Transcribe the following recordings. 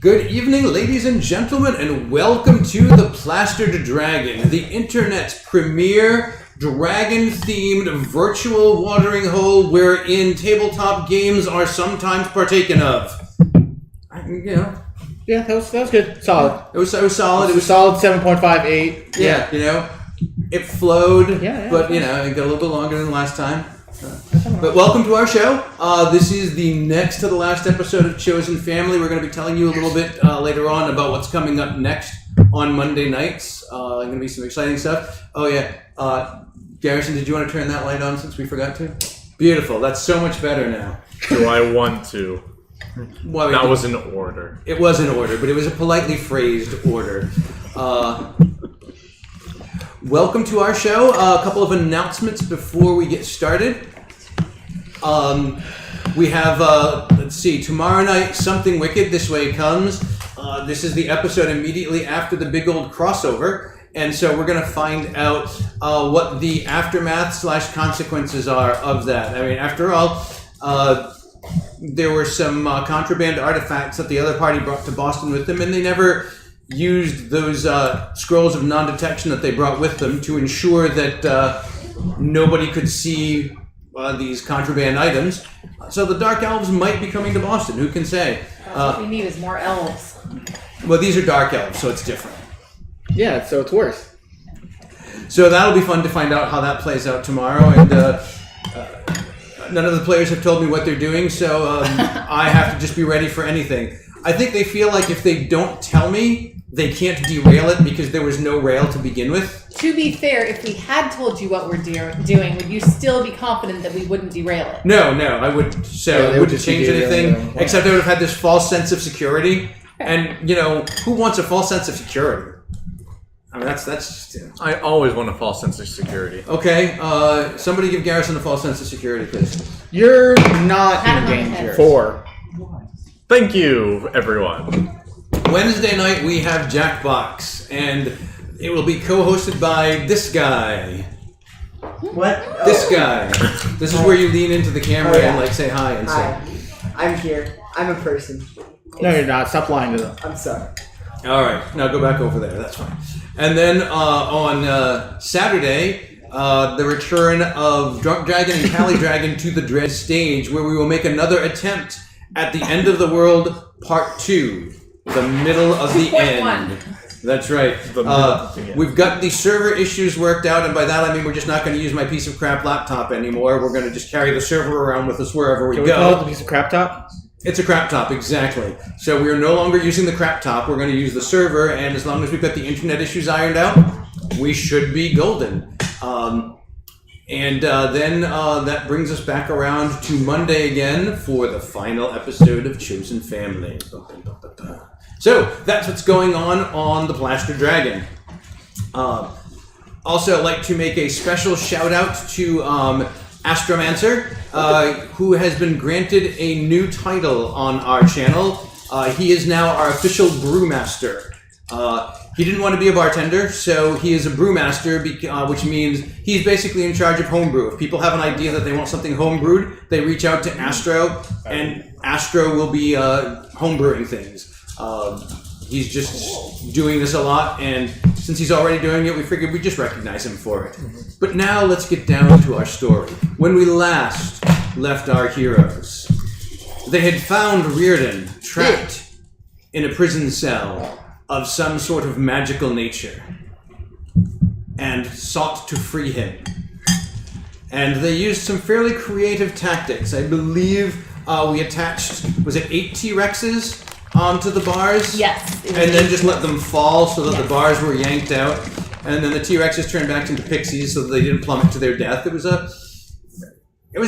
Good evening, ladies and gentlemen, and welcome to the Plastered Dragon, the internet's premier dragon-themed virtual watering hole wherein tabletop games are sometimes partaken of. Yeah, that was good. Solid. It was solid. It was solid 7.58. Yeah, it flowed, but it got a little bit longer than last time. But welcome to our show. This is the next to the last episode of Chosen Family. We're going to be telling you a little bit later on about what's coming up next on Monday nights. Going to be some exciting stuff. Oh yeah, Garrison, did you want to turn that light on since we forgot to? Beautiful. That's so much better now. Do I want to? Well, that was an order. It was an order, but it was a politely phrased order. Welcome to our show. A couple of announcements before we get started. We have, let's see, tomorrow night, Something Wicked, This Way It Comes. This is the episode immediately after the big old crossover. And so we're going to find out what the aftermath/consequences are of that. I mean, after all, there were some contraband artifacts that the other party brought to Boston with them, and they never used those scrolls of non-detection that they brought with them to ensure that nobody could see these contraband items. So the Dark Elves might be coming to Boston. Who can say? What we need is more elves. Well, these are Dark Elves, so it's different. Yeah, so it's worse. So that'll be fun to find out how that plays out tomorrow. And none of the players have told me what they're doing, so I have to just be ready for anything. I think they feel like if they don't tell me, they can't derail it because there was no rail to begin with. To be fair, if we had told you what we're doing, would you still be confident that we wouldn't derail it? No, I wouldn't. So it wouldn't change anything, except I would have had this false sense of security. And, who wants a false sense of security? I mean, that's just... I always want a false sense of security. Okay, somebody give Garrison a false sense of security, please. You're not in danger. 4. Thank you, everyone. Wednesday night, we have Jackbox, and it will be co-hosted by this guy. What? This guy. This is where you lean into the camera and say hi and Hi. I'm here. I'm a person. No, you're not. Stop lying to them. I'm sorry. All right, now go back over there. That's fine. And then on Saturday, the return of Drunk Dragon and Cali Dragon to the Dread stage, where we will make another attempt at the End of the World Part 2, the middle of the end. That's right. We've got the server issues worked out, and by that I mean we're just not going to use my piece of crap laptop anymore. We're going to just carry the server around with us wherever we go. Can we call it the piece of crap top? It's a crap top, exactly. So we are no longer using the crap top. We're going to use the server, and as long as we've got the internet issues ironed out, we should be golden. And then that brings us back around to Monday again for the final episode of Chosen Family. So that's what's going on the Plastered Dragon. Also, I'd like to make a special shout out to Astromancer, who has been granted a new title on our channel. He is now our official brewmaster. He didn't want to be a bartender, so he is a brewmaster, which means he's basically in charge of homebrew. If people have an idea that they want something homebrewed, they reach out to Astro, and Astro will be homebrewing things. He's just doing this a lot, and since he's already doing it, we figured we'd just recognize him for it. But now let's get down to our story. When we last left our heroes, they had found Reardon trapped in a prison cell of some sort of magical nature and sought to free him. And they used some fairly creative tactics. I believe we attached, was it 8 T-Rexes onto the bars? Yes. And then just let them fall so that the bars were yanked out. And then the T-Rexes turned back into pixies so that they didn't plummet to their death. It was a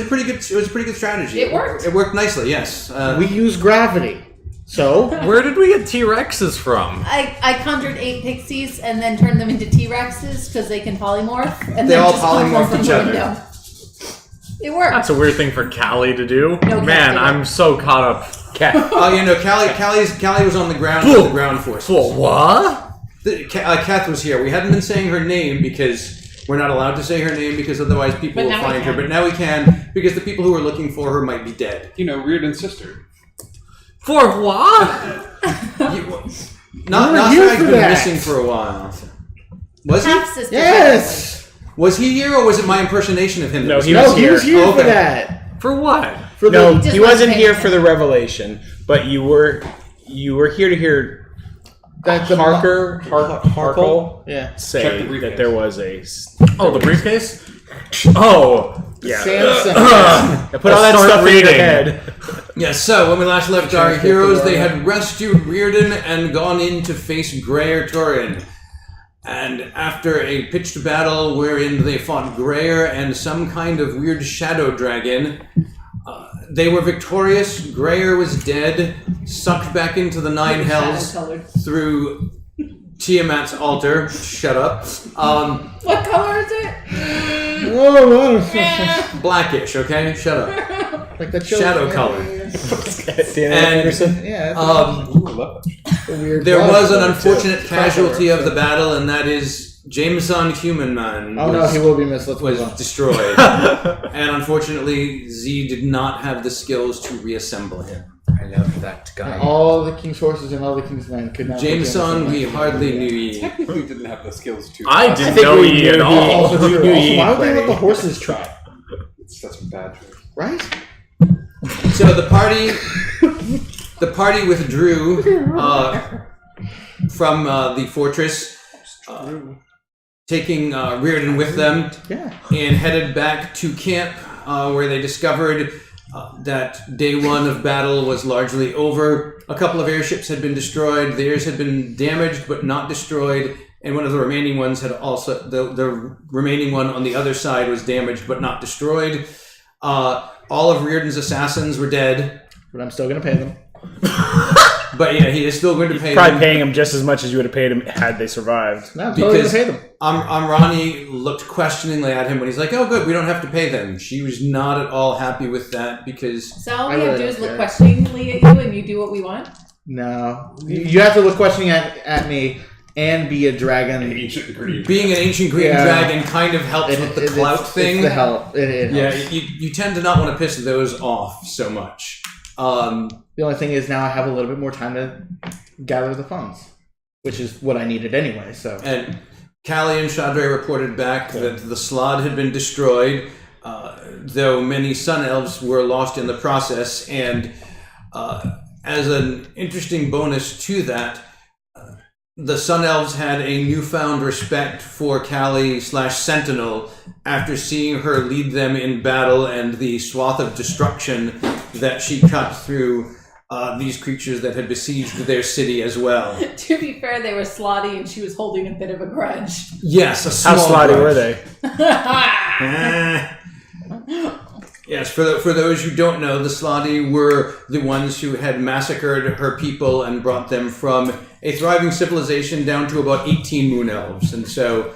pretty good strategy. It worked. It worked nicely, yes. We use gravity. So? Where did we get T-Rexes from? I conjured 8 pixies and then turned them into T-Rexes because they can polymorph. And They then all just punch them polymorphed from each the other. window. It worked. That's a weird thing for Callie to do. No, Man, Callie. I'm so caught up. Callie was on the ground with the ground forces. What? Kath was here. We hadn't been saying her name because we're not allowed to say her name because otherwise people will find her. But now we can because the people who are looking for her might be dead. Reardon's sister. For what? Not here I've for been that. missing for a while. Was he? Half sister. Yes. Was he here, or was it my impersonation of him? that No, was he here? was No, he was here Oh, for okay. that. For what? For No, the just he wasn't wasn't paying here for the attention. revelation, but you were here to hear that the Harkle Yeah. Check say the briefcase. that there was a. Oh, the briefcase? Oh, yeah. Samson. I put all that Start stuff in your reading. head. Yes, so when we last left our Check the heroes, door. they had rescued Reardon and gone in to face Greyer Turin. And after a pitched battle wherein they fought Greyer and some kind of weird shadow dragon, they were victorious. Greyer was dead, sucked back into the Nine Hells Shadow-colored. through Tiamat's altar. Shut up. What color is it? Whoa, Blackish, okay? Shut up. like the Shadow color. Dan And- Anderson. Yeah. That's Ooh, I love that. a weird. There color. was an unfortunate casualty Crossover. of the battle, and that is Jameson Human Man Oh no, he will be missed. Let's was move on. destroyed. And unfortunately, Z did not have the skills to reassemble him. I love that guy. All the king's horses and all the king's men could not. Jameson, we hardly knew ye. Technically didn't have the skills to. I I didn't think know we he knew at he all. Also true. Knew Also, ye why would they let plenty. the horses try? It's such a bad choice. Right? So the party withdrew from the fortress, taking Reardon with them, Yeah. and headed back to camp, where they discovered that day one of battle was largely over. A couple of airships had been destroyed. Theirs had been damaged but not destroyed, and one of the remaining ones had also the remaining one on the other side was damaged but not destroyed. All of Reardon's assassins were dead, But I'm still gonna pay them. but yeah, he is still going to pay Probably them. paying him just as much as you would have paid him had they survived. No, I'm totally Because- gonna pay them. Amrani looked questioningly at him when he's like, "Oh, good, we don't have to pay them." She was not at all happy with that because So all I we have really to do is don't look care. questioningly at you and you do what we want? No, you have to look questioning at me and be a dragon. Ancient green. being an ancient green Yeah. dragon kind of helps with the clout thing. It's the help. It Yeah, helps. you tend to not want to piss those off so much. The only thing is now I have a little bit more time to gather the funds, which is what I needed anyway. So And Callie and Shadre reported back that the Slod had been destroyed, though many Sun Elves were lost in the process. And as an interesting bonus to that, the Sun Elves had a newfound respect for Callie/Sentinel after seeing her lead them in battle and the swath of destruction that she cut through these creatures that had besieged their city as well. To be fair, they were slotty and she was holding a bit of a grudge. Yes, a How small slotty grudge. were they? Yes, for those who don't know, the Slotty were the ones who had massacred her people and brought them from a thriving civilization down to about 18 moon elves. And so,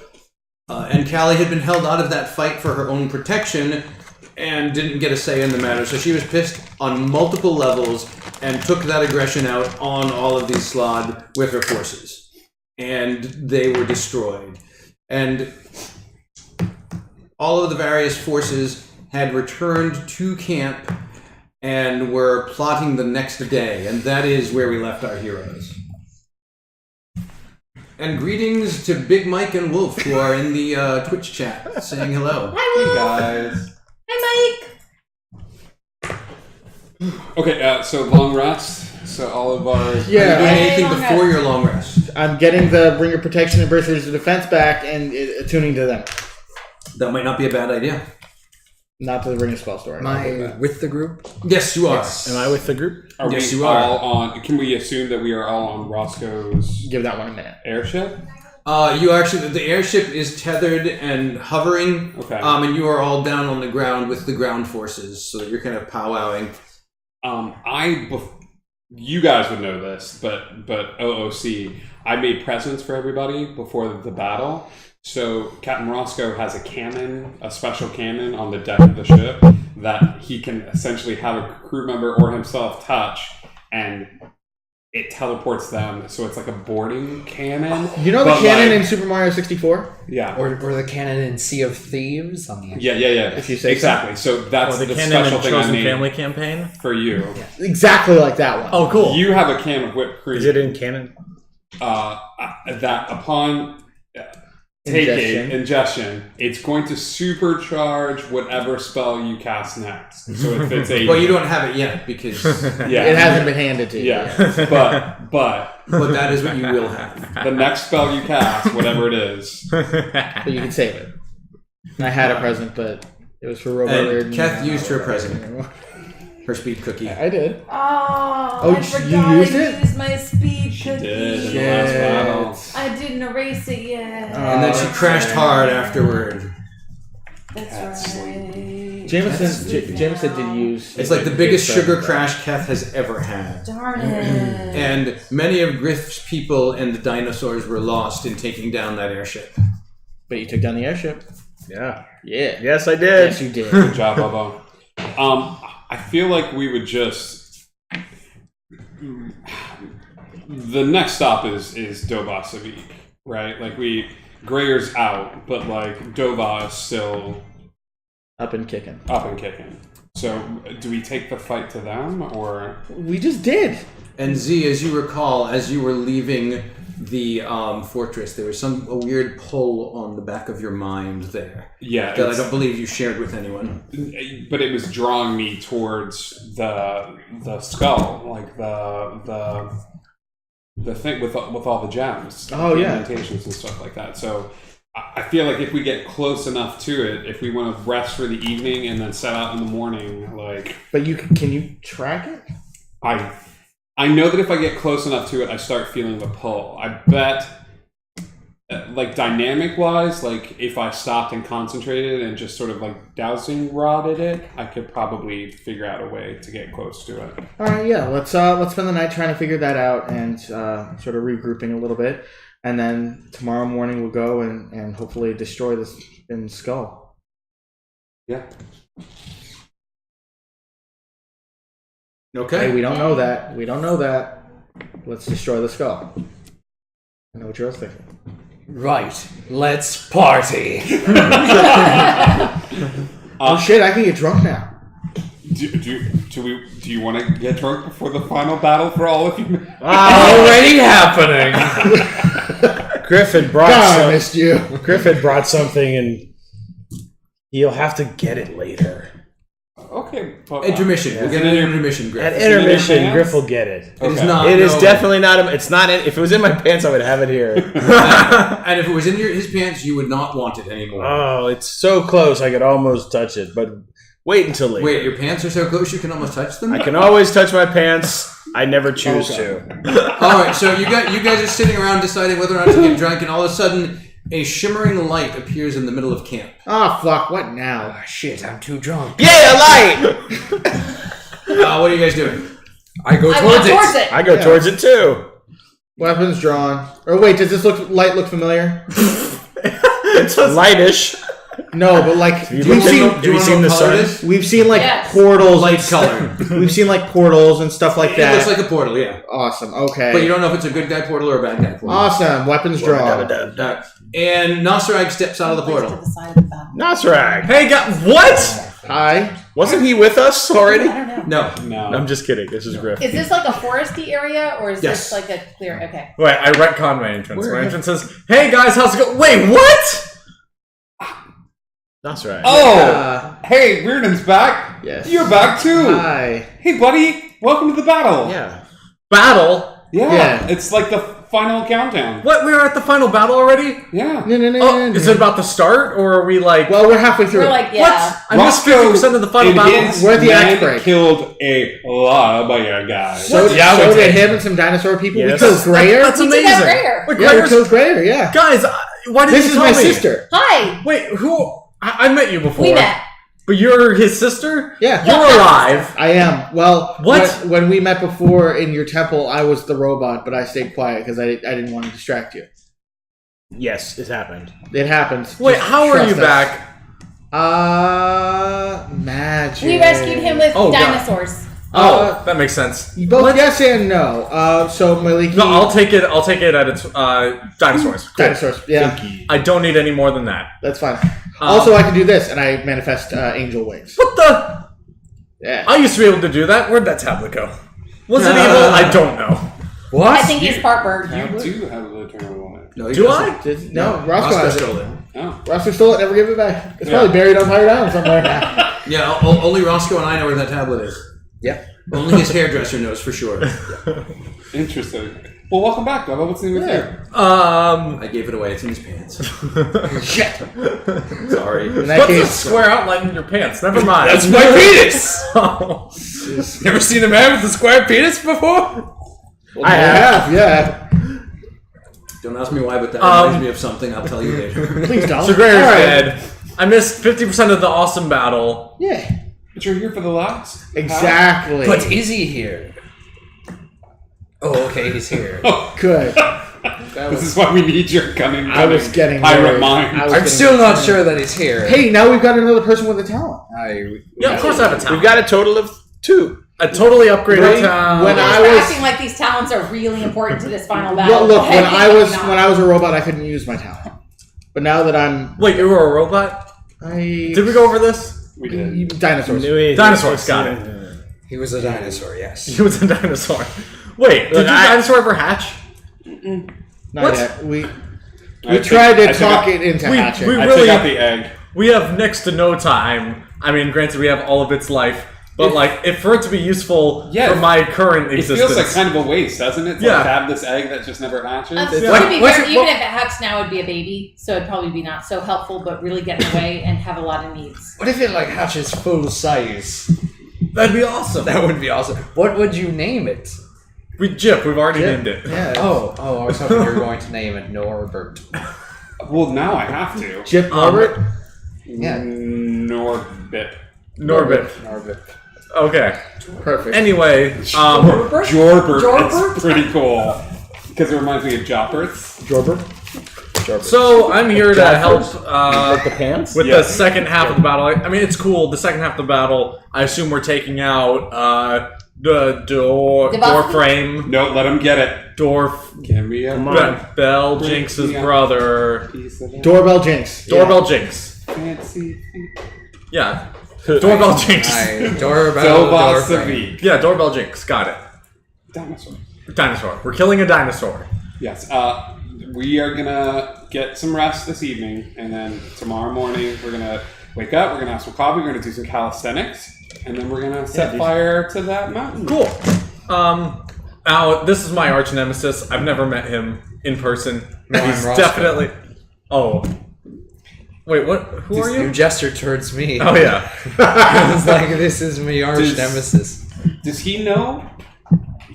and Callie had been held out of that fight for her own protection and didn't get a say in the matter. So she was pissed on multiple levels and took that aggression out on all of these Slod with her forces. And they were destroyed. And all of the various forces had returned to camp and were plotting the next day, and that is where we left our heroes. And greetings to Big Mike and Wolf, who are in the Twitch chat, saying hello. Hi, Will. Guys. Hi, Mike. Okay, so long rest. So all of our. Are you doing yeah, anything long before rest. your long rest? I'm getting the bringer protection and bracers of defense back and attuning to them, That might not be a bad idea. not to the bringer spell story. Am I with the group? Yes, you are. Am I with the group? Are Yes, we you are. all on? Can we assume that we are all on Roscoe's Give that one a minute. airship? You actually, the airship is tethered and hovering. Okay. And you are all down on the ground with the ground forces, so you're kind of powwowing. You guys would know this, but OOC, I made presents for everybody before the battle. So Captain Roscoe has a cannon, a special cannon on the deck of the ship that he can essentially have a crew member or himself touch, and it teleports them. So it's like a boarding cannon. You know the but cannon like- in Super Mario 64? Yeah. Or the cannon in Sea of Thieves on the Yeah. If you say exactly. So that's Or the the canon special and thing I Chosen made Family campaign. for you. Exactly like that one. Oh, cool. You have a can of whipped cream. Is it in canon? That upon taking ingestion, it's going to supercharge whatever spell you cast next. So if it's a Well, you don't have it yet because, yeah, It hasn't been handed to you. yeah, but but that is what you will have. the next spell you cast, whatever it is, But you can save it. I had a present, but it was for Robert. And Keth used her present. Her speed cookie. I did. Oh, Oh, I you forgot used I it? used my speed cookie. did in the last battle. I didn't erase it yet. And then she crashed hard afterward. That's right. Jameson did use. It's like the biggest sugar crash Keth has ever had. Darn it. And many of Griff's people and the dinosaurs were lost in taking down that airship. But you took down the airship. Yeah. Yeah. Yes, I did. Yes, you did. Good job, Bubba. I feel like we would just. The next stop is Dova Savik, right? Like Grayer's out, but like Dova is still Up and kicking. up and kicking. So do we take the fight to them or? We just did. And Z, as you recall, as you were leaving the fortress, there was a weird pull on the back of your mind there Yeah, that I don't believe you shared with anyone. but it was drawing me towards the skull, like the thing with all the gems, Oh, the yeah. indentations and stuff like that. So I feel like if we get close enough to it, if we want to rest for the evening and then set out in the morning, like But can you track it? I know that if I get close enough to it, I start feeling the pull. I bet, like dynamic wise, like if I stopped and concentrated and just sort of like dowsing rodded it, I could probably figure out a way to get close to it. All right, yeah. Let's spend the night trying to figure that out and sort of regrouping a little bit, and then tomorrow morning we'll go and hopefully destroy this in skull. Yeah. Okay. Hey, we don't know that. We don't know that. Let's destroy the skull. I know what you're all thinking. Right. Let's party. Oh shit! I can get drunk now. Do you want to get drunk before the final battle for all of you? Already happening. Griffin brought God, I missed you. Griffin brought something, and he'll have to get it later. Okay. But, Intermission. We'll get an intermission, Griff. At It intermission, pants? Griff will get it. is Okay. not. It is no. definitely not. It's not. If it was in my pants, I would have it here. And if it was in his pants, you would not want it anymore. Oh, it's so close. I could almost touch it, but wait until later. Wait, your pants are so close you can almost touch them? I can always touch my pants. I never choose to. All right, so you guys are sitting around deciding whether or not to get drunk, and all of a sudden, a shimmering light appears in the middle of camp. Oh fuck! What now? Oh, shit, I'm too drunk. Yeah, light. What are you guys doing? I go I towards walk it. towards it. I go towards it too. Weapons drawn. Or wait, does this light look familiar? It's lightish. No, but like You we've look- seen have you seen the sun? we've seen like Yes. portals, Light and stuff. colored. We've seen like portals and stuff like It that. looks like a portal, yeah. Awesome. Okay. But you don't know if it's a good guy portal or a bad guy portal. Awesome. Weapons drawn. And Nasrag steps out of the Place portal. to the side of the battle. Nasrag. Hey, what? Hi. Wasn't he with us already? I don't know. No. No. I'm just kidding. This is Griff. Is this like a foresty area, or is Yes. this like a clear? Okay. Wait, I retconned my entrance. Where? My entrance says, "Hey guys, how's it going?" Wait, what? Nasrag. Oh, hey, Reardon's back. Yes. You're back too. Hi. Hey, buddy, welcome to the battle. Yeah. Battle? Yeah, Yeah. it's like the final countdown. What? We are at the final battle already? Yeah. No. Oh, is it about to start, or are we like? Well, we're halfway through. We're like, yeah. What? I missed 50% of the final and battle. his We're at the men axe break. killed a lot of bad guys. So, Yeah, so we did did. him and some dinosaur people. Yes. We killed Grayer. That's We took amazing. out Grayer. Wait, Yeah, we Grayer's- killed Grayer. Yeah. guys, why didn't This you is tell my me? sister. Hi. Wait, who? I met you before. We met. But you're his sister? Yeah. You're alive. I am. Well, What? When we met before in your temple, I was the robot, but I stayed quiet because I didn't want to distract you. Yes, it happened. It happens. Wait, Just how are trust you us. back? Magic. We rescued him with Oh, God. dinosaurs. Oh, that makes sense. Both yes and no. So Maliki. No, I'll take it. I'll take it at its dinosaurs. Cool. Dinosaurs. Yeah, I don't need any more than that. that's fine. Also, I can do this, and I manifest angel wings. What the? Yeah. I used to be able to do that. Where'd that tablet go? Was it evil? I don't know. What? I think he's part bird. You do have the eternal life. No, he Do doesn't. I? No, Roscoe has it. stole it. Oh. Roscoe stole it. Never gave it back. It's probably buried on Pirate Island somewhere. Yeah, only Roscoe and I know where that tablet is. Yep. Only his hairdresser knows for sure. Interesting. Well, welcome back, Bubba. What's new with you? I gave it away. It's in his pants. Shit. Sorry. In that What's a case, square outline in your pants? Never mind. That's my penis! Never seen a man with a square penis before? I have. Yeah. Don't ask me why, but that reminds me of something. I'll tell you later. Please don't. So Grayer's All right. dead. I missed 50% of the awesome battle. Yeah. But you're here for the last? Exactly. But is he here? Oh, okay, he's here. Good. This is why we need your cunning, I was getting pirate worried. mind. I was I'm getting still not worried. sure that he's here. Hey, now we've got another person with a talent. Yeah, of course I have a We've talent. got a total of 2. A totally upgraded Right. talent. When I We're was- acting like these talents are really important to this final Well, battle. look, Hey, when I was not. a robot, I couldn't use my talent. But now that I'm, Wait, you were a robot? Did we go over this? We did. dinosaurs. Dinosaurs, got it. He was a dinosaur, yes. He was a dinosaur. Wait, did Look, your dinosaur ever hatch? Not What? yet. We I tried to took talk out- it into we- hatching. we- I really- took out the egg. We have next to no time. I mean, granted, we have all of its life, but if for it to be useful Yeah, for my current It existence, feels like kind of a waste, doesn't it? To Yeah. like have this egg that just never hatches. To be What- fair, what's it- even what- if it hatched now, it'd be a baby, so it'd probably be not so helpful, but really get in the way and have a lot of needs. What if it like hatches full size? that'd be awesome. That would be awesome. What would you name it? We've already named it. Yeah. Oh, I was hoping you were going to name it Norbert. Well, now I have to. Chip Norbert. Yeah. Norbit. Norbit. Norbert. Okay. Perfect. Anyway, Jorbert. Jorbert? It's pretty cool. Because it reminds me of Jopperts. Jorbert. so I'm here to help the pants? with the second half of the battle. I mean, it's cool. The second half of the battle, I assume we're taking out the door Debuff? frame. No, let him get it. Dwarf Give me a Bell Jinx's Yeah. brother. piece of that Doorbell Jinx. Doorbell Jinx. fancy. Yeah. Doorbell Jinx. Doorbell. Zelba door frame. Savik. Yeah, Doorbell Jinx. Got it. Dinosaur. Dinosaur. We're killing a dinosaur. Yes. We are gonna get some rest this evening, and then tomorrow morning we're gonna wake up. We're gonna have some coffee. We're gonna do some calisthenics, and then we're gonna set fire to that mountain. Cool. Now this is my arch nemesis. I've never met him in person. No, He's I'm Roscoe. definitely. Oh. Wait, what? Who are You you? gestured towards me. Oh yeah. It's like, this is my arch Does- nemesis. Does he know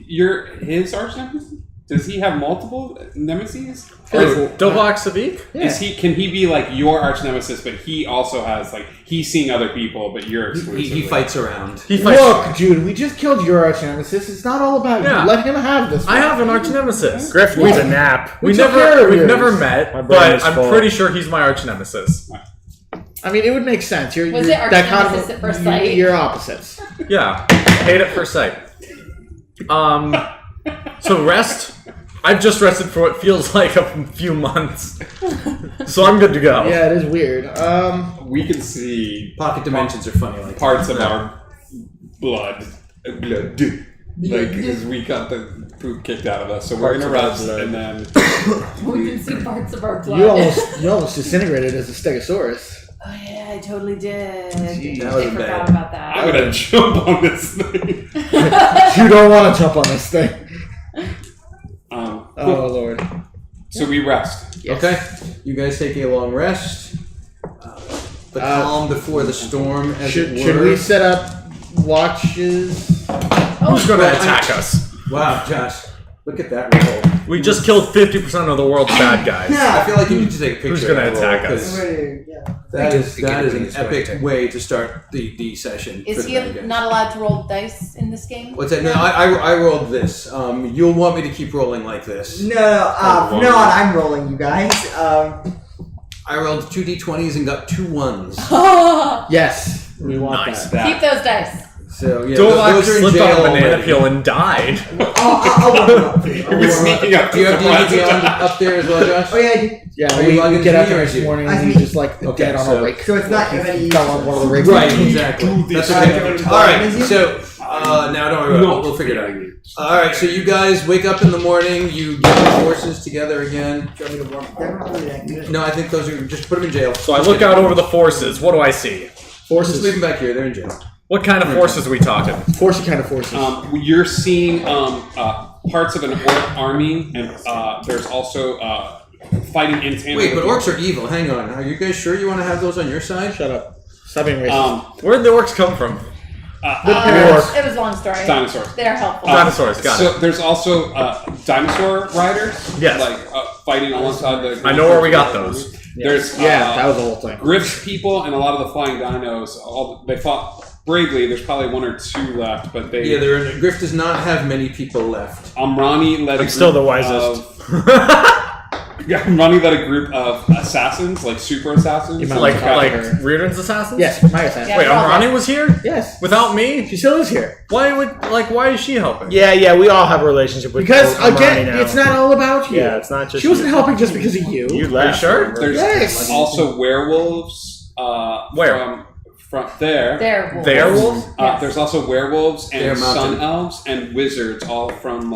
you're his arch nemesis? Does he have multiple nemesis? Dobok Savik? Is he? Can he be like your arch nemesis, but he also has like he's seeing other people, but you're exclusively. He fights around. He fights. Look, Jude, we just killed your arch nemesis. It's not all about Yeah. you. Let him have this. I one. have an arch nemesis. Griff needs needs a a nap. We took care of We've yours. never met, My brain but is I'm full. pretty sure he's my arch nemesis. I mean, it would make sense. You're, Was you're it arch that kind nemesis at first sight? You're opposites. Yeah, hate at first sight. So rest. I've just rested for what feels like a few months, so I'm good to go. Yeah, it is weird. We can see Pocket dimensions are funny like parts of that. our blood, like because we got the poop kicked out of us. So we're gonna rest, and then We can see parts of our blood. you almost disintegrated as a Stegosaurus. Oh yeah, I totally did. Jeez, that I would've forgot been about that. I'm gonna jump on this thing. You don't want to jump on this thing. Oh Cool. lord. So we rest. Yes. Okay, you guys take a long rest. The calm before the storm, as it were. Should we set up watches? Who's going to attack us? Wow, Josh, look at that roll. We just killed 50% of the world's bad guys. I feel like you need to take a picture. Who's of gonna that attack roll, us? 'cause Yeah. That is an It's epic going to- way to start the session. Is for the he bad guys. not allowed to roll dice in this game? What's that? No, I rolled this. You'll want me to keep rolling like this. No, from now on, I'm rolling, you guys. I rolled 2 d20s and got 2 1s. Yes. We want Nice. that. Keep those dice. So yeah, Dovak those are in slipped jail on a banana already. peel and died. I'll warm it up. He was sneaking up. Do you have surprise D&D Beyond attack. up there as well, Josh? Oh yeah, I do. Yeah, Are you we logging get into out me or there is this you- morning I and he's mean- just like Okay, dead on so- a rake. So it's not any. Fell on one of the rakes. Right, exactly. That's okay. this. All right, so now don't worry about it. We'll figure it out. All right, so you guys wake up in the morning. You get your forces together again. Do you want me to warm it? They're not really that good. No, I think those are just put them in jail. So I look out over the forces. What do I see? Just Forces. leave them back here. They're in jail. What kind of forces are we talking? Forcey kind of forces. You're seeing parts of an orc army, and there's also fighting in tandem. Wait, but with- orcs are evil. Hang on. Are you guys sure you want to have those on your side? Shut up. Stop being racist. Where did the orcs come from? York. It was a long story. Dinosaurs. They're helpful. Dinosaurs, got so it. there's also dinosaur riders, Yes. like fighting alongside the. I know where we got those. There's Yeah, that was the whole thing. Griff's people and a lot of the flying dinos. They fought bravely. There's probably one or two left, but they. Yeah, Griff does not have many people left. Amrani led. I'm still the wisest. Amrani led a group of assassins, like super assassins. You might Like look out like her. Reardon's assassins? Yes, my assassin. Yeah. Wait, Amrani was here? Yes. Without me? She still is here. Why is she helping? Yeah, we all have a relationship with Because, Amrani again, now. it's not all about you. Yeah, it's not just She wasn't you. helping just because of you. You Are left. you sure? remember? There's Yes. also werewolves. Where? From there. They're wolves. They're wolves? Yes. There's also werewolves They're and sun mountain. elves and wizards, all from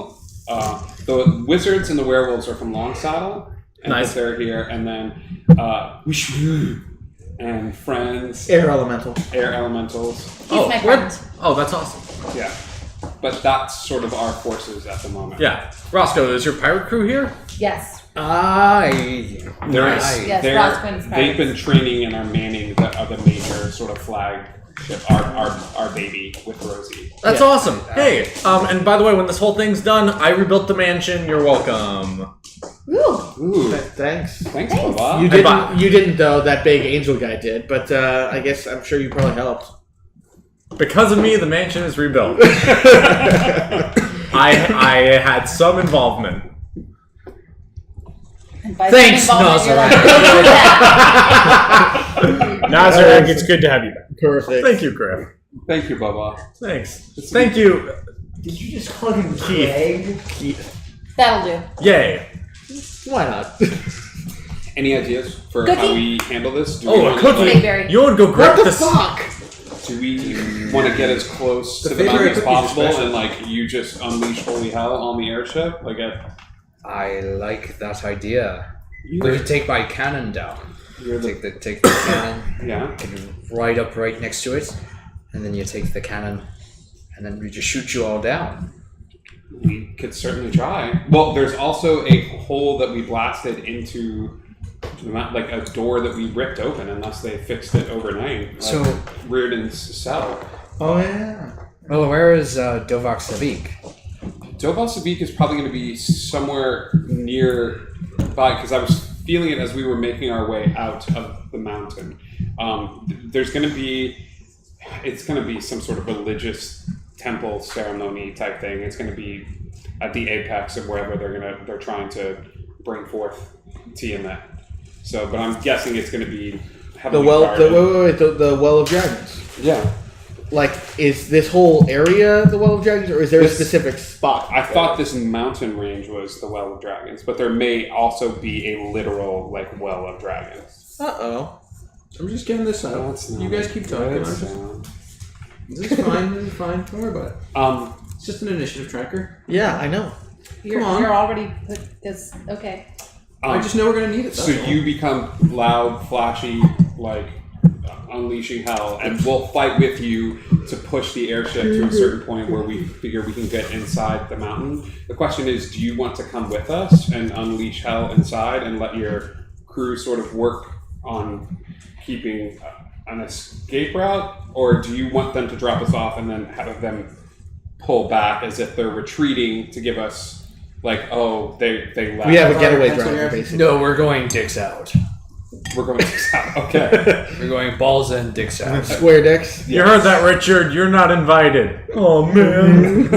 the wizards and the werewolves are from Long Saddle, and Nice. they're here, and then and friends, Air elemental. air elementals, He's my where- friend. Oh, that's awesome. yeah. But that's sort of our forces at the moment. Yeah. Roscoe, is your pirate crew here? Yes. There Nice. is. Yes, Roscoe's They've been pirates. training and are manning the major sort of flagship, our baby with Rosie. That's awesome. Hey, and by the way, when this whole thing's done, I rebuilt the mansion. You're welcome. Ooh. Ooh, Thanks. thanks, Thanks. Baba. You Hey, Bob. didn't. You didn't though. That big angel guy did, but I guess I'm sure you probably helped. Because of me, the mansion is rebuilt. I had some involvement. And by Thanks, some involvement, you're Nazar. like, Nazar, it's good to have you back. Perfect. Thank you, Griff. Thank you, Baba. Thanks. Thank you. Did you just call him Keith. Craig? That'll do. Yay. Why not? Any ideas for Cookie? how we handle this? Do Oh, we a wanna, cookie. Mayberry. You would go What grab the this. fuck? Do we want to get as close The to the mountain favorite as cookies are possible special. and like you just unleash holy hell on the airship? Like I like that idea. you We could take my cannon down. you're the Take the cannon, yeah. can ride up right next to it, and then you take the cannon, and then we just shoot you all down. We could certainly try. Well, there's also a hole that we blasted into the mountain, like a door that we ripped open, unless they fixed it overnight. Like So- Reardon's cell. Oh yeah. Well, where is Dovak Savik? Doval Savik is probably going to be somewhere nearby because I was feeling it as we were making our way out of the mountain. There's going to be, it's going to be some sort of religious temple ceremony type thing. It's going to be at the apex of wherever they're trying to bring forth Tiamat. So, but I'm guessing it's going to be The heavily well. guarded. The well of dragons. Yeah. Like, is this whole area the well of dragons, or is there a This- specific spot? I thought this mountain range was the Well of Dragons, but there may also be a literal like Well of Dragons. Oh. I'm just getting this out. That's not You guys keep talking. good I'm just- sound. This is fine. This is fine. Don't worry about it. It's just an initiative tracker. Yeah, I know. You're, Come on. you're already put this. Okay. I just know we're gonna need it. So that's all. you become loud, flashy, like unleashing hell, and we'll fight with you to push the airship to a certain point where we figure we can get inside the mountain. The question is, do you want to come with us and unleash hell inside and let your crew sort of work on keeping an escape route, or do you want them to drop us off and then have them pull back as if they're retreating to give us like, oh, they left? We have a getaway Pencil driver, here. basically. No, we're going dicks out. We're going dicks out. Okay. We're going balls in, dicks out. Square dicks. You heard that, Richard? You're not invited. Oh man.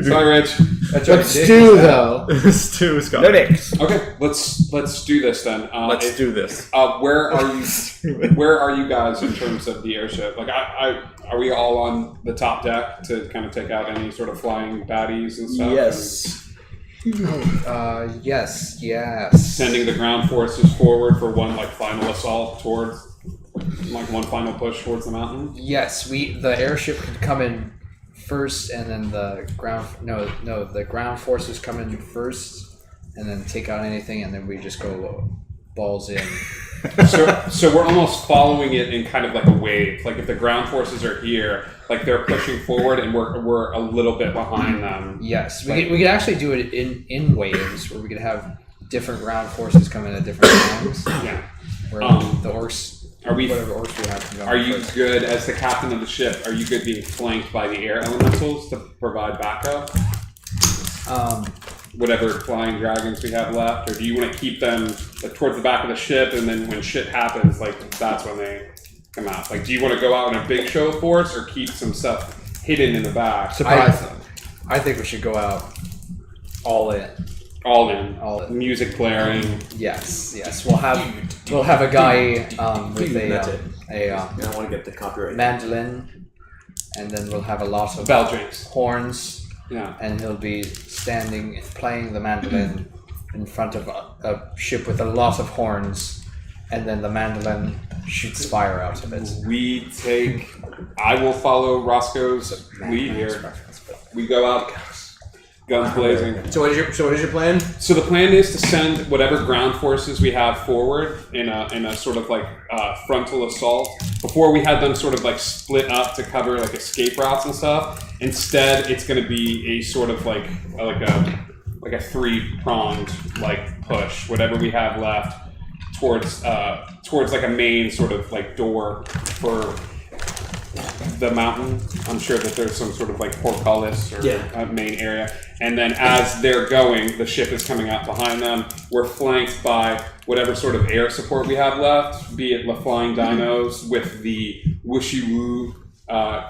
Sorry, Rich. That's But Stu, though. Stu's got No it. dicks. Okay, let's do this then. Let's do this. Where are you guys in terms of the airship? Like, are we all on the top deck to kind of take out any sort of flying baddies and stuff? Yes. Yes. Sending the ground forces forward for one like final assault towards, like one final push towards the mountain. Yes, the airship could come in first, and then the ground forces come in first, and then take out anything, and then we just go balls in. So we're almost following it in kind of like a wave. Like if the ground forces are here, like they're pushing forward, and we're a little bit behind them. Yes, we could actually do it in waves, where we could have different ground forces come in at different times. Yeah. Where the orcs, whatever orcs we have, can go Are you first. good as the captain of the ship? Are you good being flanked by the air elementals to provide backup? Whatever flying dragons we have left, or do you want to keep them like towards the back of the ship, and then when shit happens, like that's when they come out? Like, do you want to go out in a big show of force, or keep some stuff hidden in the back? Surprise them. I think we should go out all in. All in. All in. Music blaring. Yes. We'll have a guy with That's it. a I don't want to get the copyright. mandolin, and then we'll have a lot of Bell drinks. horns. Yeah. And he'll be standing playing the mandolin in front of a ship with a lot of horns, and then the mandolin shoots fire out of it. I will follow Roscoe's lead here. We go out, guns blazing. So what is your plan? So the plan is to send whatever ground forces we have forward in a sort of like frontal assault. Before we had them sort of like split up to cover like escape routes and stuff. Instead, it's going to be a sort of like a 3-pronged like push. Whatever we have left towards like a main sort of like door for the mountain. I'm sure that there's some sort of like portcullis or main area. And then as they're going, the ship is coming out behind them. We're flanked by whatever sort of air support we have left, be it the flying dinos with the whooshy woo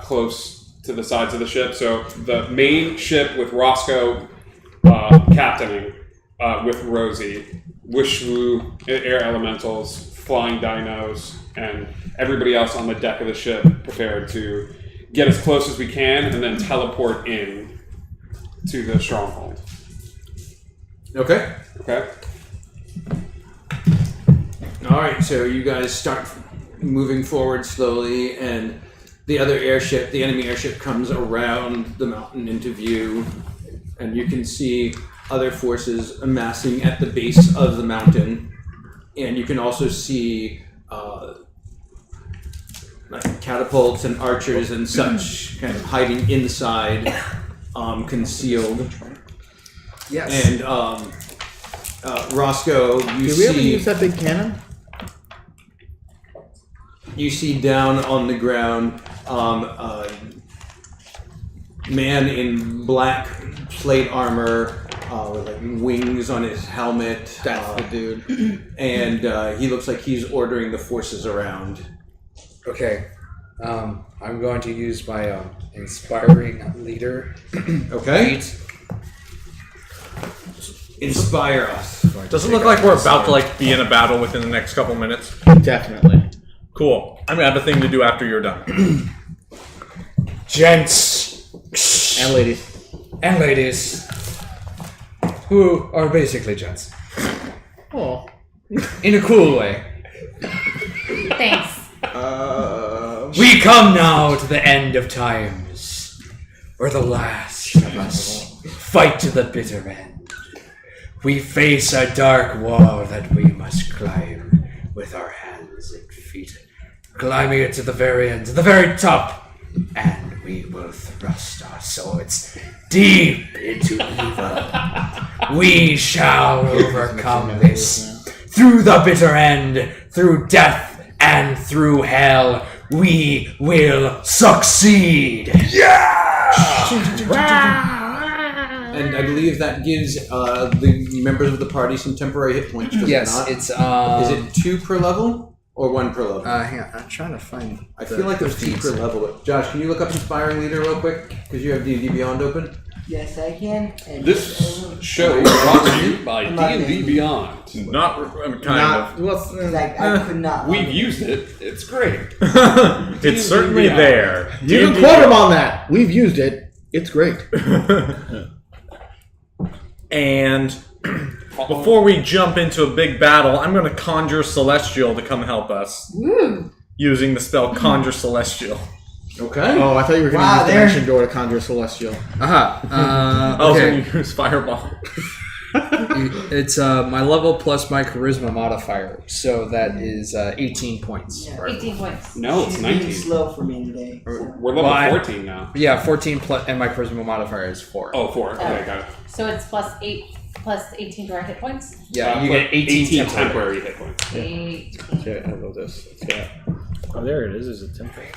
close to the sides of the ship. So the main ship with Roscoe captaining with Rosie, whoosh woo air elementals, flying dinos, and everybody else on the deck of the ship prepared to get as close as we can and then teleport in to the stronghold. Okay. Okay? All right. So you guys start moving forward slowly, and the enemy airship, comes around the mountain into view, and you can see other forces amassing at the base of the mountain, and you can also see like catapults and archers and such kind of hiding inside, concealed. Yes. And Roscoe, you Did we ever see use that big cannon? you see down on the ground a man in black plate armor with like wings on his helmet. That's the dude. And he looks like he's ordering the forces around. Okay. I'm going to use my inspiring leader. Okay. Inspire us. Does it look like we're about to like be in a battle within the next couple minutes? Definitely. Cool. I'm gonna have a thing to do after you're done. Gents And ladies. and ladies, who are basically gents, Oh. in a cool way. Thanks. We come now to the end of times, where the last of us fight to the bitter end. We face a dark wall that we must climb with our hands and feet, climbing it to the very end, to the very top, and we will thrust our swords deep into evil. We shall overcome this through the bitter end, through death and through hell. We will succeed. And I believe that gives the members of the party some temporary hit points. Does Yes, it not? it's Is it 2 per level or 1 per level? hang on, I'm trying to find. I feel like there's 2 per level. But Josh, can you look up Inspiring Leader real quick? Because you have D&D Beyond open. Yes, I can. And This show is brought to you by D&D Beyond. Not kind of. Because I could not. We've used it. It's great. It's certainly Beyond. there. You can quote him on that. We've used it. It's great. And before we jump into a big battle, I'm going to conjure Celestial to come help us Woo! using the spell Conjure Celestial. Okay. Oh, I thought you were going to Wow, use there- Dimension Door to conjure Celestial. I was Okay. going to use Fireball. It's my level plus my charisma modifier, so that is 18 points. Yeah. 18 points. No, it's She's being 19. slow for me today. So. We're level Why? 14 now. Yeah, 14 plus, and my charisma modifier is 4. Oh, 4. Okay, got it. So it's plus 18 to our hit points? Yeah, you get 18 temporary hit points. 8. Okay, I love this. Yeah. Oh, there it is. Is a temporary.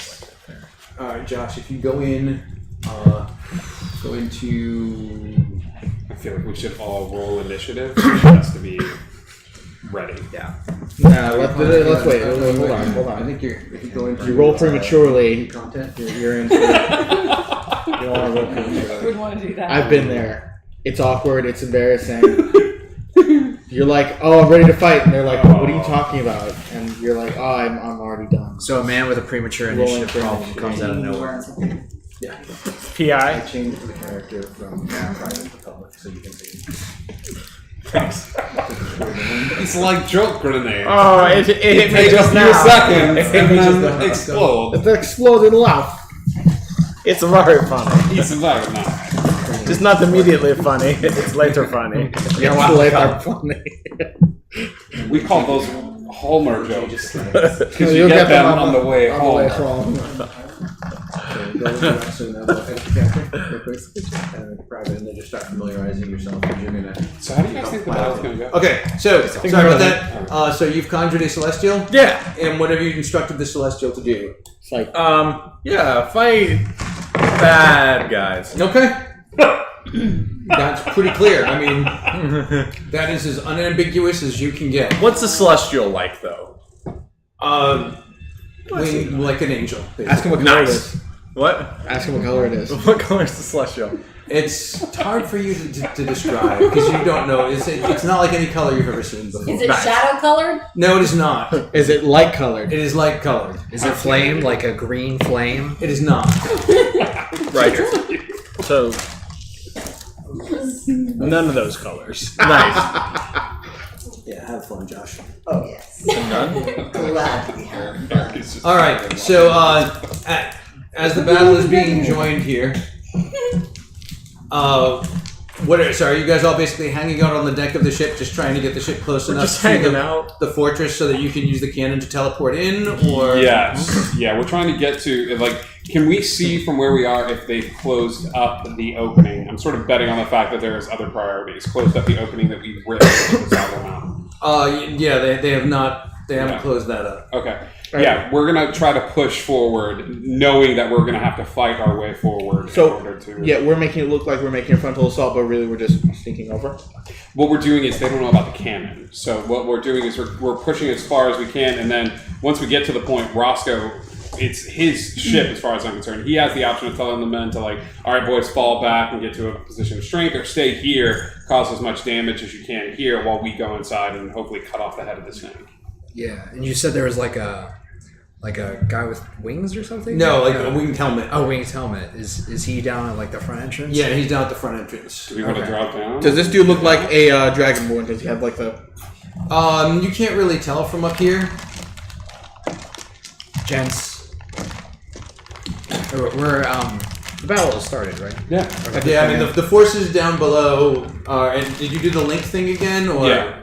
All right, Josh. If you go in, go into. I feel like we should all roll initiative. It has to be ready. Yeah. Nah, let's wait. Hold on. I think if you go into. You roll prematurely. Content. You're in. For, you don't want to roll I prematurely. wouldn't want to do that. I've been there. It's awkward. It's embarrassing. You're like, oh, I'm ready to fight, and they're like, what are you talking about? And you're like, oh, I'm already done. So a man with a premature Rolling initiative for problem initiative. comes out of You nowhere. learn something. Yeah. I PI. changed the character from private to public, so you can see. It's like joke grenade. Oh, it hit me Take a just few now. seconds It and just then now. explode. It's an exploded laugh. It's very funny. It's like, no. Just not immediately funny. It's later funny. Yeah, wow. later funny. We call those Homer jokes. Because you You'll get them on the way home. home. So now the extra character, real quick, and private, and then just start familiarizing yourself because you're gonna. So how do you guys think the battle's going to go? Okay, so sorry about that. So you've conjured a celestial, Yeah. and what have you instructed the celestial to do? It's like, Yeah, fight bad guys. Okay. That's pretty clear. I mean, that is as unambiguous as you can get. What's the Celestial like, though? Like an angel. basically. ask him what color it Nice. is. What? Ask him what color it is. What color is the Celestial? It's hard for you to describe because you don't know. It's not like any color you've ever seen before. Is it Nice. shadow colored? No, it is not. Is it light colored? It is light colored. Is it flame, like a green flame? It is not. Right. So, none of those colors. Nice. Yeah, have fun, Josh. Oh, yes. Glad to be here. All right. So, as the battle is being joined here, sorry, you guys all basically hanging out on the deck of the ship, just trying to get the ship close enough Just to hanging out. the fortress so that you can use the cannon to teleport in, or Yes. Yeah, we're trying to get to, like, can we see from where we are if they've closed up the opening? I'm sort of betting on the fact that there's other priorities. Closed up the opening that we ripped with the Saddle Mountain. Yeah, they have not. They haven't Yeah. closed that up. Okay. Yeah, we're going to try to push forward, knowing that we're going to have to fight our way forward So, in order to... Yeah, we're making it look like we're making a frontal assault, but really we're just sneaking over. What we're doing is they don't know about the cannon. So what we're doing is we're pushing as far as we can, and then once we get to the point, Roscoe, it's his ship as far as I'm concerned. He has the option of telling the men to, like, all right, boys, fall back and get to a position of strength, or stay here, cause as much damage as you can here while we go inside and hopefully cut off the head of the snake. Yeah, and you said there was like a guy with wings or something? No, like a winged helmet. Oh, winged helmet. Is he down at like the front entrance? Yeah, he's down at the front entrance. Do we want to drop down? Does this dude look like a dragonborn? Does he have like the... You can't really tell from up here. Gents. We're the battle has started, right? Yeah. Yeah, I mean the forces down below. And did you do the link thing again, or? Yeah.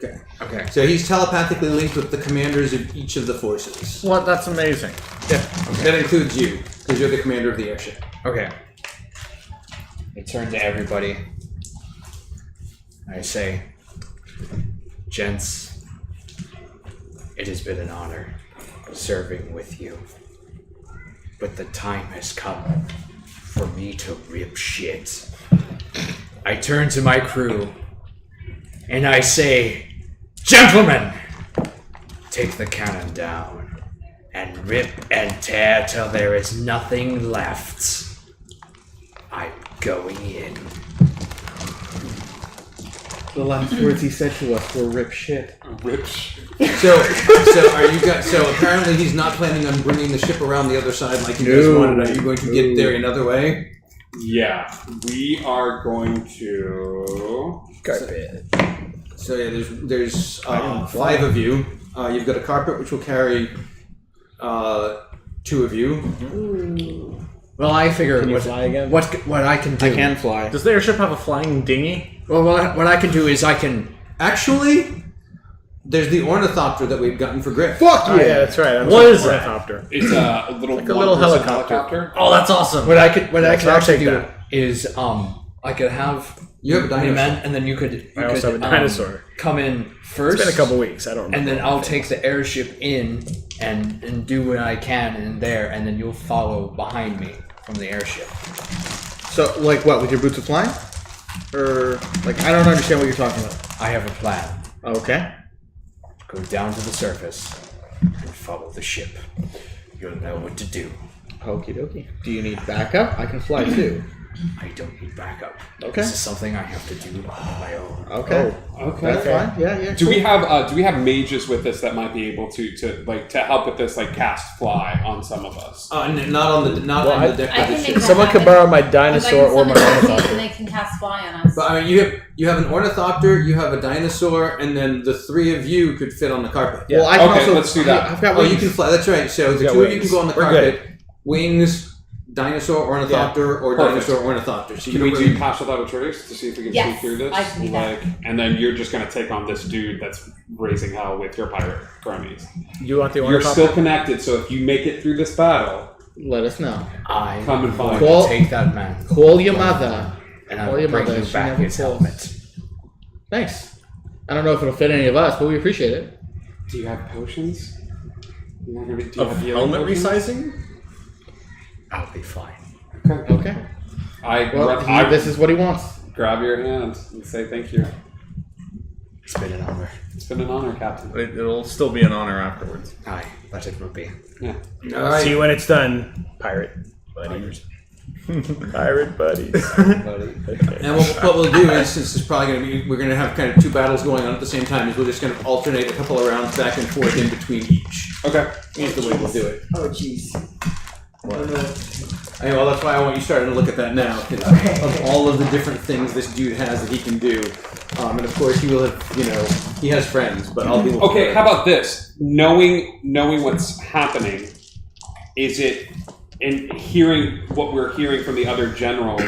Okay. Okay. So he's telepathically linked with the commanders of each of the forces. What? That's amazing. Yeah. That includes you, because you're the commander of the airship. Okay. I turn to everybody. I say, gents, it has been an honor serving with you. But the time has come for me to rip shit. I turn to my crew and I say, "Gentlemen, take the cannon down and rip and tear till there is nothing left. I'm going in." The last words he said to us were "rip shit." Rich. So are you guys? So apparently he's not planning on bringing the ship around the other side like you guys No. wanted. Are you going to get there another way? Yeah, we are going to. So yeah, there's 5 of you. You've got a carpet which will carry 2 of you. Well, I figure Can you what, fly again? what I can do. I can fly. Does the airship have a flying dinghy? Well, what I can do is I can. Actually, there's the ornithopter that we've gotten for Griff. Fuck Oh, yeah, that's right. What is that? Helicopter. It's a little Like a little one-person helicopter. Oh, that's awesome. What I could Yes, I'll actually take do that. is I could have You have a dinosaur. men, and then you could I also have a dinosaur. come in first. It's been a couple weeks. I don't remember. And then I'll take the airship in and do what I can in there, and then you'll follow behind me from the airship. So, like, what, with your boots of flying? Or, like, I don't understand what you're talking about. I have a plan. Okay. Go down to the surface and follow the ship. You'll know what to do. Okie dokie. Do you need backup? I can fly too. I don't need backup. Okay. This is something I have to do on my own. Okay. Okay. That's fine. Yeah. Do we have mages with us that might be able to help with this, like cast fly on some of us? Not on the deck I of the can ship. make Someone that could happen. borrow my If I dinosaur can or my summon a team, ornithopter. and they can cast fly on us. But I mean, you have an ornithopter, you have a dinosaur, and then the 3 of you could fit on the carpet. Well, I can Okay, also. let's do that. I've got Oh, wings. you can fly. That's right. So the got 2 of you wings. can go on the We're carpet. Wings, dinosaur, ornithopter, or Perfect. dinosaur, ornithopter. So you Can we don't do really- pass without a trace to see if we can Yes, see through this? I can do that. And then you're just gonna take on this dude that's raising hell with your pirate cronies. You want the You're ornithopter? still connected, so if you make it through this battle, Let us know. I come and find Cool. us. take that man, Call your mother. and I Call will your bring mother. you She back never his calls. helmet. Thanks. I don't know if it'll fit any of us, but we appreciate it. Do you have potions? You're not gonna be, do you Of have healing helmet potions? resizing? I'll be fine. Okay. Okay. Well, I this is what he wants. grab your hand and say thank you. It's been an honor. It's been an honor, Captain. It'll still be an honor afterwards. Aye, but it will be. Yeah. All right. See you when it's done, pirate buddies. Pirate buddies. And what we'll do is, since it's probably going to be, we're going to have kind of 2 battles going on at the same time, is we'll just kind of alternate a couple of rounds back and forth in between each. Okay. Is the way we'll do it. Oh, jeez. I don't know. Well, that's why I want you starting to look at that now, because of all of the different things this dude has that he can do. And of course, he will have, he has friends, but I'll be looking Okay, for how about this? Knowing what's happening, is it in hearing what we're hearing from the other generals,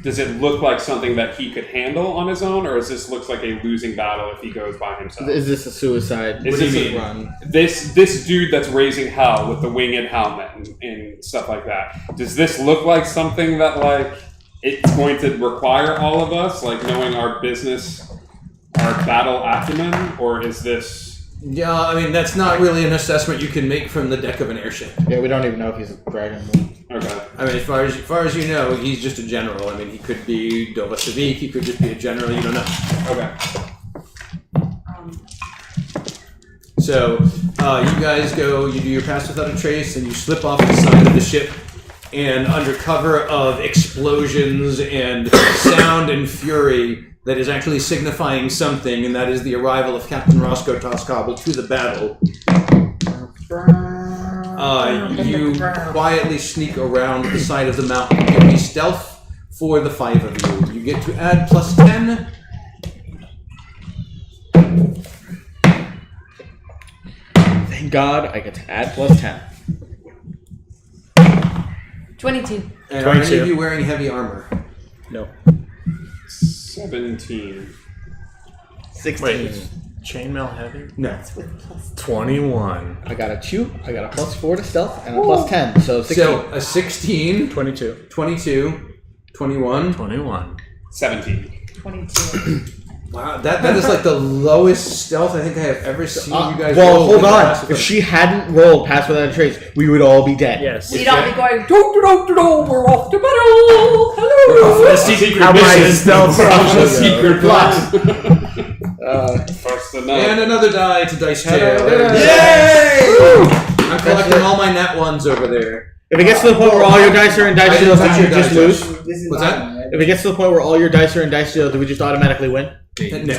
does it look like something that he could handle on his own, or does this looks like a losing battle if he goes by himself? Is this a suicide? Is What do you this mean? run? This dude that's raising hell with the winged helmet and stuff like that, does this look like something that like it's going to require all of us, like knowing our business, our battle acumen, or is this? Yeah, I mean, that's not really an assessment you can make from the deck of an airship. Yeah, we don't even know if he's a dragon. Okay. I mean, as far as you know, he's just a general. I mean, he could be Dova Savik, he could just be a general, you don't know. Okay. So, you guys go, you do your pass without a trace, and you slip off the side of the ship, and under cover of explosions and sound and fury that is actually signifying something, and that is the arrival of Captain Roscoe Toscobble to the battle, you quietly sneak around the side of the mountain. Give me stealth for the 5 of you. You get to add +10. Thank God I get to add +10. 22. And are any 22. of you wearing heavy armor? No. 17. 16. Wait, is chainmail heavy? No. 21. I got a 2, I got a +4 to stealth, and a +10, so 16. So, a 16, 22. 22, 21, 21. 17. 22. Wow, that is like the lowest stealth I think I have ever seen you guys well, roll. hold with the on. last of If them. she hadn't rolled Pass Without a Trace, we would all be dead. Yes. We'd all be going, do, we're off to battle. Hello. The secret How my mission. stealth The go? secret Plus. plan. First to know. And another die to Dice Tail. Ta-da. Yay! I'm collecting all my nat ones over there. If it gets to the point where all your dice are in dice I deals, didn't touch did you your just dice, lose? This is What's my that? one, right? If it gets to the point where all your dice are in dice deals, do we just automatically win? No.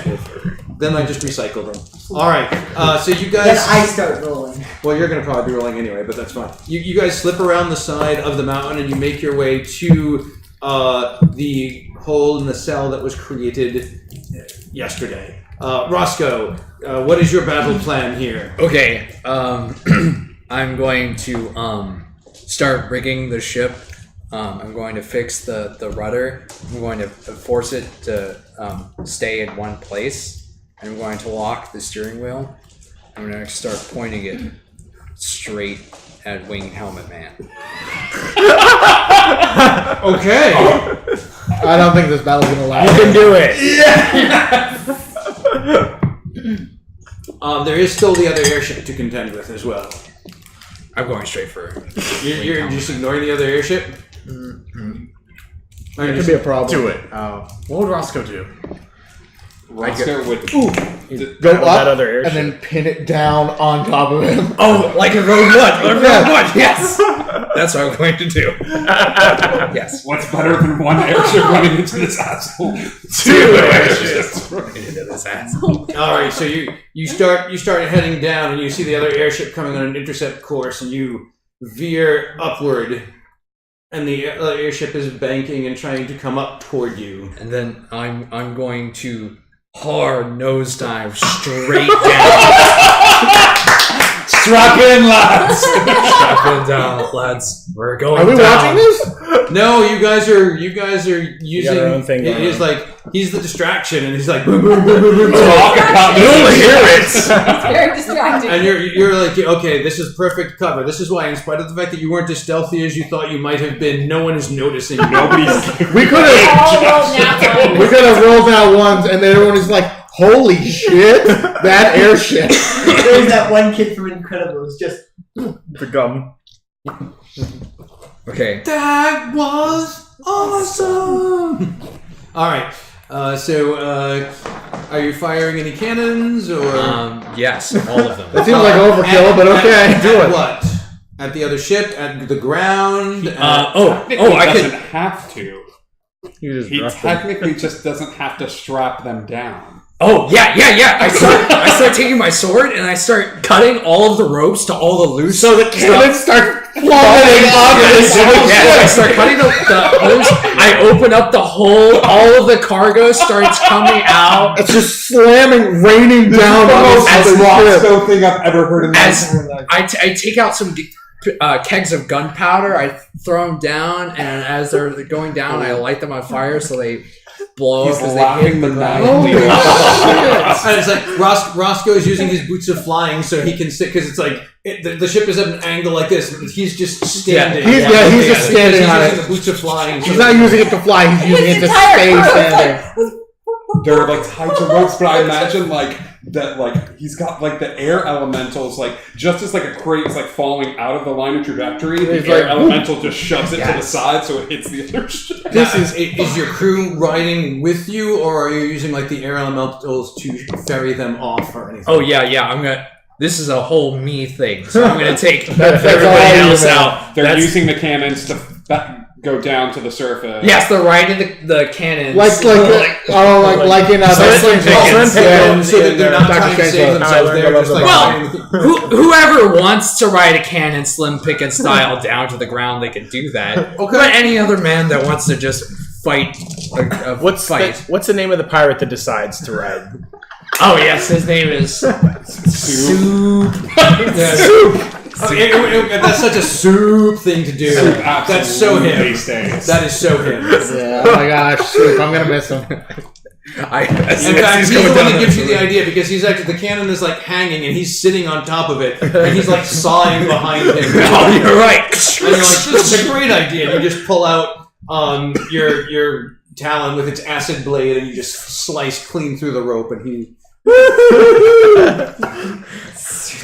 Then I just recycle them. Alright, so you Then guys... I start rolling. Well, you're going to probably be rolling anyway, but that's fine. You guys slip around the side of the mountain and you make your way to the hole in the cell that was created yesterday. Roscoe, what is your battle plan here? Okay, I'm going to start rigging the ship. I'm going to fix the rudder. I'm going to force it to stay in one place. I'm going to lock the steering wheel. I'm going to start pointing it straight at Winged Helmet Man. Okay. I don't think this battle's gonna last. You can do it. There is still the other airship to contend with as well. I'm going straight for You're just ignoring the other airship? It could be a problem. Do it. What would Roscoe do? Roscoe would Go Battle that up other airship. and then pin it down on top of him. Oh, like a Rogue One! Yes! That's what I'm going to do. Yes. What's better than one airship running into this asshole? Two airships running into this asshole. Alright, so you start heading down and you see the other airship coming on an intercept course and you veer upward and the other airship is banking and trying to come up toward you. And then I'm going to hard nosedive straight down. Strap in, lads! Strap in down, lads. We're going Are we down. watching this? No, you guys are using your own thing going he's on. like he's the distraction and he's like boom, boom, boom, boom, boom, boom. You only hear it. It's very distracting. And you're like, okay, this is perfect cover. This is why, in spite of the fact that you weren't as stealthy as you thought you might have been, no one is noticing. Nobody's. We could have rolled out ones, and then everyone is like, "Holy shit, that airship!" There's that one kid from Incredibles, just The gum. Okay. That was awesome. All right. So, are you firing any cannons or? Yes, all of them. That seems like overkill, but okay. At what? At the other ship? At the ground? I doesn't could. have to. You just He dropped them. technically just doesn't have to strap them down. Oh yeah. I start taking my sword and I start cutting all of the ropes to all the loose. So the cannons start falling on this Yeah, I start cutting the hose. I open up the hole. All of the cargo starts coming out. It's just slamming, raining down on this as Roscoe thing I've ever heard in my As entire life. I take out some kegs of gunpowder. I throw them down, and as they're going down, I light them on fire so they blow He's up as they laughing hit the the ground. And it's like Roscoe is using his boots of flying so he can sit because it's like the ship is at an angle like this. And he's just standing. He's just standing He's on using it. the boots of flying. He's not using it to fly, he's using it to stay standing. They're like tied to ropes, but I imagine like that, like he's got like the air elementals, like just as like a crate is like falling out of the line of trajectory, the He's air like, elemental just shoves it to the Yes. side so it hits the other ship. This is your crew riding with you, or are you using like the air elementals to ferry them off or anything? Oh yeah. I'm gonna. This is a whole me thing, so I'm gonna take That's everybody all else you know. out. They're That's- using the cannons to go down to the surface. Yes, they're riding the cannons. Like in Slim Pickens. So that they're not Dr. trying to Strangelove. save themselves. I learned They're I just love like the flying. Whoever wants to ride a cannon Slim Pickens style down to the ground, they can do that. Okay. But any other man that wants to just fight a What's fight. what's the name of the pirate that decides to ride? Oh yes, his name is Soup. That's such a soup thing to do. That's so him. These days. That is so him. Yeah, oh my gosh, shoot, I'm gonna miss him. In fact, he's the one that gives you the idea because he's actually the cannon is like hanging and he's sitting on top of it and he's like sawing behind him. Oh, you're right. And you're like, this is a great idea. And you just pull out your talon with its acid blade, and you just slice clean through the rope, and he's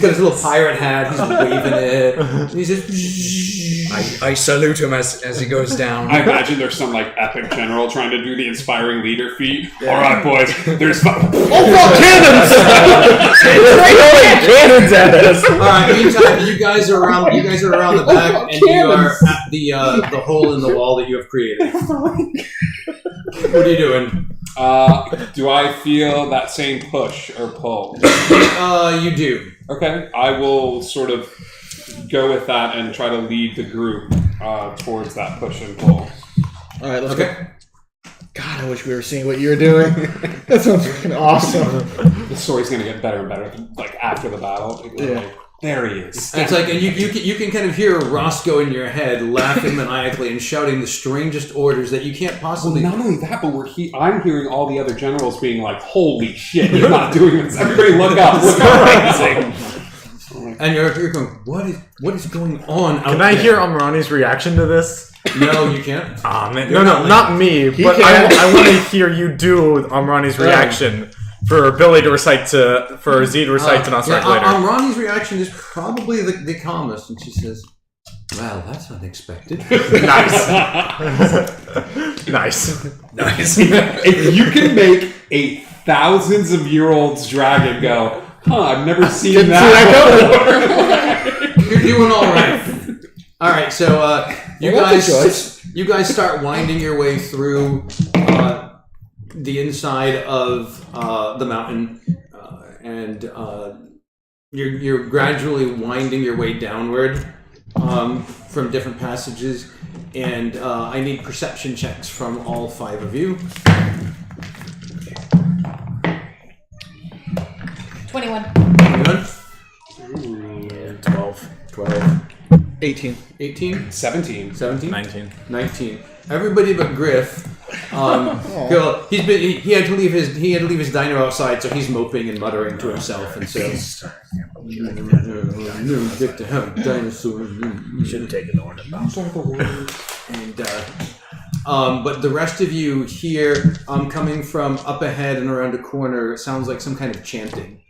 got his little pirate hat. He's waving it. And he says, I salute him as he goes down. I imagine there's some like epic general trying to do the inspiring leader feat. All right, boys. There's Cannons at us. all right. Meantime, you guys are around. You guys are around the back, and you are at the hole in the wall that you have created. What are you doing? Do I feel that same push or pull? You do. Okay, I will sort of go with that and try to lead the group towards that push and pull. All right, let's Okay. go. God, I wish we were seeing what you're doing. That sounds fucking awesome. The story's gonna get better and better, like after the battle. Like, there he is. It's like, and you can kind of hear Roscoe in your head laughing maniacally and shouting the strangest orders that you can't Well, possibly. not only that, but I'm hearing all the other generals being like, "Holy shit, he's not doing this! Everybody, look up! Look up!" And you're going, what is going on? Out Can I there? hear Amrani's reaction to this? No, you can't. Ah, man. No, not me. But can. I want to hear you do Amrani's reaction for Billy to recite for Z to recite to Nosark later. Ronnie's reaction is probably the calmest, and she says, "Well, that's unexpected." Nice. Nice. If you can make a thousands of year old's dragon go, I've never seen that before. You're doing all right. All right, so you guys start winding your way through the inside of the mountain, and you're gradually winding your way downward from different passages. And I need perception checks from all 5 of you. 21. Anyone? 12. 18. 18? 17. 17? 19. 19. Everybody but Griff. He had to leave his dino outside, so he's moping and muttering to himself, and so. Get to have dinosaurs. You shouldn't take it the horn about. And but the rest of you hear, coming from up ahead and around a corner, sounds like some kind of chanting.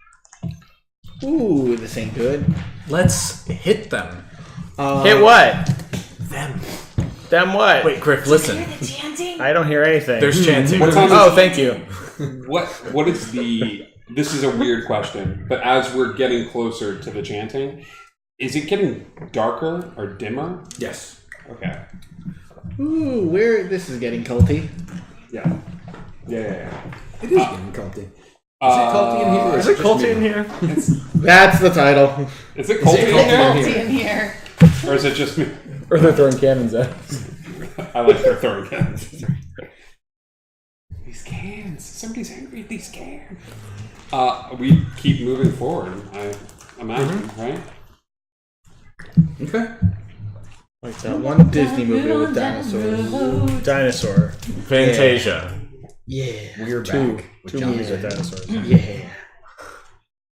Ooh, this ain't good. Let's hit them. Hit what? Them. Them what? Wait, Griff, listen. The chanting? I don't hear anything. There's chanting. What time Oh, is, thank you. what is the... This is a weird question, but as we're getting closer to the chanting, is it getting darker or dimmer? Yes. Okay. Ooh, this is getting culty. Yeah. Yeah. It is getting culty. Is it culty in here? Or Is it culty in here? That's the title. Is it culty in Culty here? in here. Or is it just me? Or they're throwing cannons at. I like their throwing cans. These cans. Somebody's angry at these cans. We keep moving forward, I imagine, right? Okay. Like that one Disney movie with dinosaurs. Dinosaur. Fantasia. Yeah. We're Two back. with movies Jonathan. with dinosaurs. Yeah.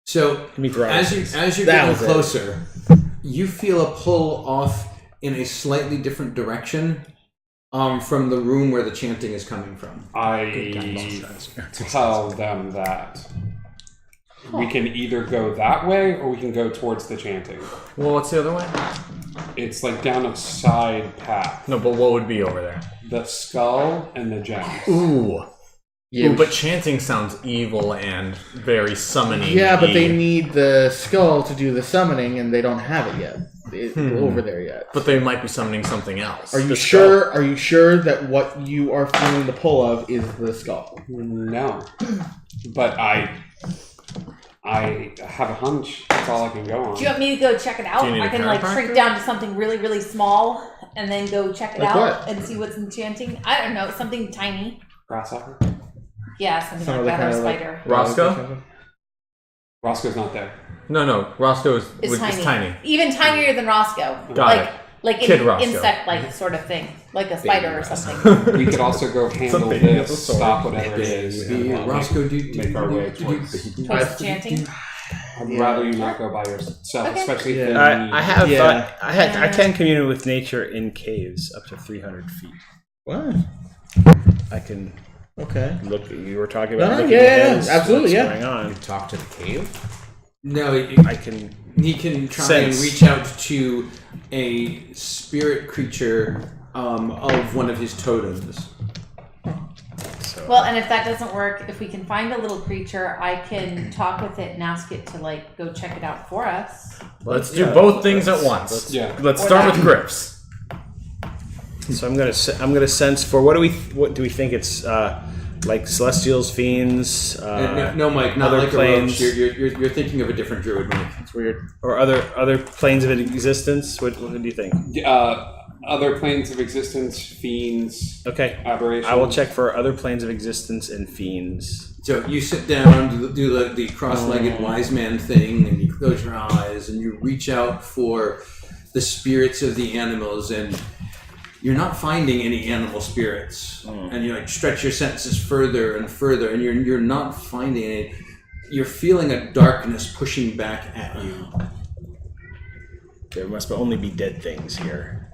So Meet the as you're That getting was it. closer, you feel a pull off in a slightly different direction from the room where the chanting is coming from. I tell them that we can either go that way or we can go towards the chanting. Well, what's the other way? It's like down a side path. No, but what would be over there? The skull and the gems. Ooh. Yeah, Ooh, but chanting sounds evil and very summoning. yeah, but they need the skull to do the summoning, and they don't have it yet. It's over there yet. But they might be summoning something else. Are you sure? Are you sure that what you are feeling the pull of is the skull? No. But I have a hunch. That's all I can go on. Do you want me to go check it out? Do you need I a can like chiropractor? shrink down to something really, really small and then go check it Like out what? and see what's enchanting. I don't know, something tiny. Grasshopper? Yeah, something Some like other that, or a kind of, like, spider. Roscoe? Roscoe's not there. No. Roscoe is It's tiny. tiny. Even tinier than Roscoe. Got like Kid an Roscoe. insect-like sort of thing, like a spider or something. We could also go handle Something with a this, sword. stop whatever it is, The and Roscoe make our way towards. Towards chanting. I'd rather you not go by yourself, Okay. especially if Yeah. you I have. Yeah. I can commune with nature in caves up to 300 feet. What? I can Okay. look. You were talking No, about no, looking yeah, ahead yeah, and absolutely, what's yeah. going on. Talk to the cave. No, I can. he can try Sense. and reach out to a spirit creature of one of his totems. So. Well, and if that doesn't work, if we can find a little creature, I can talk with it and ask it to like go check it out for us. Let's do both things at once. Yeah. Let's Or start that. with Griff's. So I'm gonna sense for what do we think it's like celestials, fiends, No, Mike, not other like planes. a roach. You're thinking of a different druid, Mike. It's weird. or other planes of existence. What do you think? Other planes of existence, fiends, Okay, aberrations. I will check for other planes of existence and fiends. So you sit down, do the cross-legged wise man thing, and you close your eyes, and you reach out for the spirits of the animals, and you're not finding any animal spirits. And you like stretch your senses further and further, and you're not finding any. You're feeling a darkness pushing back at you. There must only be dead things here.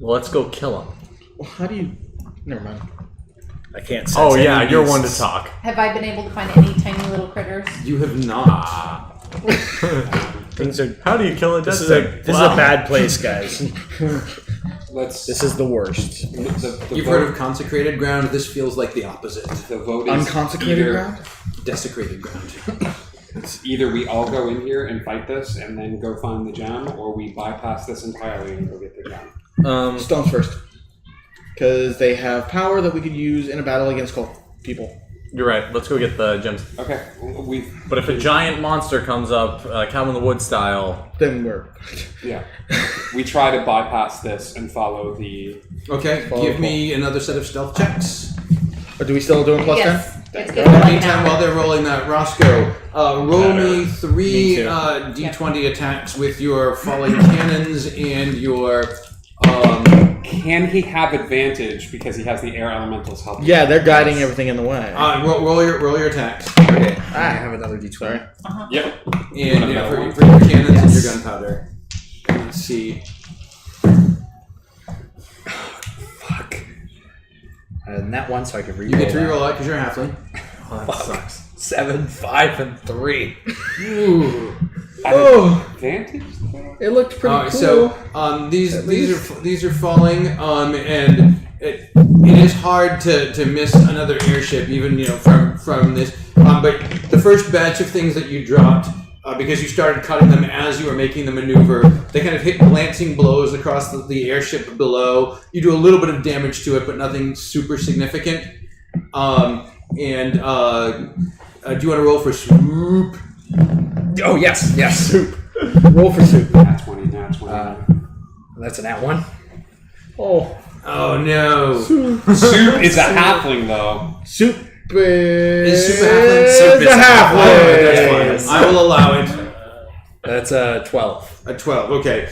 Well, let's go kill him. Well, how do you? Never mind. I can't sense. Oh any yeah, you're one to beasts. talk. Have I been able to find any tiny little critters? You have not. Things are. How do you kill a dead This is thing? this is a bad place, guys. Let's. This is the worst. The You've vote, heard of consecrated ground. This feels like the opposite. the vote is Unconsecrated either, ground. Desecrated ground. It's either we all go in here and fight this and then go find the gem, or we bypass this entirely and go get the gem. Stones first, because they have power that we could use in a battle against cult people. You're right. Let's go get the gems. Okay, we. But if a giant monster comes up, Cabin in the Woods style, Then we're Yeah, we try to bypass this and follow the. Okay, give me another set of stealth checks. Or do we still do it plus Yes. 10? It's In good. the Right meantime, now. while they're rolling that, Roscoe, roll me 3 Me too. d20 attacks with your falling cannons and your. Can he have advantage because he has the air elementals helping? Yeah, they're guiding everything in the way. Roll your attacks. Okay. I have another d20. Sorry. Yep. And yeah, for your cannons and your gunpowder. Let's see. Fuck. And that one, so I can reroll. You get to that. reroll out because you're a halfling. oh, that sucks. 7, 5, and 3. Ooh. Oh, Advantage. it looked pretty cool. So these are falling, and it is hard to miss another airship, even from this. But the first batch of things that you dropped, because you started cutting them as you were making the maneuver, they kind of hit glancing blows across the airship below. You do a little bit of damage to it, but nothing super significant. Do you want to roll for swoop? Oh, yes, yes. Soup. Roll for soup. Nat 20. Nat 20. That's a nat 1. Oh, Oh no! Soup is a halfling though. soup Is is soup a halfling? Soup Soup is a halfling. That's fine. I will allow it. That's a 12. A 12, okay.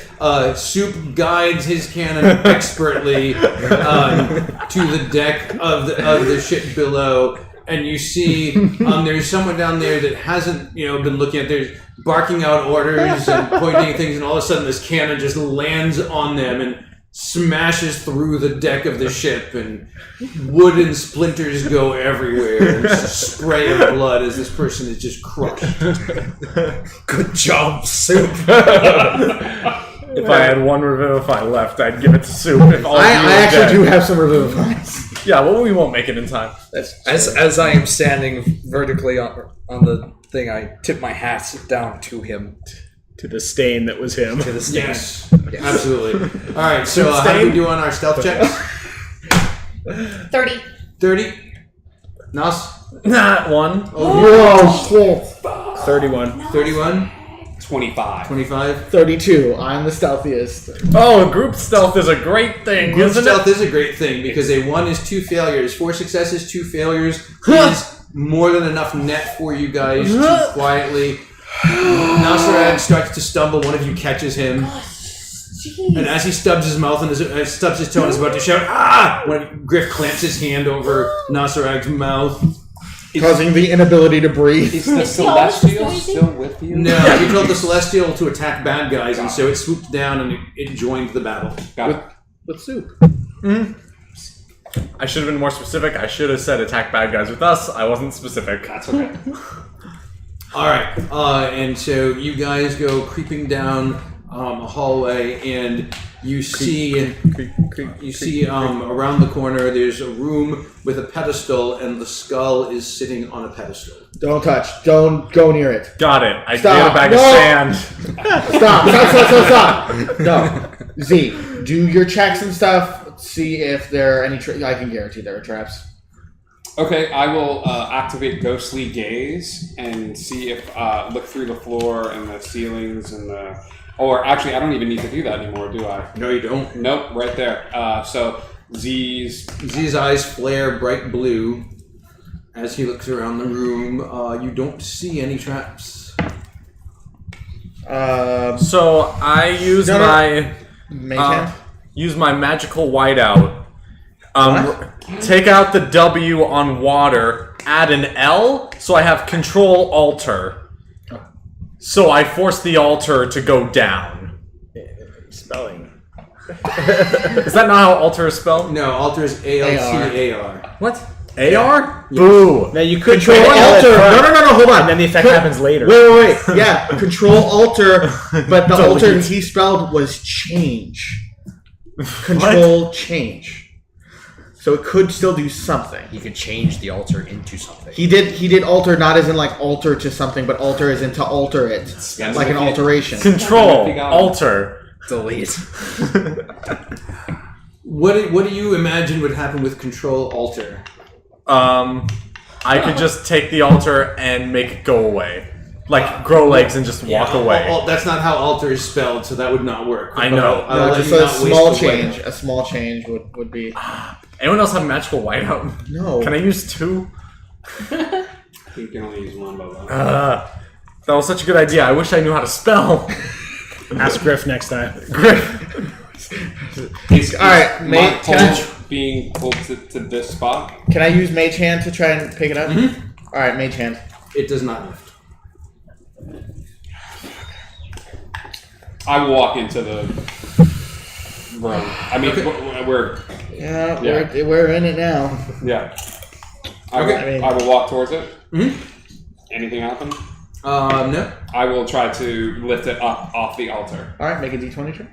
Soup guides his cannon expertly to the deck of the ship below, and you see there's someone down there that hasn't been looking at. There's barking out orders and pointing at things, and all of a sudden this cannon just lands on them and smashes through the deck of the ship, and wooden splinters go everywhere, and just a spray of blood as this person is just crushed. Good job, Soup. If I had one Revivify left, I'd give it to Soup. If all of you I were actually dead. do have some revivifies. Yeah, well, we won't make it in time. That's As I am standing vertically on the thing, I tip my hat down to him. To the stain that was him. To the stand. Yes, absolutely. All right, so how do we do on our stealth checks? 30. 30. Nas? Not one. whoa, shit. 31. 31. 25. 25. 32. I'm the stealthiest. Oh, group stealth is a great thing, Group isn't stealth it? is a great thing because a 1 is 2 failures. 4 successes, 2 failures is more than enough net for you guys to quietly. Nasarad starts to stumble. One of you catches him. Jeez. And as he stubs his mouth and stubs his toe and is about to shout, "Ah!" when Griff clamps his hand over Nasarad's mouth. Causing the inability to breathe. Is the Is he always Celestial noisy? still with you? No, he told the Celestial to attack bad guys, and so it swooped down and it joined the battle. Got it. With soup. I should have been more specific. I should have said attack bad guys with us. I wasn't specific. That's okay. All right, and so you guys go creeping down a hallway, and you see around the corner. There's a room with a pedestal, and the skull is sitting on a pedestal. Don't touch. Don't go near it. Got it. I Stop. did a bag No. of sand. Stop. No. Z, do your checks and stuff. See if there are any. I can guarantee there are traps. Okay, I will activate Ghostly Gaze and see if look through the floor and the ceilings and the. Or actually, I don't even need to do that anymore, do I? No, you don't. Nope, right there. So Z's eyes flare bright blue as he looks around the room. You don't see any traps. So I use use my magical whiteout. Take out the W on water, add an L, so I have control alter. So I force the altar to go down. Spelling. Is that not how altar is spelled? No, alter is ALTAR. What? AR? Boo! Now you could Control try to L alter. it front, No, hold on. and then the effect happens later. Wait. Yeah, control alter, but the Delete. alter he spelled was change. Control change. So it could still do something. He could change the altar into something. He did alter not as in like alter to something, but alter as in to alter it, like an alteration. Control alter. Delete. What do you imagine would happen with control alter? I could just take the altar and make it go away. Like, grow legs and just walk away. That's not how alter is spelled, so that would not work. I know. I'll No, let just you a not waste small the change. whiteout. A small change would be. Anyone else have magical whiteout? No. Can I use 2? You can only use one, but That was such a good idea. I wish I knew how to spell. Ask Griff next time. Is, All right, is mate, my can I- pole being pulled to this spot? Can I use Mage Hand to try and pick it up? Mm-hmm. All right, Mage Hand. It does not lift. I walk into the room. I mean, we're Yeah, Yeah. we're in it now. yeah. Okay. I will walk towards it. Mhm. Anything happen? No. I will try to lift it up off the altar. All right, make a D20 check.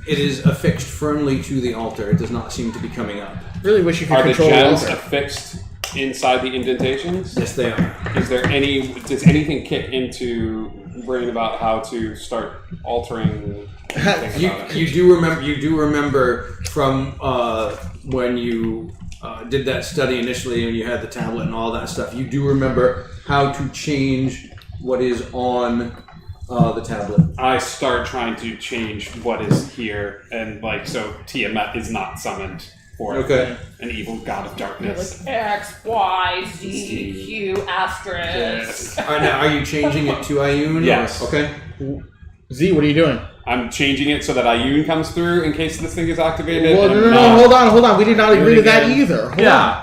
It is affixed firmly to the altar. It does not seem to be coming up. Really wish you could Are the control the gems altar. affixed inside the indentations? Yes, they are. Is there any? Does anything kick into brain about how to start altering? anything about it? You do remember from when you did that study initially, and you had the tablet and all that stuff. You do remember how to change what is on the tablet. I start trying to change what is here, and like so, Tiamat is not summoned for Okay. an evil god of darkness. X, Y, Z, Q, asterisk. All right, now are you changing it to Ioun? Yes. Okay. Z, what are you doing? I'm changing it so that Ioun comes through in case this thing is activated. Well, and no, not- hold on. We did not agree to that again. either. Hold on. Yeah.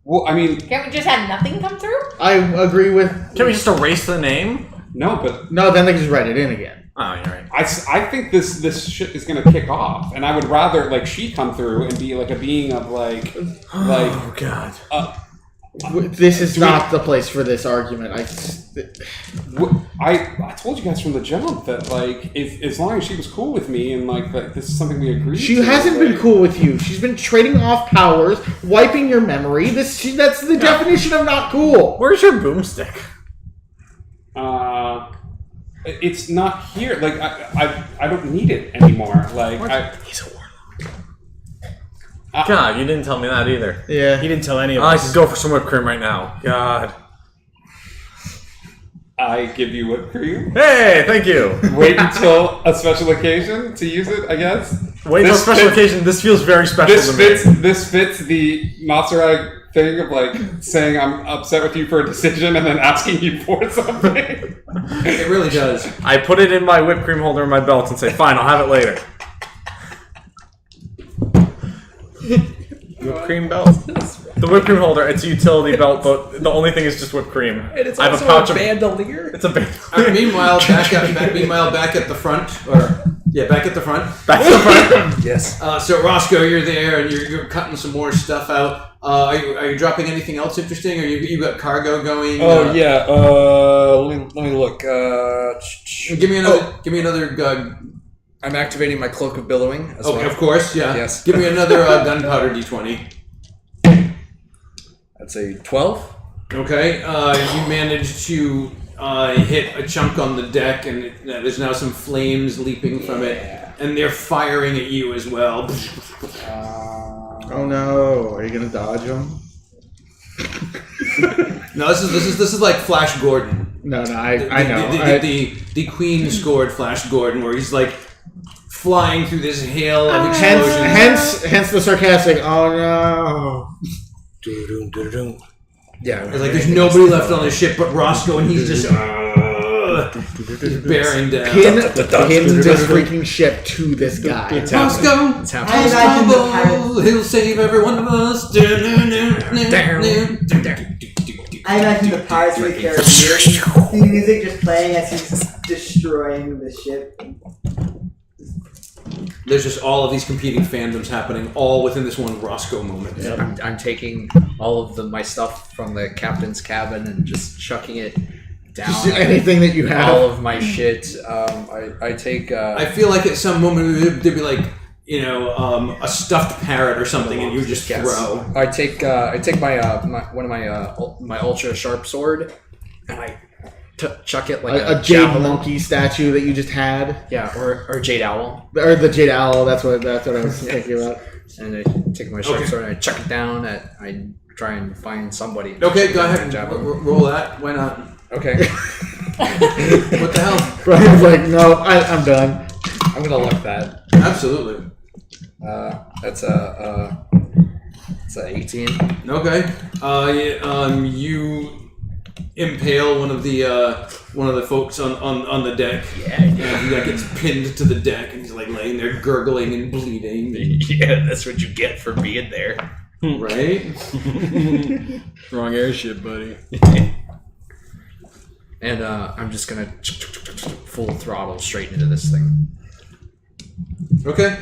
Well, I mean, Can't we just have nothing come through? I agree with. Can we just erase the name? no, but No, then they can just write it in again. Oh, you're right. I think this shit is gonna kick off, and I would rather like she come through and be like a being of like Oh, God. This is Do we- not the place for this argument. I told you guys from the jump that like if as long as she was cool with me and like that this is something we agreed. She to, hasn't like, been cool with you. She's been trading off powers, wiping your memory. That's the definition of not cool. Where's your boomstick? It's not here. Like I don't need it anymore. Like He's a warlock. God, you didn't tell me that either. Yeah. He didn't tell any of I us. could go for some whipped cream right now. God. I give you whipped cream. Hey, thank you. Wait until a special occasion to use it. I guess. Wait until This special fits- occasion. This feels very special This to me. fits the Matsurai thing of like saying I'm upset with you for a decision and then asking you for something. It really does. I put it in my whipped cream holder in my belt and say, fine, I'll have it later. Whipped cream belt. The whipped cream holder, it's a utility belt, but the only thing is just whipped cream. And it's I have also a pouch a of. bandolier. It's a band. Meanwhile, back at the front, or Yeah, back at the front. Back to the front. Yes. So Roscoe, you're there, and you're cutting some more stuff out. Are you dropping anything else interesting, or you got cargo going? Oh yeah. Let me look. Give me another. I'm activating my cloak of billowing as well. Of course, yeah. Yes. Give me another gunpowder d20. That's a 12. Okay. You managed to hit a chunk on the deck, and there's now some flames leaping from it, and they're firing at you as well. Oh no! Are you gonna dodge him? No, this is like Flash Gordon. No, I know. The Queen scored Flash Gordon, where he's like flying through this hail of explosions. Hence the sarcastic. Oh no! Yeah. It's like there's nobody left on the ship but Roscoe, and he's just he's bearing down. Pin this freaking ship to this guy. Roscoe, It's I happening. imagine the pirates. he'll save every one of us. I imagine the pirates with their theme music just playing as he's destroying the ship. There's just all of these competing fandoms happening, all within this one Roscoe moment. I'm taking all of my stuff from the captain's cabin and just chucking it down. Just anything that you have. All of my shit. I take. I feel like at some moment there'd be like, a stuffed parrot or something, and you would just Yes. throw. I take one of my ultra sharp sword, and I chuck it like a jade javelin. monkey statue that you just had, Yeah, or jade owl, or the jade owl. That's what I was thinking about. and I take my sharp Okay. sword and I chuck it down. I try and find somebody. Okay, go ahead and Javelin. roll that. Why not? Okay, What the hell? Brian's like, no, I'm done. I'm gonna look that. Absolutely. That's a 18. Okay. You impale one of the folks on the deck. Yeah, And he gets pinned to the deck, and he's like laying there gurgling and bleeding. yeah, that's what you get for being there. Right? Wrong airship, buddy. And I'm just gonna full throttle straight into this thing. Okay.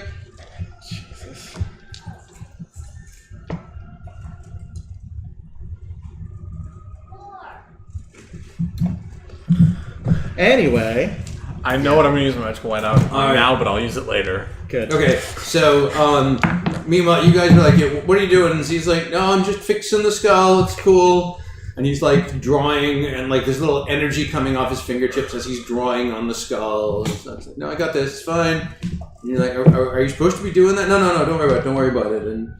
Anyway, I know what I'm going to use my magical whiteout on Alright. now, but I'll use it later. good. Okay. So, meanwhile, you guys are like, "Yeah, what are you doing?" And he's like, "No, I'm just fixing the skull. It's cool." And he's like drawing, and like there's little energy coming off his fingertips as he's drawing on the skull. And so it's like, "No, I got this. It's fine." And you're like, "Are you supposed to be doing that?" No, don't worry about it. Don't worry about it. And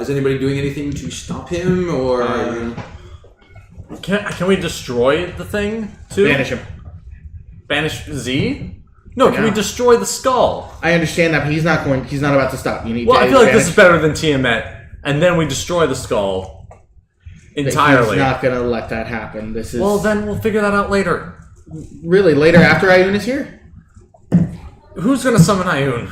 is anybody doing anything to stop him, or? Can we destroy the thing, too? Banish him. Banish Z? No, can Yeah. we destroy the skull? I understand that, but he's not about to stop. You need. Well, to I feel like this banish- is better than Tiamat, and then we destroy the skull entirely. He's not gonna let that happen. This is Well, then we'll figure that out later. really later after Ayun is here. Who's gonna summon Ayun?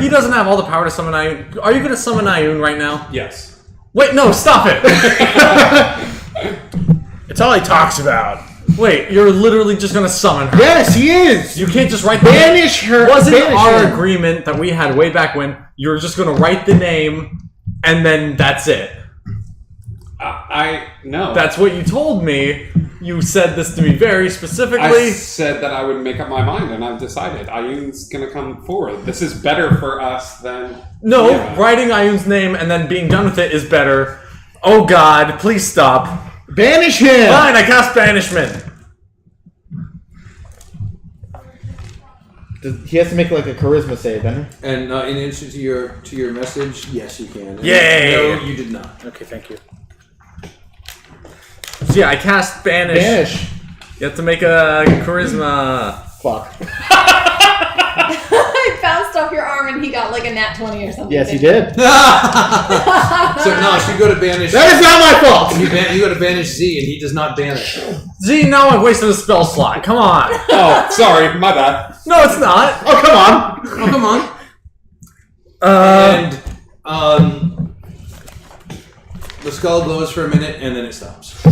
He doesn't have all the power to summon Ayun. Are you gonna summon Ayun right now? Yes. Wait, no, stop it! It's all he talks about. Wait, you're literally just gonna summon her. Yes, he is. You can't just write the Banish her. Wasn't banish our him. agreement that we had way back when you're just gonna write the name and then that's it? No. That's what you told me. You said this to me very I specifically. said that I would make up my mind, and I've decided Ayun's gonna come forward. This is better for us than No, Yeah. writing Ayun's name and then being done with it is better. Oh God, please stop. Banish him. Fine, I cast banishment. He has to make like a charisma save, doesn't he? And in answer to your message, yes, you can. And Yay! No, you did not. Okay, thank you. So yeah, I cast banish. Banish. You have to make a charisma. Fuck. I bounced off your arm and he got like a nat 20 or something. Yes, he did. So no, you go to banish. That is not my fault. You go to banish Z, and he does not banish. Z, now I've wasted a spell slot. Come on. Oh, sorry, my bad. No, it's not. Oh, come on. Oh, come on. And the skull glows for a minute, and then it stops.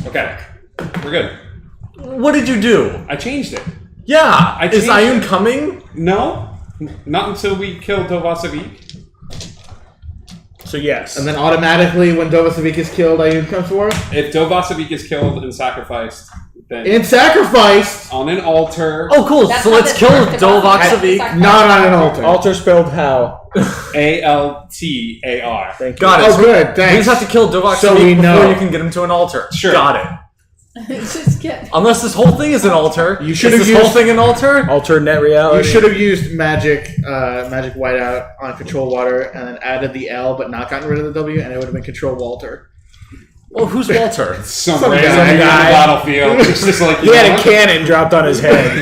Okay, we're good. What did you do? I changed it. Yeah. I Is changed Ayun it. coming? No, not until we kill Dovasavik. So yes. And then automatically, when Dovasavik is killed, Ayun comes forward. If Dovasavik is killed and sacrificed, then In sacrifice, on an altar, Oh, cool. That's So not let's the kill first Dovasavik. Dovasavik. not on an altar. Altar spelled how? Altar. Thank you. Got it. Oh, So good. We Thanks. just have to kill Dovasavik So we before know. you can get him to an altar. Sure. Got it. Just get. Unless this whole thing is an altar. You should Is have this whole used- thing an altar? Alternate You reality. should have used magic whiteout on control water, and then added the L, but not gotten rid of the W, and it would have been control Walter. Well, who's Walter? some Some random guy. dude on the battlefield. It's just like He had a what? cannon dropped on his head.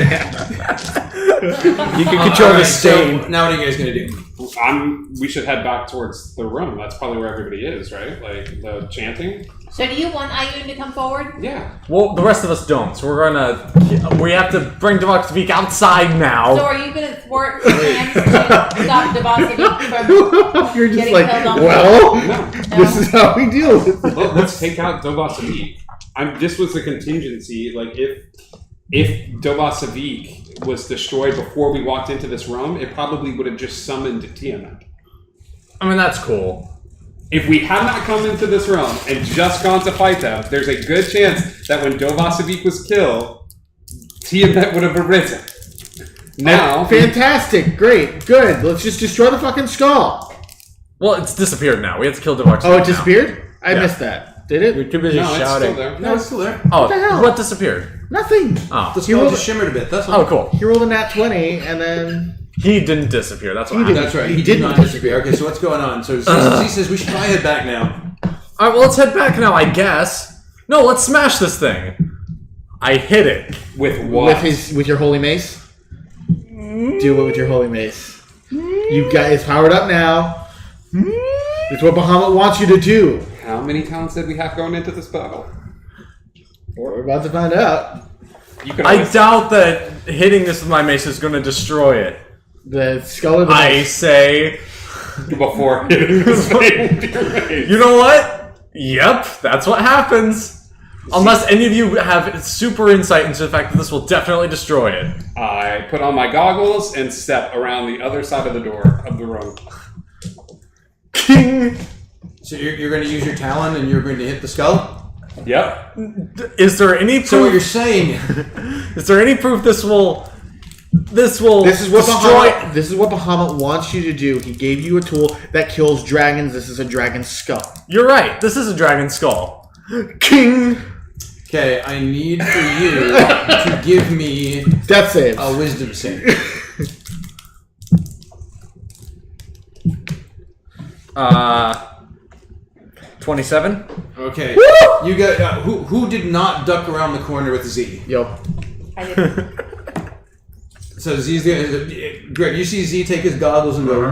You can control the Alright, stain. so now what are you guys gonna do? We should head back towards the room. That's probably where everybody is, right? Like the chanting. So do you want Ayun to come forward? Yeah. Well, the rest of us don't. So we're gonna. We have to bring Dovasavik outside now. So are you going to thwart plans to stop Dovasavik from You're just getting like, killed on well, No. this is how we deal with it. Let's take out Dovasavik. This was a contingency. Like if Dovasavik was destroyed before we walked into this room, it probably would have just summoned Tiamat. I mean, that's cool. If we had not come into this room and just gone to fight them, there's a good chance that when Dovasavik was killed, Tiamat would have arisen. Now, Fantastic, great, good. Let's just destroy the fucking skull. Well, it's disappeared now. We have to kill Dovasavik. Oh, it now. disappeared? I Yeah. missed that. Did it? You're too busy no, it's shouting. still there. No, it's still there. Oh, the hell? what disappeared? Nothing. Oh, The He spell rolled- just shimmered a bit. That's all. oh, cool. He rolled a nat 20, and then... He didn't disappear. That's what He happened. didn't. That's right. He He did didn't not disappear. Okay, so what's going on? So Z says we should probably head back now. All right, well, let's head back now. I guess. No, let's smash this thing. I hit it. With what? With your holy mace. Do it with your holy mace. You guys powered up now. It's what Bahamut wants you to do. How many talents did we have going into this battle? We're about to find out. You could I always doubt that hitting this with my mace is going to destroy it. The skull of the I mace. say, before hitting this thing with your mace. you know what? Yep, that's what happens. Unless any of you have super insight into the fact that this will definitely destroy it. I put on my goggles and step around the other side of the door of the room. King. So you're going to use your talon and you're going to hit the skull. Yep. Is there any proof? So what you're saying? Is there any proof this will This is what Bahamut wants you to do. He gave you a tool that kills dragons. This is a dragon skull. You're right. This is a dragon skull. King. Okay, I need for you to give me Death save. a wisdom save. 27. Okay. You got who did not duck around the corner with Z? Yo. I didn't. So Z's the Greg. You see Z take his goggles and go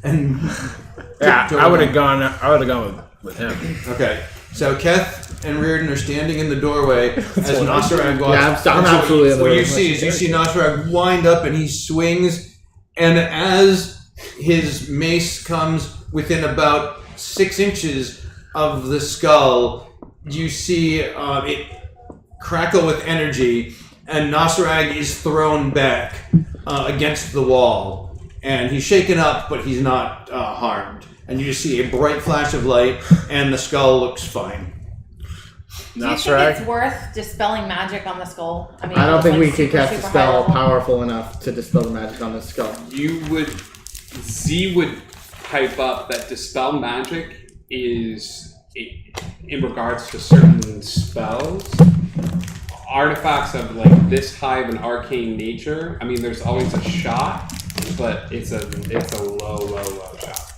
and Yeah, tiptoe I would have around. gone. I would have gone with him. Okay. So Keth and Reardon are standing in the doorway as Nosferag walks. Yeah, I'm And so absolutely in the What way. you see is Nosferag wind up and he swings, and as his mace comes within about 6 inches of the skull, you see it crackle with energy, and Nosferag is thrown back against the wall, and he's shaken up, but he's not harmed. And you just see a bright flash of light, and the skull looks fine. Do you think it's worth dispelling magic on the skull? I mean, I don't it's think like we could super, cast a super spell high level. powerful enough to dispel the magic on this skull. Z would pipe up that dispel magic is in regards to certain spells, artifacts of like this high of an arcane nature. I mean, there's always a shot, but it's a low shot.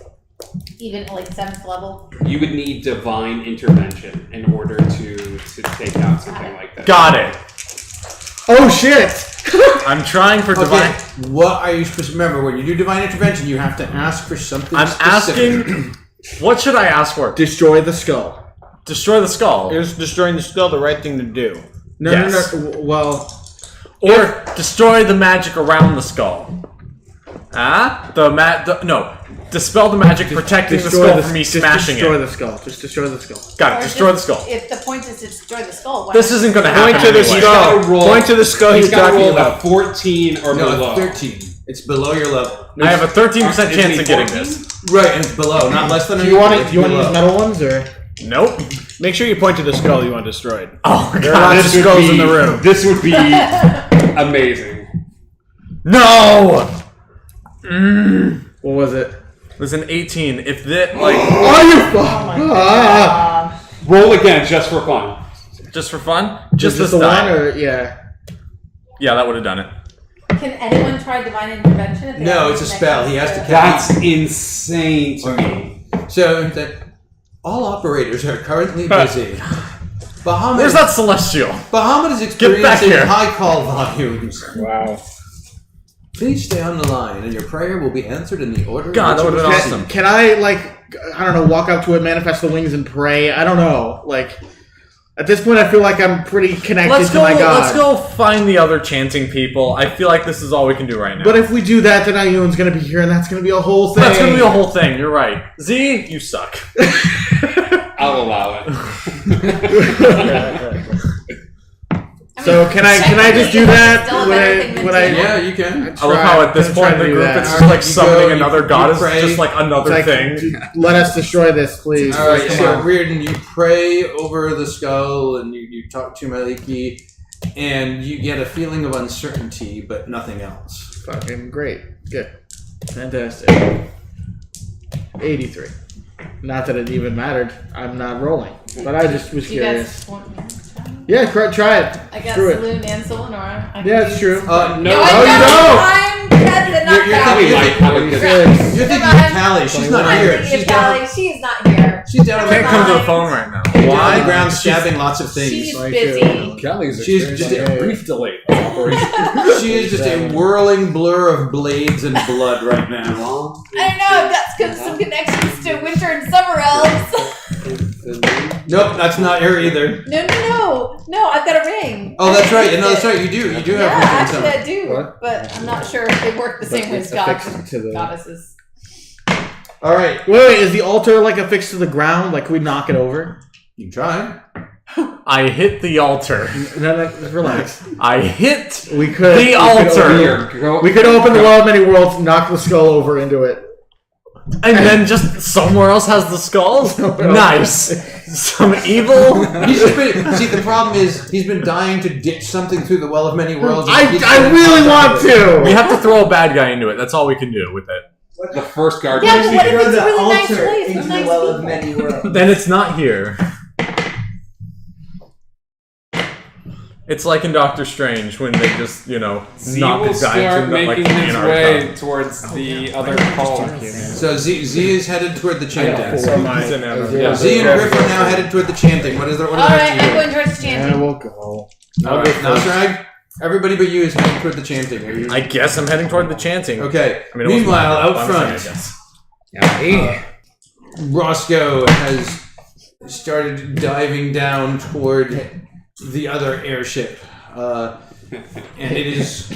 Even like 7th level. You would need divine intervention in order to take out something like that. Got it. Oh shit! I'm trying for Okay, divine. what are you supposed to remember? When you do divine intervention, you have to ask for something I'm specific. asking. What should I ask for? Destroy the skull. Destroy the skull, Is destroying the skull the right thing to do? No, Yes. no. Well, or destroy the magic around the skull. Dispel the magic protecting the skull from me smashing destroy it. the skull. Just destroy the skull. Got it. Or Destroy the just- skull. If the point is to destroy the skull, why This not isn't going to destroy happen Point to the anyway. skull. gotta roll- Point to the skull. He's He's got to talking roll a about. 14 or No, below. it's 13. It's below your level. I have a 13% Isn't chance he of getting 14? this. Right, and it's below, not less than. Do you want it's to? Do you want to below. use metal ones or? Nope. Make sure you point to the skull you want destroyed. Oh, There are lots of This would skulls be- in the room. This would be amazing. No! What was it? It was an 18. If that, like, Oh, you Oh my Ah! god. Roll again just for fun. just for fun? Just this the time. one, or yeah. Yeah, that would have done it. Can anyone try divine intervention? If they No, have it's a connection spell. He has to That's insane to me. So that all operators are currently busy. Bahamut, Where's that celestial? Bahamut is back experiencing here. high call volumes. Wow. Please stay on the line, and your prayer will be answered in the order. God, in that which would've it been was awesome. received. Can I I don't know, walk up to it, manifest the wings, and pray? I don't know. At this point, I feel like I'm pretty connected Let's to go. my god. Let's go find the other chanting people. I feel like this is all we can do right now. But if we do that, then Ioun's gonna be here, and that's gonna be a whole thing. that's gonna be a whole thing. You're right. Z, you suck. I'll allow it. So can I just do that? Still a Would better I- thing than would I- two. Yeah, you can. I love how at this I'm point in trying to the do group that. it's just Alright, like you summoning go, another you goddess, pray. just like another It's like, thing. let us destroy this, please. All right, Come so on. Reardon, you pray over the skull, and you talk to Maliki, and you get a feeling of uncertainty, but nothing else. Fucking great. Good. Fantastic. 83. Not that it even mattered. I'm not rolling. But I just was Do you curious. guys want me to try? Yeah, try it. I got Screw it. Saloon and Solanora. I can Yeah, it's use- true. No, No, No, Oh, I you don't. don't. I'm Kevin, not You're Callie. thinking- Like, how it gets- you're thinking of Callie. She's not I'm here. thinking She's of down. Callie. She is not here. She's down on the Can't come to the Fine. phone right now. Down on Why? the ground, stabbing lots of things. She's Like, busy. Callie's She's experiencing just- a brief delay of operation. She is just a whirling blur of blades and blood right now. I don't know. I've got some connections to winter and summer elves. Nope, that's not her either. No. I've got a ring. Oh, that's right. No, that's right. You do. You do Yeah, have winter and actually, summer. I do. What? But I'm not sure if they work the same way as affixed to the- goddesses. All right, Wait, is the altar affixed to the ground? Can we knock it over? you can try. I hit the altar. No, relax. I hit We could. the we could altar. open- Here, go. We could open the Law of Many Worlds, knock the skull over into it. and then just somewhere else has the skulls. Nice. Some evil. He's just been, see, the problem is he's been dying to ditch something through the Well of Many Worlds. I really want to. We have to throw a bad guy into it. That's all we can do with it. The first guard. Yeah, but what if Throw it's the a really nice altar place with into nice the Well of people? Many Worlds. Then it's not here. It's like in Doctor Strange when they just, Z knock will the guy start into the, making his Antarctica. way towards the other call. So Z is headed toward the chanting. So my, He's in Antarctica. Z and Griff are now headed toward the chanting. What is there? What All are right, the I'm rest going towards the Yeah, chanting. we'll go. All right, Nasrag, everybody but you is heading toward the chanting. Are you? I guess I'm heading toward the chanting. Okay. I mean, it wasn't Meanwhile, my out fault, I front, guess. Roscoe has started diving down toward the other airship. And it is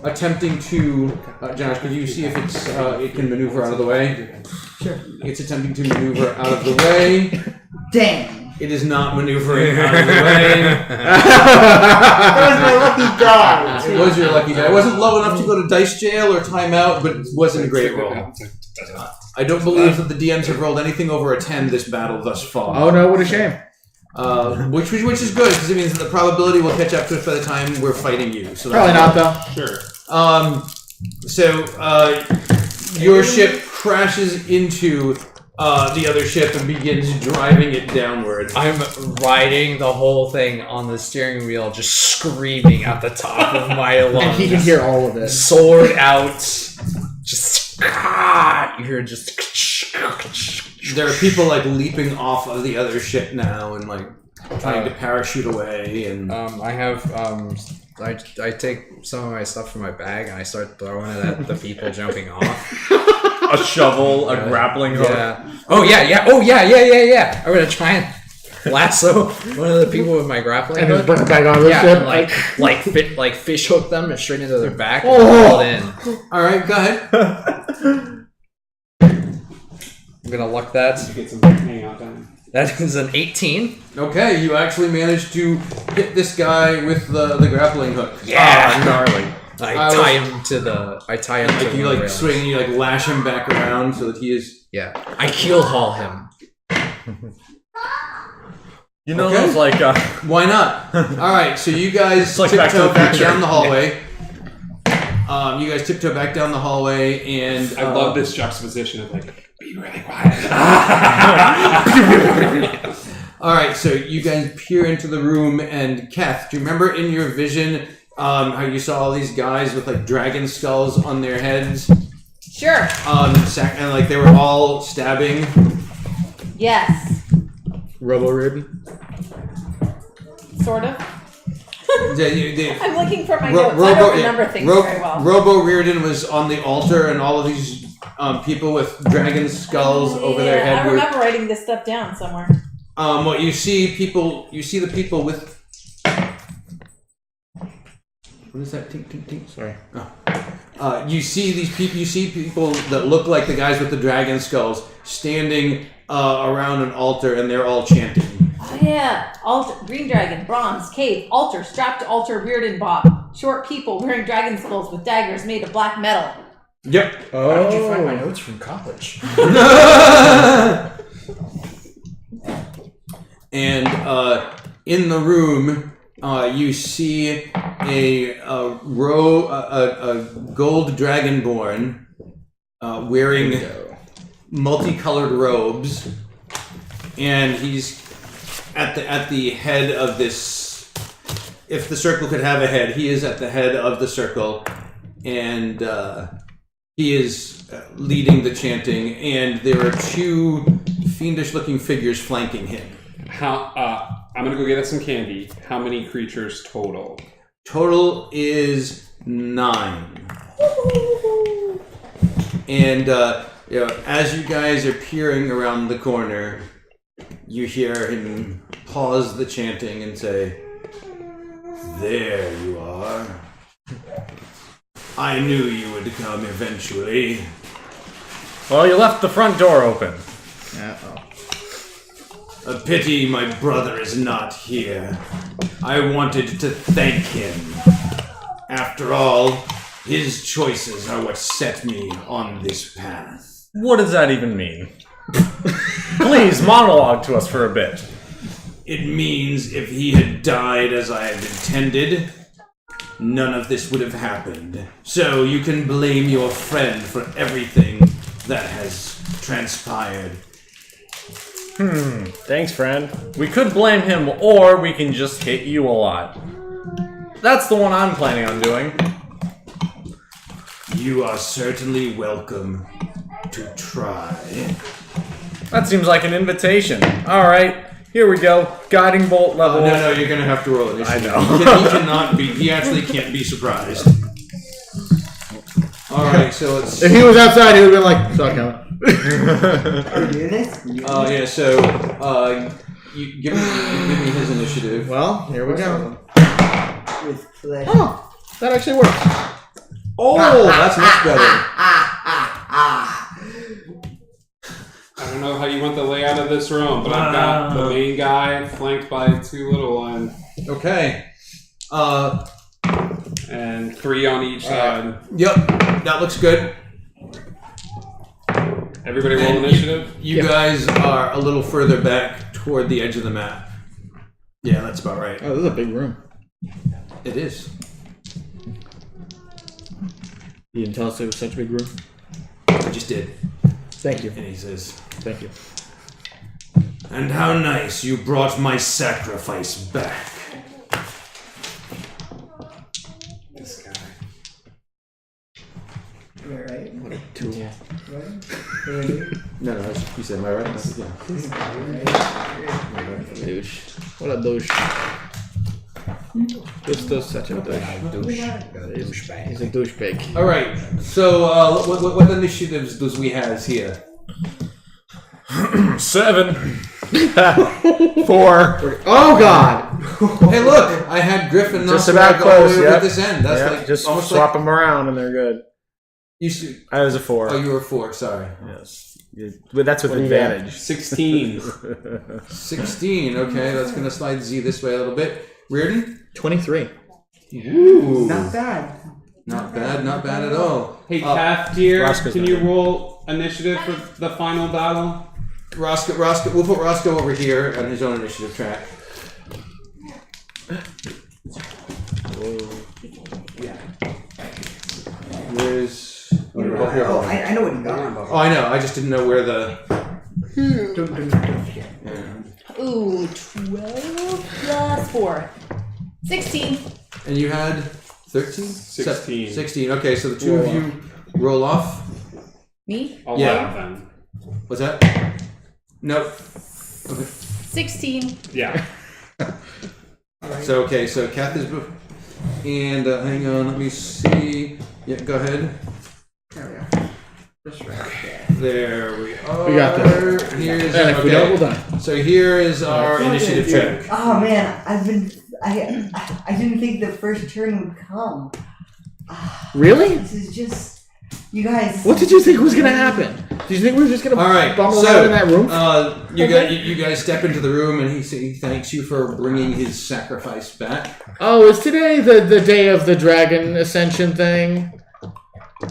attempting to. Josh, could you see if it can maneuver out of the way? Sure. It's attempting to maneuver out of the way. Damn. It is not maneuvering out of the way. That was my lucky dog. It was your lucky day. It wasn't low enough to go to dice jail or timeout, but it wasn't a great roll. I don't believe that the DMs have rolled anything over a 10 this battle thus far. Oh no, what a shame. Which is good because it means that the probability will catch up to us by the time we're fighting you. So Probably not though. Sure. Your ship crashes into the other ship and begins driving it downward. I'm riding the whole thing on the steering wheel, just screaming at the top of my lungs. And he can hear all of it. Sword out, just you hear just. There are people leaping off of the other ship now and trying to parachute away and. I have I take some of my stuff from my bag and I start throwing it at the people jumping off. A shovel, a grappling hook. Yeah. Oh yeah. I'm gonna try and lasso one of the people with my grappling And just hook. bring it back on the Yeah, ship. and like fish hook them straight into their back and Oh. pull it in. All right, go ahead. I'm gonna luck that. Get some hang out time. That is an 18. Okay, you actually managed to hit this guy with the grappling hook. Yeah, gnarly. I I tie him to the Like one you of the like railings. swing, and you like lash him back around so that he is. Yeah, I keel haul him. You know Okay. those like Why not? All right, so you guys like Back to tiptoe the back Future. down the hallway. You guys tiptoe back down the hallway, and I love this juxtaposition of like, be really quiet. All right, so you guys peer into the room, and Keth, do you remember in your vision how you saw all these guys with like dragon skulls on their heads, Sure. and like they were all stabbing? Yes. Robo Rib. Sort of. They, I'm looking for my notes. I don't remember things very well. Robo Reardon was on the altar, and all of these people with dragon skulls over their Yeah, head I were. remember writing this stuff down somewhere. What you see the people with. What is that? Tink, tink, tink. Sorry. You see these people. You see people that look like the guys with the dragon skulls standing around an altar, and they're all chanting. Oh yeah. Altar, green dragon, bronze, cave, altar, strapped to altar, weird and bob. Short people wearing dragon skulls with daggers made of black metal. Yep. How did you find my notes from college? And in the room, you see a gold dragonborn wearing multicolored robes, and he's at the head of this. If the circle could have a head, he is at the head of the circle, and he is leading the chanting. And there are two fiendish-looking figures flanking him. I'm gonna go get us some candy. How many creatures total? Total is 9. And as you guys are peering around the corner, you hear him pause the chanting and say, "There you are. I knew you would come eventually." Well, you left the front door open. A pity my brother is not here. I wanted to thank him. After all, his choices are what set me on this path. What does that even mean? Please monologue to us for a bit. It means if he had died as I had intended, none of this would have happened. So you can blame your friend for everything that has transpired. Thanks, friend. We could blame him, or we can just hit you a lot. That's the one I'm planning on doing. You are certainly welcome to try. That seems like an invitation. Alright, here we go. Guiding bolt level. No, you're gonna have to roll initiative. I know. He cannot be. He actually can't be surprised. All right, so it's. If he was outside, he would have been like, "Suck him." Are we doing this? Yeah. So, you give me his initiative. Well, here we go. With pleasure. Oh, that actually works. Oh, that's much better. I don't know how you want the layout of this room, but I've got the main guy flanked by 2 little ones, Okay. and 3 on each side. Yep. That looks good. Everybody roll And initiative. You guys are a little further back toward the edge of the map. Yeah, that's about right. Oh, this is a big room. It is. You didn't tell us it was such a big room. I just did. Thank you. And he says, Thank you. "And how nice you brought my sacrifice back." This guy. Am I right? What a tool. Right? No, you said, am I right? Douche. What a douche. Just such a douche. He's a douchebag. All right. So, what initiatives does we have here? 7. 4. Oh God! Hey, look! I had Griffin Just Nosferatu about go all the close, way yep. with this end. That's Yeah, like just almost swap like them around and they're good. you should. I was a 4. Oh, you were 4. Sorry. Yes. But that's with What do you got? advantage. 16. 16. Okay, that's gonna slide Z this way a little bit. Reardon. 23. Ooh. Not bad. Not bad. Not bad at all. Hey, Kath, dear, Roscoe's can not you there. roll initiative for the final battle? Roscoe. We'll put Roscoe over here on his own initiative track. Yeah. Where's? Oh, I know what you got. Oh, I know. I just didn't know where the. Ooh, 12 plus 4. 16. And you had 13? 16. 16. Okay, so the two of you roll off. Me? 11. What's that? Nope. Okay. 16. Yeah. So okay, so Kath is, and hang on, let me see. Yeah, go ahead. There we go. Just right there. There we are. We got this. Here's And if we don't, we'll okay. die. So here is our initiative check. Oh man, I didn't think the first turn would come. Really? This is just you guys. What did you think was gonna happen? Did you think we were just gonna All right, bumble so around in that room? you guys step into the room, and he thanks you for bringing his sacrifice back. Oh, is today the day of the dragon ascension thing?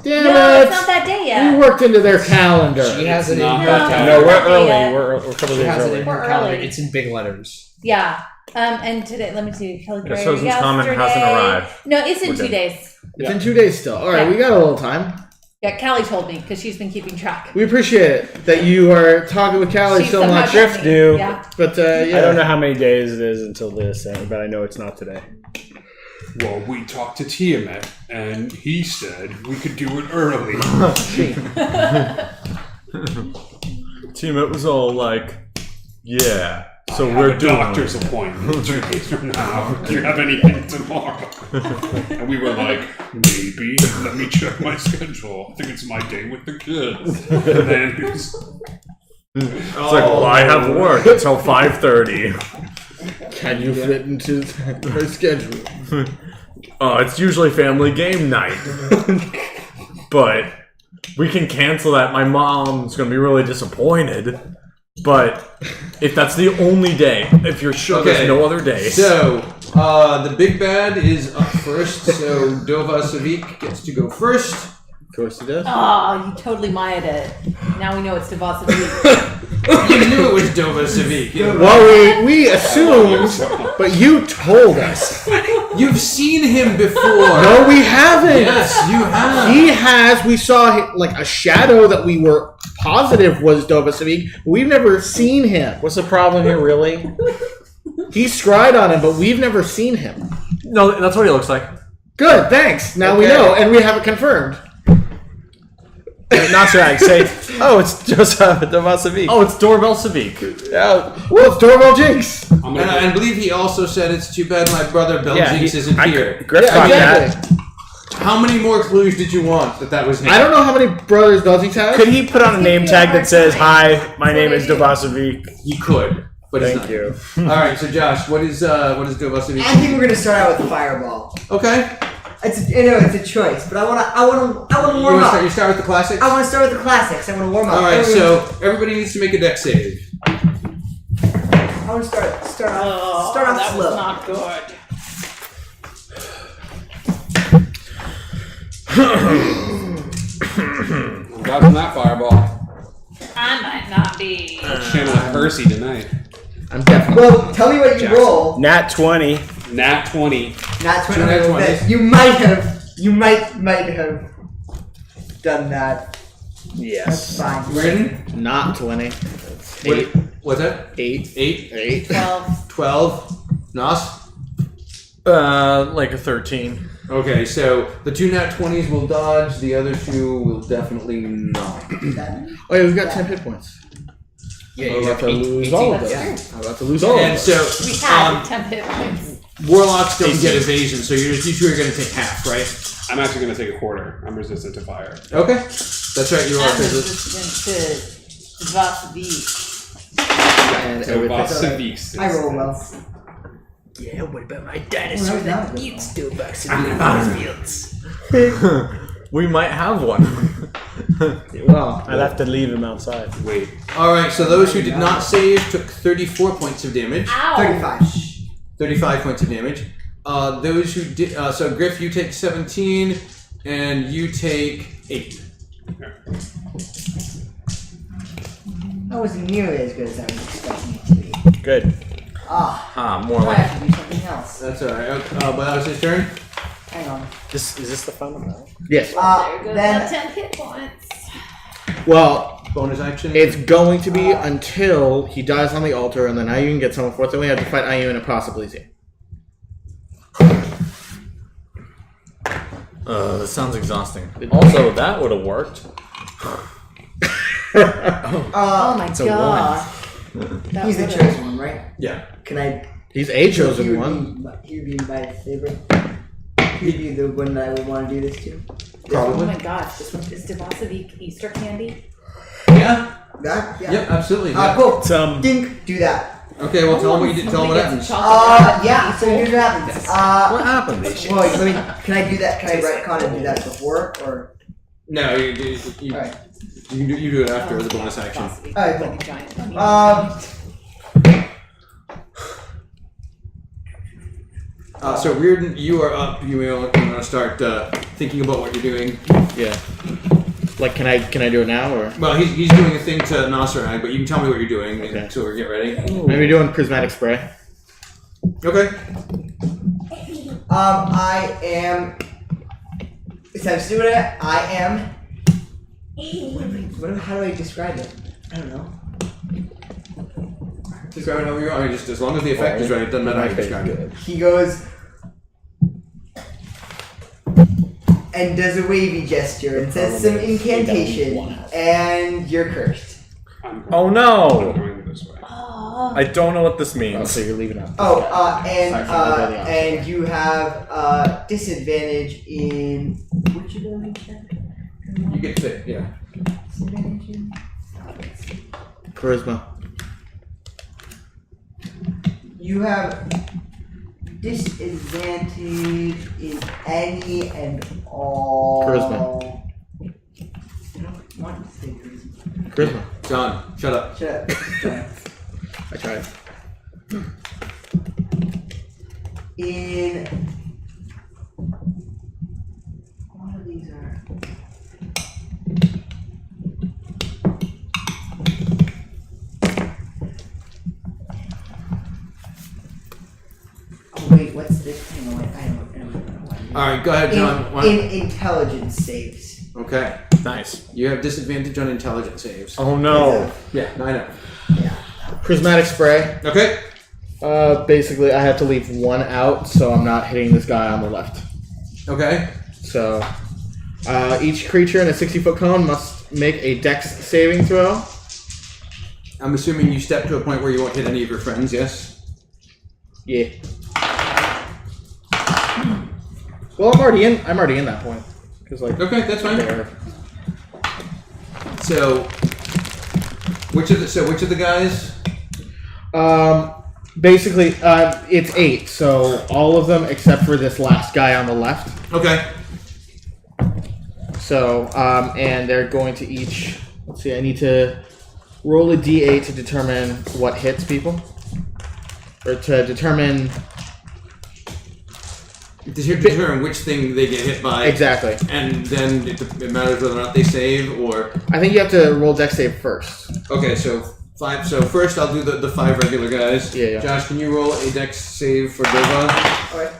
Damn No, it! it's not that day We yet. worked into their calendar. She has it in not her that calendar. No, we're Not that early. yet. We're a couple She days has it early. in We're her calendar. early. It's in big letters. Yeah. And today, let me see. Kelly Yeah, Curry Susan's comment hasn't yesterday. arrived. No, it's in With 2 it. days. It's in 2 days still. All right, Yeah. we got a little time. Yeah, Callie told me because she's been keeping track. We appreciate it that you are talking with Callie She so somehow much. got Drift me. do. Yeah. But yeah, I don't know how many days it is until this, but I know it's not today. Well, we talked to Tiamat, and he said we could do it early. Tiamat was all like, yeah, so I we're have a doing doctor's appointment 2 days from now. Do you have anything tomorrow? And we were like, maybe. Let me check my schedule. I think it's my day with the kids. And then it was, It's like, well, I have work until 5:30. Can you fit into her schedule? It's usually family game night. But we can cancel that. My mom's going to be really disappointed. But if that's the only day, if you're sure Okay. there's no other day. So the big bad is up first. So Dova Savik gets to go first. Of course he does. Oh, you totally Maya'd it. Now we know it's Devasa. You knew it was Dova Savik. Well, we assumed, but you told us. You've seen him before. No, we haven't. Yes, you have. He has. We saw like a shadow that we were positive was Dova Savik. We've never seen him. What's the problem here, really? He scried on him, but we've never seen him. No, that's what he looks like. Good, thanks. Now we Okay. know, and we have it confirmed. Not sure I say, oh, it's Joseph Dovasavik. Oh, it's Doorbell Savik. Yeah. Well, it's Doorbell Jinx. I'm And gonna I believe he also said it's too bad my brother Beljinx isn't here. Griff got that. Exactly. How many more clues did you want that was him? I don't know how many brothers Beljinx has. Could he put on a name tag that says, hi, my name is Dovasavik? He could, but it's Thank not. you. All right, so Josh, what is Dova Savik? I think we're gonna start out with the fireball. Okay. It's a choice, but I wanna You warm want up. to start with the classics? I wanna start with the classics. I wanna warm up. All right, Everyone- so everybody needs to make a deck save. I wanna start off that slow. was not good. I'm dodging that fireball. I might not be. Channeling Percy tonight. I'm definitely. Well, tell me what you Jackson. roll. Nat 20. Nat 20. Not 20. Two nat 20s. that You might have done that. Yes. Fine. Ready? Not 20. What, Eight. what's that? 8. 8, 8. 12. 12. Nos? Like a 13. Okay, so the two nat 20s will dodge, the other two will definitely not. Oh, yeah, we've got 10 hit points. Yeah, I'm you about have to lose all of them. That's I'm about to lose all of And them. so, We had 10 hit points. warlocks don't get evasion, so you two are going to take half, right? I'm actually going to take a quarter. I'm resistant to fire. Okay. That's right, you are I'm resistant. resistant to Devasa. and everything. I roll well. Yeah, what about my Oh, dinosaur that that was good. eats toolbox in the fields? We might have one. Well, I'd have to leave him outside. Wait. All right. So those who did not save took 34 points of damage. Ow! 35. 35 points of damage. Those who did, so Griff, you take 17, and you take 8. That wasn't nearly as good as I was expecting it to be. Good. More I like. have to do something else. That's all right. But that was his turn. Hang on. Is this the final battle? yes. There goes Then the 10 hit points. Well, Bonus action. it's going to be until he dies on the altar, and then Ayun gets someone forth, and we have to fight Ayun and possibly Z. That sounds exhausting. Also, that would have worked. Oh my a god. That he's the would've- chosen one, right? Yeah. Can I? He's a He chosen would one. He would be my favorite. He would be the one that I would want to do this to. Oh my gosh. Is Devasity Easter candy? Yeah. That? Yeah. Yep. Absolutely. Yeah. Cool. Some Dink. Do that. Okay. Well, tell him what you did. Tell him what Somebody happens. gets a chocolate Yeah. So here's what happens. What happened? Well, let me. Can I do that? Can I retcon and do that before, or? No, you Alright. can do it after the bonus action. Alright, Like a giant onion. So Reardon, you are up. You want to start thinking about what you're doing. Yeah. Like, can I do it now, or Well, he's doing a thing to Nasrag, but you can tell me what you're doing, Okay. so we get ready. maybe doing prismatic spray? Okay. I am. Essentially, what I am. How do I describe it? I don't know. Describe it however you want. Just as long as the effect is right, it doesn't matter how you describe it. He goes and does a wavy gesture and says some incantation, and you're cursed. Oh I'm no! going this way. I don't know what this Oh, means. so you're leaving out. And you have disadvantage in which ability check? You get fit, yeah. Disadvantage in? Charisma. You have disadvantage in any and all. Charisma. I don't want to say charisma. Charisma. John, shut up. Shut up. I tried. In one of these are. Oh wait, what's this? Hang on, I don't know. All right, go ahead, John. Why- In intelligence saves. Okay. Nice. You have disadvantage on intelligence saves. Oh no. Yeah, I know. Prismatic spray. Okay. Basically, I have to leave one out, so I'm not hitting this guy on the left. Okay. So, each creature in a 60-foot cone must make a Dex saving throw. I'm assuming you step to a point where you won't hit any of your friends. Yes. Yeah. Well, I'm already in that point. Cause like. Okay, that's fine. they're- So, which of the guys? Basically, it's 8, so all of them except for this last guy on the left. Okay. So, and they're going to each. Let's see. I need to roll a d8 to determine what hits people, or to determine Determine which thing they get hit by. exactly. And then it matters whether or not they save or. I think you have to roll Dex save first. Okay, so 5. So first I'll do the 5 regular guys. Yeah. Josh, can you roll a Dex save for Dova? Alright.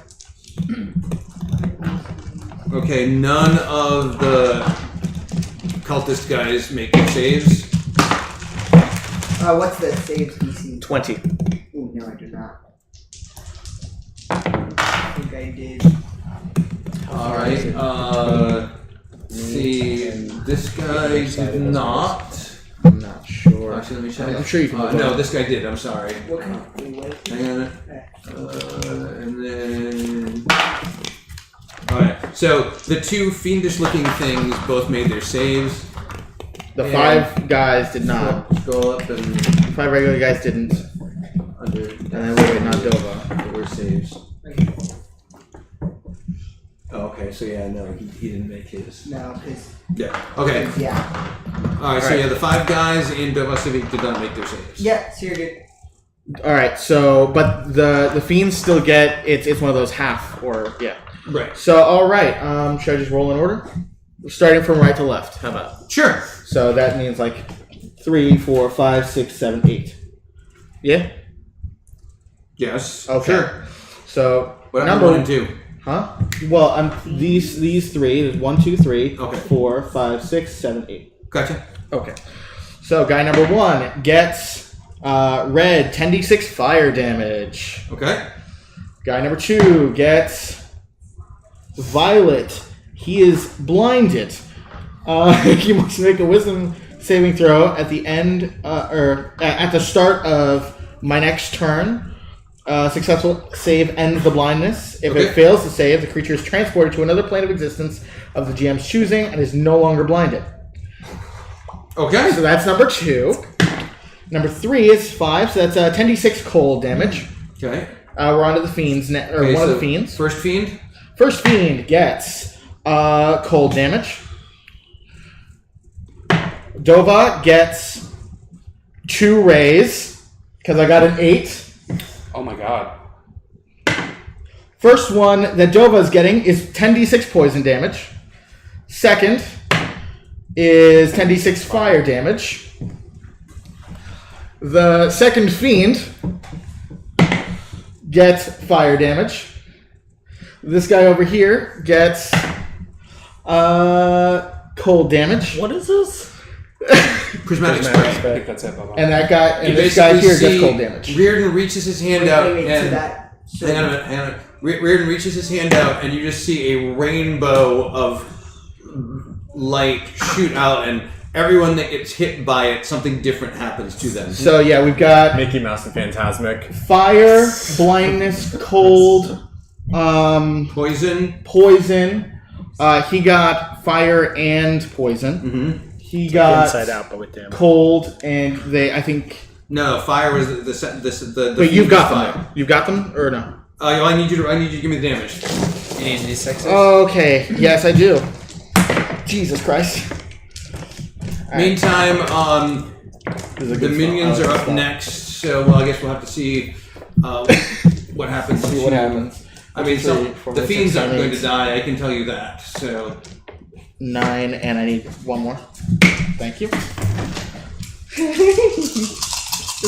Okay, none of the cultist guys make their saves. What's the saves DC? 20. Ooh, no, I do not. I think I did. All right. See, this guy did not. I'm not sure. Actually, let me check. I'm sure you can look it no, up. this guy did. I'm sorry. What kind of what? Hang on. And then. Alright, so the 2 fiendish looking things both made their saves. The Yeah. 5 guys did not. Scroll up and. 5 regular guys didn't. And then wait, not Dova. There were saves. Oh, okay, so yeah, no, he didn't make his. No, because Yeah. Okay. yeah, All right. So Alright. yeah, the 5 guys in Dova Civic did not make their saves. yeah. So you're good. All right. So, but the fiends still get it's one of those half or yeah. Right. So all right. Should I just roll in order? Starting from right to left. How about? Sure. So that means like 3, 4, 5, 6, 7, 8. Yeah. Yes. Okay. Sure. So What number 1 and 2? Huh? Well, these 3. There's 1, 2, 3, Okay. 4, 5, 6, 7, 8. Gotcha. Okay. So guy number 1 gets red 10d6 fire damage. Okay. Guy number 2 gets violet. He is blinded. He must make a wisdom saving throw at the end or at the start of my next turn. Successful save ends the blindness. If Okay. it fails to save, the creature is transported to another plane of existence of the GM's choosing and is no longer blinded. Okay. So that's number 2. Number 3 is 5, so that's 10d6 cold damage. Okay. We're on to the fiends, or Okay, one of so the fiends. First fiend. First fiend gets cold damage. Dova gets 2 rays, because I got an 8. Oh my god. First one that Dova is getting is 10d6 poison damage. Second is 10d6 fire damage. The second fiend gets fire damage. This guy over here gets cold damage. What is this? Prismatic I spray. think that's it. Bye-bye. And that guy You and this guy basically here see gets cold damage. Reardon reaches his hand out Wait, so and that. So hang on a minute. Hang on a minute. Reardon reaches his hand out and you just see a rainbow of light shoot out, and everyone that gets hit by it, something different happens to them. So yeah, we've got Mickey Mouse and Phantasmic. fire, blindness, cold, Poison. poison. He got fire and poison. Mm-hmm. He got Inside Out, but with damage. cold, and I think. No, fire was the But you've fiend got was them. You've got them or no? I need you to give me the damage. You need these sixes? Okay. Yes, I do. Jesus Christ. Alright. Meantime, This is a the good minions spot. are I like up this next, so well, I guess we'll have to see what happens. spot. See what happens. I mean, Three, four, the five, fiends six, aren't seven, going to eight. die. I can tell you that. So 9, and I need 1 more. Thank you. This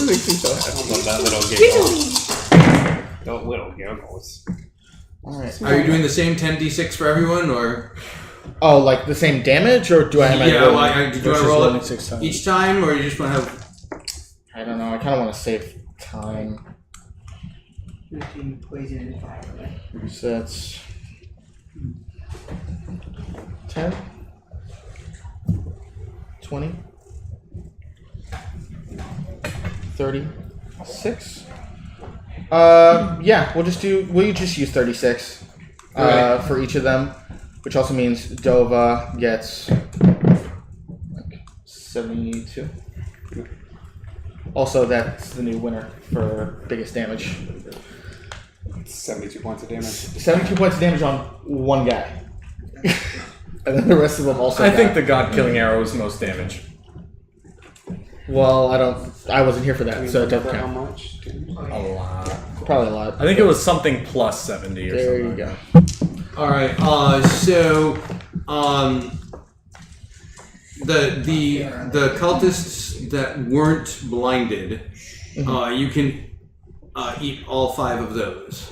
makes me so happy. I love that little giggle. Don't little giggles. All right. are you doing the same 10d6 for everyone, or Oh, like the same damage, or do I have? yeah? Well, did you want to roll rolling it 6 times. each time, or you just want to have? I don't know. I kind of want to save time. 15 poison and fire. Right? So that's 10, 20, 36. Yeah, we'll you just use 36 Alright. for each of them, which also means Dova gets like 72. Also, that's the new winner for biggest damage. 72 points of damage. 72 points of damage on one guy. And then the rest of them also I got- think the God Killing Arrow is most damage. Well, I wasn't here for that, so it doesn't How count. much? A lot. Probably a lot. I think it was something plus 70 or There something. you go. All right. So, the cultists that weren't blinded, you can eat all 5 of those.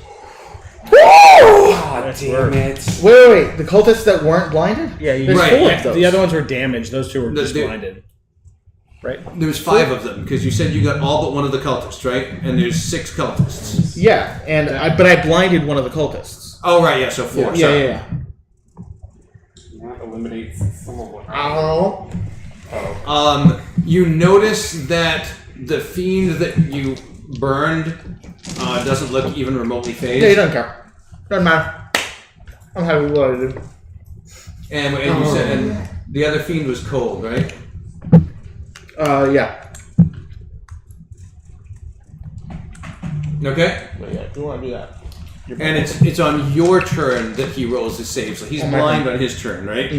God damn it. Wait. The cultists that weren't blinded? Yeah, you There's Right, 4 yeah, of those. The other ones were damaged. Those 2 were The- just the- blinded. Right? There's 5 of them because you said you got all but one of the cultists, right? And there's 6 cultists. Yeah, but I blinded one of the cultists. Oh right, yeah. So 4. Yeah, sorry. yeah. Not eliminate 4. Oh. You notice that the fiend that you burned doesn't look even remotely phased. Yeah, you don't care. Doesn't matter. I'm happy with what I did. And you said, and the other fiend was cold, right? Yeah. Okay. But yeah, if you want to do that. And it's on your turn that he rolls his save, so he's blind on his turn, right?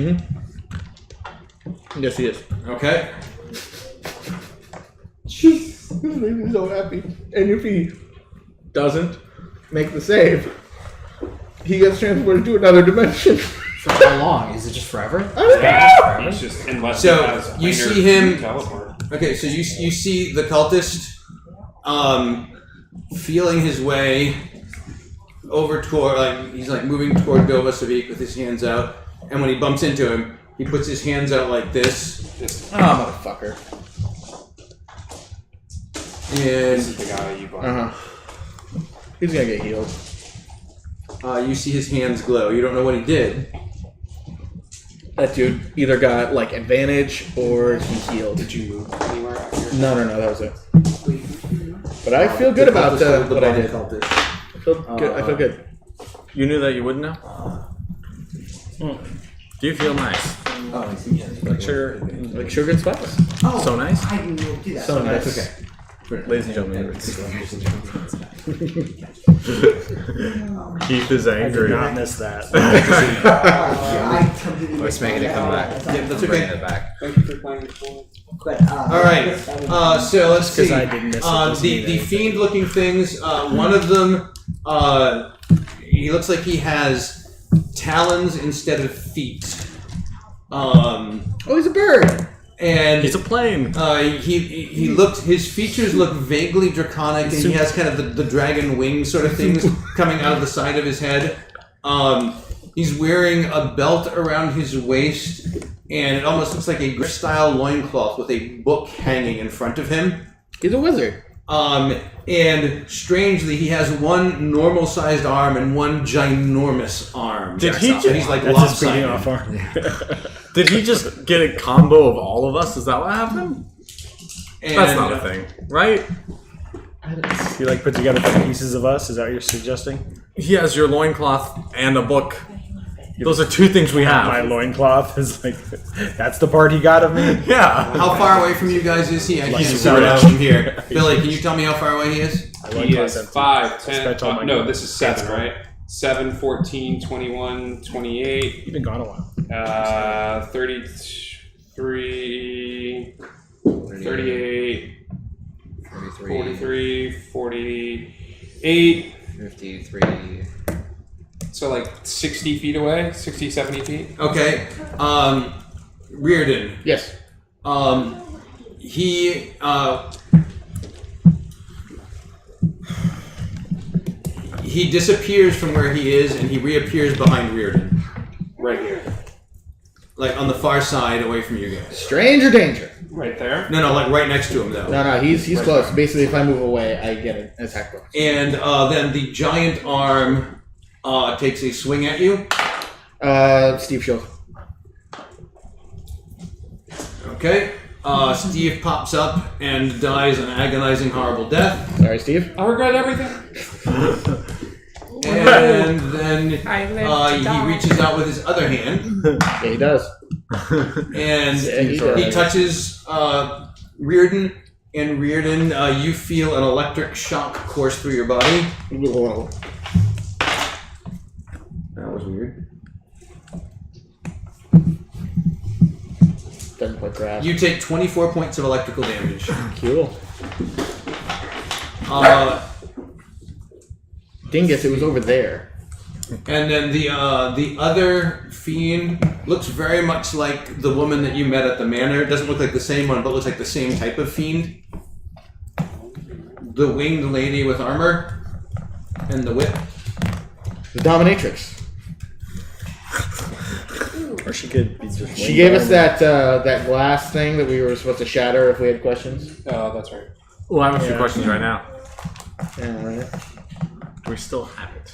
Yes, he is. Okay. Jeez, this makes me so happy. And if he doesn't make the save, he gets transported to another dimension. For how long? Is it just forever? I don't know. It's just unless So, he has you minor see him- teleport. Okay, so you see the cultist feeling his way over toward, he's moving toward Bill Vasovic with his hands out, and when he bumps into him, he puts his hands out like this, Just Motherfucker. this is and the guy you bought. He's gonna get healed. you see his hands glow. You don't know what he did. That dude either got advantage or he healed. Did you move anywhere out here? No, that was it. But I feel good about what I did. I feel good. You knew that you wouldn't know? Do you feel nice? Like sugar and spice. So nice? I can do that. So nice. Okay. Ladies and gentlemen, Keith is I did angry. not miss that. I completely Let's make it come back. Yeah, that's Bringing okay. it back. Thank you for playing this one. But, All right. So let's see. 'Cause I didn't miss it doesn't the mean anything. fiend-looking things. One of them, he looks like he has talons instead of feet. Oh, he's a bird. And He's a plane. he looked. His features look vaguely draconic, and he has kind of the dragon wing sort of things coming out of the side of his head. He's wearing a belt around his waist, and it almost looks like a Griff-style loincloth with a book hanging in front of him. He's a wizard. And strangely, he has one normal-sized arm and one ginormous arm. Did he And he's like That's his beating lopsided. off arm. Did he just get a combo of all of us? Is that what happened? And, That's not a thing, right? You put together pieces of us? Is that what you're suggesting? He has your loincloth and a book. Those are two things we My have. loincloth is that's the part he got of me? Yeah. How far away from you guys is he? I can't see zero. it out from here. Billy, can you tell me how far away he is? He is 5, 10. Spent all my No, gold. this is 7, right? 7, 14, 21, 28, You've been gone a while. 33, 38, 43, 48. 53. So 60 feet away, 60, 70 feet. Okay. Reardon. Yes. He disappears from where he is, and he reappears behind Reardon, Right here. on the far side, away from you guys. Stranger danger. Right there. No, right next to him though. No, he's close. Basically, if I move away, I get an attack bonus. And then the giant arm takes a swing at you. Steve Shield. Okay. Steve pops up and dies an agonizing, horrible death. Sorry, Steve. I regret everything. And then he reaches out with his other hand Yeah, he does. and Yeah, he he does. touches Reardon. And Reardon, you feel an electric shock course through your body. Whoa. That was weird. Doesn't quite grasp. You take 24 points of electrical damage. Cool. Dingus, it was over there. And then the other fiend looks very much like the woman that you met at the manor. It doesn't look like the same one, but looks like the same type of fiend. The winged lady with armor and the whip. The Dominatrix. Or she could be just. She gave us that glass thing that we were supposed to shatter if we had questions. Oh, that's right. Well, I have a few Yeah. questions right now. Yeah, right. We still have it.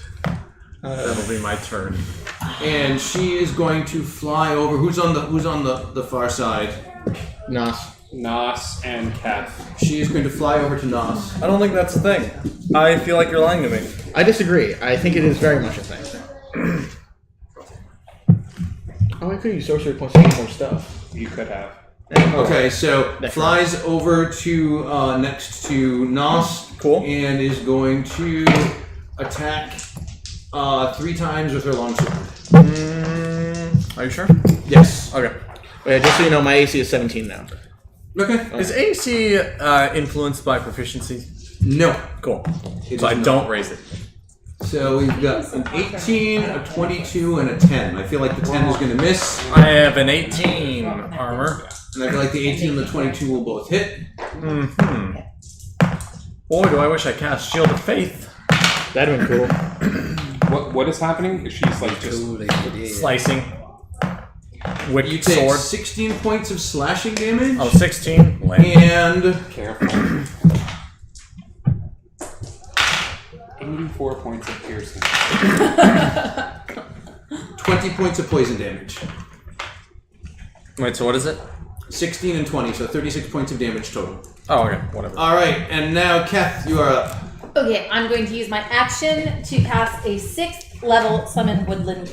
That'll be my turn. And she is going to fly over. Who's on the far side? Nos. Nos and Keth. She is going to fly over to Nos. I don't think that's a thing. I feel like you're lying to me. I disagree. I think it is very much a thing. Oh, I could use sorcery points to get more stuff. You could have. Okay, so Next flies over to next to Nos. Cool. And is going to attack 3 times with her longsword. Are you sure? Yes. Okay. Wait, just so you know, my AC is 17 now. Okay. Is AC influenced by proficiency? No. Cool. It So I is not. don't raise it. So we've got an 18, a 22, and a 10. I feel like the 10 is going to miss, I have an 18 armor. and I feel like the 18 and the 22 will both hit. Boy, do I wish I cast Shield of Faith. That'd have been cool. What is happening? She's like just Slicing. Wicked You take sword. 16 points of slashing damage, Oh, 16. Lame. and careful. 84 points of piercing. 20 points of poison damage. Wait, so what is it? 16 and 20, so 36 points of damage total. Oh, okay. Whatever. Alright, and now, Keth, you are up. Okay, I'm going to use my action to cast a 6th level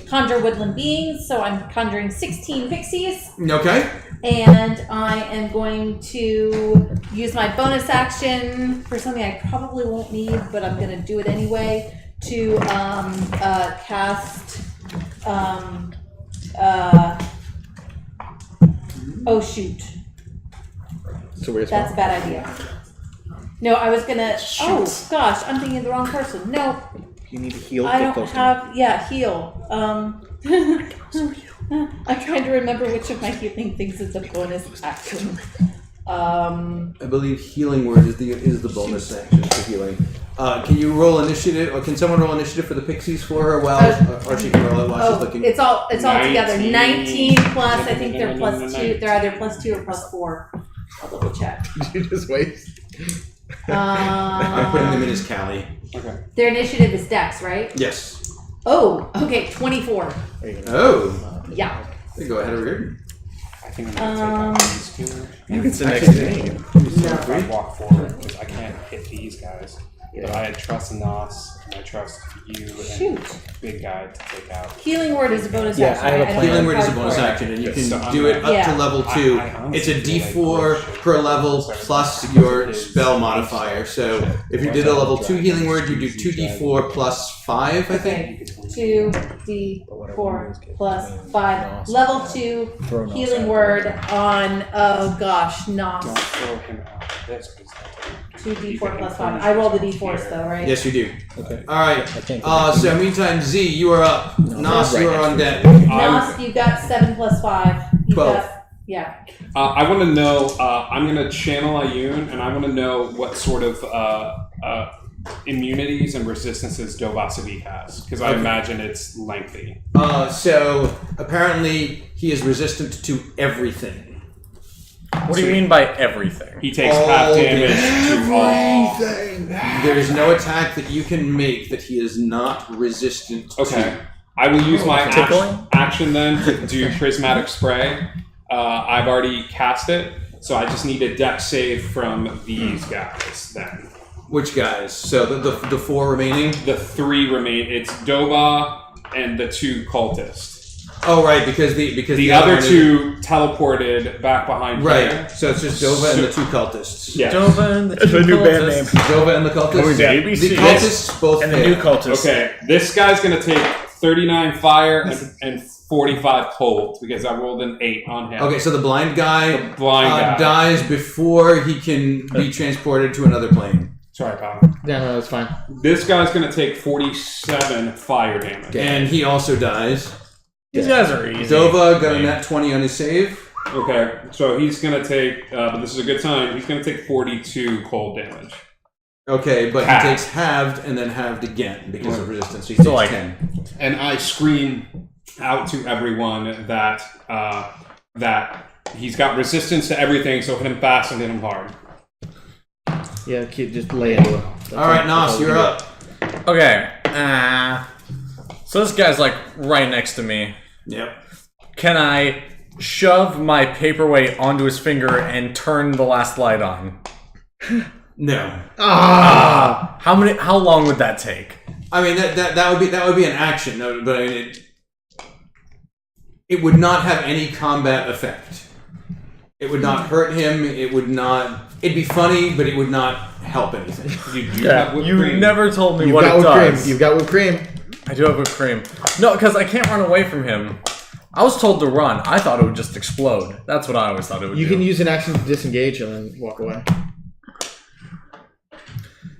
conjure woodland beings. So I'm conjuring 16 pixies. Okay. And I am going to use my bonus action for something I probably won't need, but I'm going to do it anyway, to cast... oh, shoot. It's a weird That's a bad idea. No, I was going to... Oh, gosh, I'm thinking of the wrong person. No, You need to heal. I get don't close to have... Yeah, heal. I'm trying to remember which of my healing things is a bonus action. I believe healing word is the bonus action for healing. Can you roll initiative, or can someone roll initiative for the pixies for her or she can roll it while she's looking? It's all together. 19. 19 plus. I think they're plus 2. They're either plus 2 or plus 4. I'll double check. you just waste. I'm putting them in as Callie. Okay. Their initiative is Dex, right? Yes. Oh, okay, 24. Oh. Yeah. Go ahead, Reardon. I think I'm gonna take out these two. You can sit next Actually, to me. If I walk forward because I can't hit these guys. But I had trust in Nos, and I trust you and Shoot. Big Guy to take out. Healing word is a bonus Yeah, action. I have a right? plan. don't Healing have word is a card bonus for it. action, and you can So I'm do it gonna- up Yeah. to level 2. I honestly It's a feel like D4 bullshit. per level plus your spell modifier. So if you did a level 2 healing word, you do 2d4 plus 5, I think. Okay. 2d4 plus 5. Level 2 healing word on, oh gosh, Nos. Don't throw him out of this because 2d4 plus 5. I roll the d4s though, right? Yes, you do. Okay. Alright. can't So meantime, Z, you are up. Nos, you are on deck. Nos, you got 7 plus 5. You 12. got, yeah. I want to know. I'm going to channel Ayun, and I want to know what sort of immunities and resistances Dovasivi has, because I Okay. imagine it's lengthy. So apparently he is resistant to everything. What do you mean by everything? He takes All half damage to all. There is no attack that you can make that he is not resistant Okay. to. I will use my Tickling? action then to do prismatic spray. I've already cast it, so I just need a dex save from these guys then. Which guys? So the 4 remaining? The 3 remain. It's Dova and the 2 cultists. Oh, right, because the other one is- 2 teleported back behind Right. here. So it's just Dova and the 2 cultists. Yes. Dova and the That's two a new band cultists. name. Dova and the cultists. Oh, yeah. The ABC. cultists both And the fail. new cultist. Okay, this guy's gonna take 39 fire and 45 cold because I rolled an 8 on him. Okay, so the blind guy, The blind guy. dies before he can be transported to another plane. Sorry, pal. Yeah, no, that's fine. This guy's gonna take 47 fire damage. And he also dies. These guys are easy. Dova got a nat 20 on his save. Okay, so he's gonna take, but this is a good time, he's gonna take 42 cold damage. Okay, but Halved. he takes halved and then halved again because of resistance. So he So, takes like- 10. And I scream out to everyone that that he's got resistance to everything, so hit him fast and hit him hard. Yeah, kid, just lay into it. All right, Nos, you're up. Okay. So this guy's like right next to me. Yep. Can I shove my paperweight onto his finger and turn the last light on? No. How long would that take? I mean that would be an action, no, but I mean it would not have any combat effect. It would not hurt him. It would not. It'd be funny, but it would not help anything. You do have whipped You cream. never told me You've what got it whipped does. cream. You've got whipped cream. I do have whipped cream. No, because I can't run away from him. I was told to run. I thought it would just explode. That's what I always thought it would You do. can use an action to disengage and then walk away.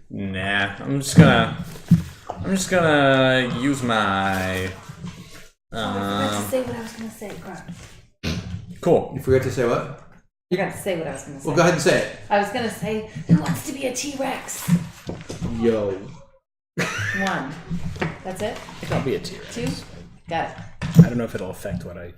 Nah, I'm just gonna use my. I forgot to say what I was gonna say. Crap. Cool. You forgot to say what? I forgot to say what I was gonna say. Well, go ahead and say it. I was gonna say, who wants to be a T-Rex? Yo. 1. That's it? I'll be a T-Rex. 2? Got it. I don't know if it'll affect what I.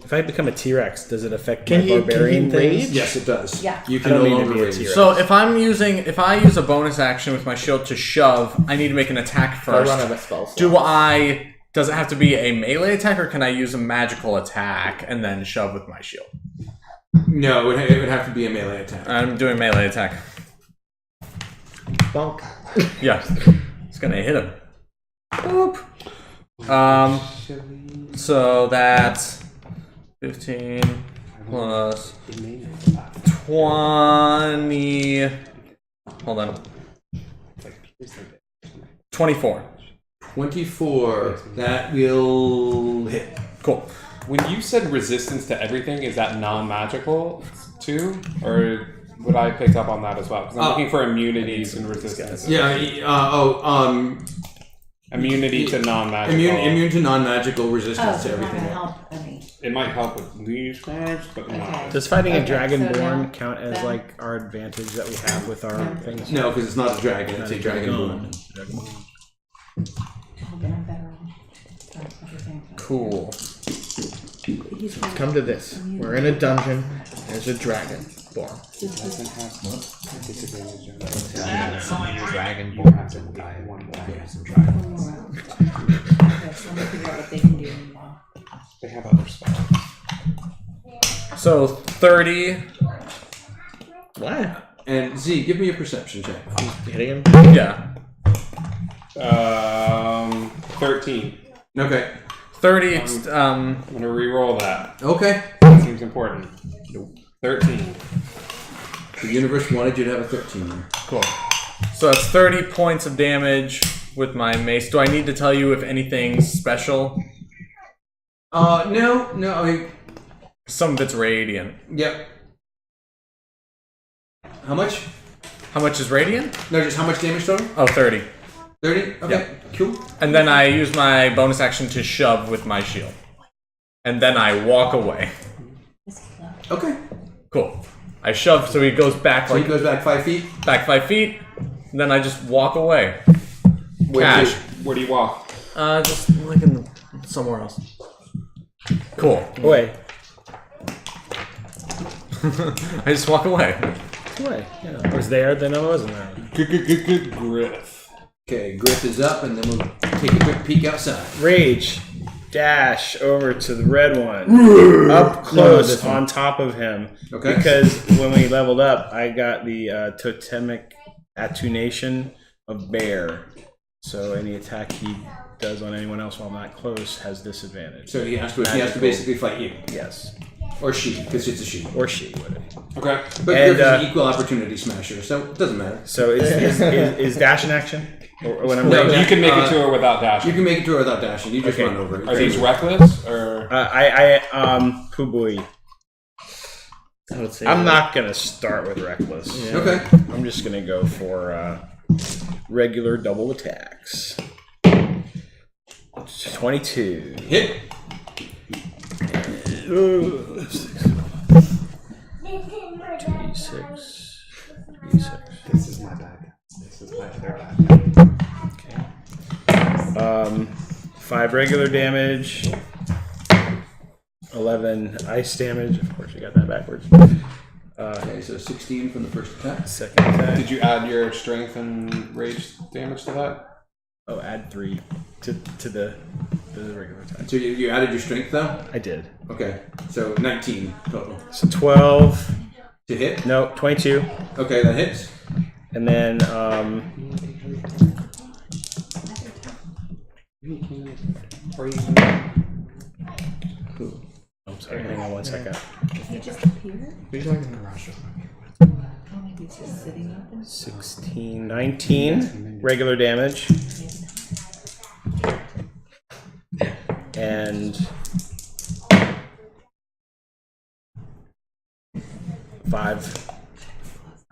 If I become a T-Rex, does it affect Can my you- barbarian can you things? rage? Yes, it does. Yeah. You I can don't no need to longer be a rage. T-Rex. So if I use a bonus action with my shield to shove, I need to make an attack I run first. out of spells. Does it have to be a melee attack, or can I use a magical attack and then shove with my shield? No, it would have to be a melee attack. I'm doing melee attack. Bonk. Yeah, it's gonna hit him. Boop. So that's 15 plus 20. Hold on. 24. 24. That will hit. Cool. When you said resistance to everything, is that non-magical too, or would I pick up on that as well? Because I'm looking for immunities and resistance. Yeah. Immunity to non-magical. Immune to non-magical Oh, resistance so to it's not everything. gonna help any. It might help with these guys, but Okay. not. Does fighting a Okay, so dragonborn now- count as then- like our advantage that we have with our things? No, because it's not a dragon. It's a dragonborn. Oh, then I'm better off. Everything. Cool. He's gonna- Come to this. We're in a dungeon. There's a dragon born. Doesn't have disadvantage on Dragon You have to die one more. Okay, so let me figure out what they can do now. They have other spells. So 30. What? And Z, give me a perception check. Hitting him? Yeah. 13. Okay. 30. I'm gonna re-roll that. Okay. Seems important. 13. The universe wanted you to have a 13 there. Cool. So that's 30 points of damage with my mace. Do I need to tell you if anything's special? No. I mean, Some of it's radiant. yep. How much? How much is radiant? No, just how much damage total? Oh, 30. 30? Okay, cool. And then I use my bonus action to shove with my shield. And then I walk away. Okay. Cool. I shove so he goes back So he like goes back 5 feet. back 5 feet. And then I just walk away. Where Cash. Where do you walk? Just like in somewhere else. Cool. Away. I just walk away. Away. Yeah. I was there, then I wasn't there. Griff. Okay, Griff is up, and then we'll take a quick peek outside. Rage. Dash over to the red one. Up close this one. on top of him. Okay. Because when we leveled up, I got the totemic attunation of bear. So any attack he does on anyone else while not close has disadvantage. So he has to basically fight you. Yes. Or she, because it's a she. Or she would. Okay. But And, Griff is an equal opportunity smasher, so it doesn't matter. So is dash an action? Or when I'm No, raging? You can make it to her without You dashing. can make it to her without dashing. You just Okay. run over it. Are these reckless or? Poo boy. I would say I'm not gonna start with reckless. Yeah. Okay. I'm just gonna go for regular double attacks. 22. Hit. 26. 36. This is my bad. This is my other bad. Okay. 5 regular damage. 11 ice damage. Of course, you got that backwards. Okay, so 16 from the first attack. Second attack. Did you add your strength and rage damage to that? Oh, add 3 to the regular attack. So you added your strength, though? I did. Okay, so 19 total. So 12. To hit? No, 22. Okay, that hits. And then Or you can. Cool. Oh, sorry. Hang on 1 second. He just appeared? What are you talking about? Oh, maybe he's just sitting up there. 16, 19 regular damage. And 5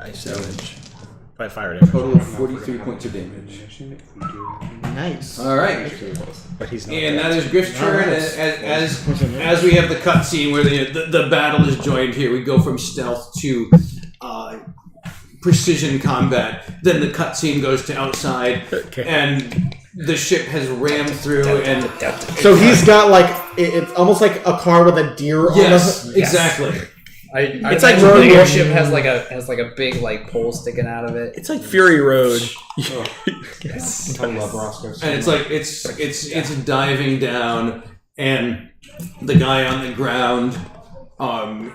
ice damage. 5 fire damage. Total of 43 points of damage. Nice. All right. But he's not And dead. that is Griff's turn. As we have the cutscene where the battle is joined here, we go from stealth to precision combat. Then the cutscene goes to outside, and the ship has rammed through. And So he's got like it's almost like a car with a deer on yes, it. exactly. It's like like the road airship has like a big like pole sticking out of it. It's like Fury Road. I love Roscoe. And it's like it's diving down, and the guy on the ground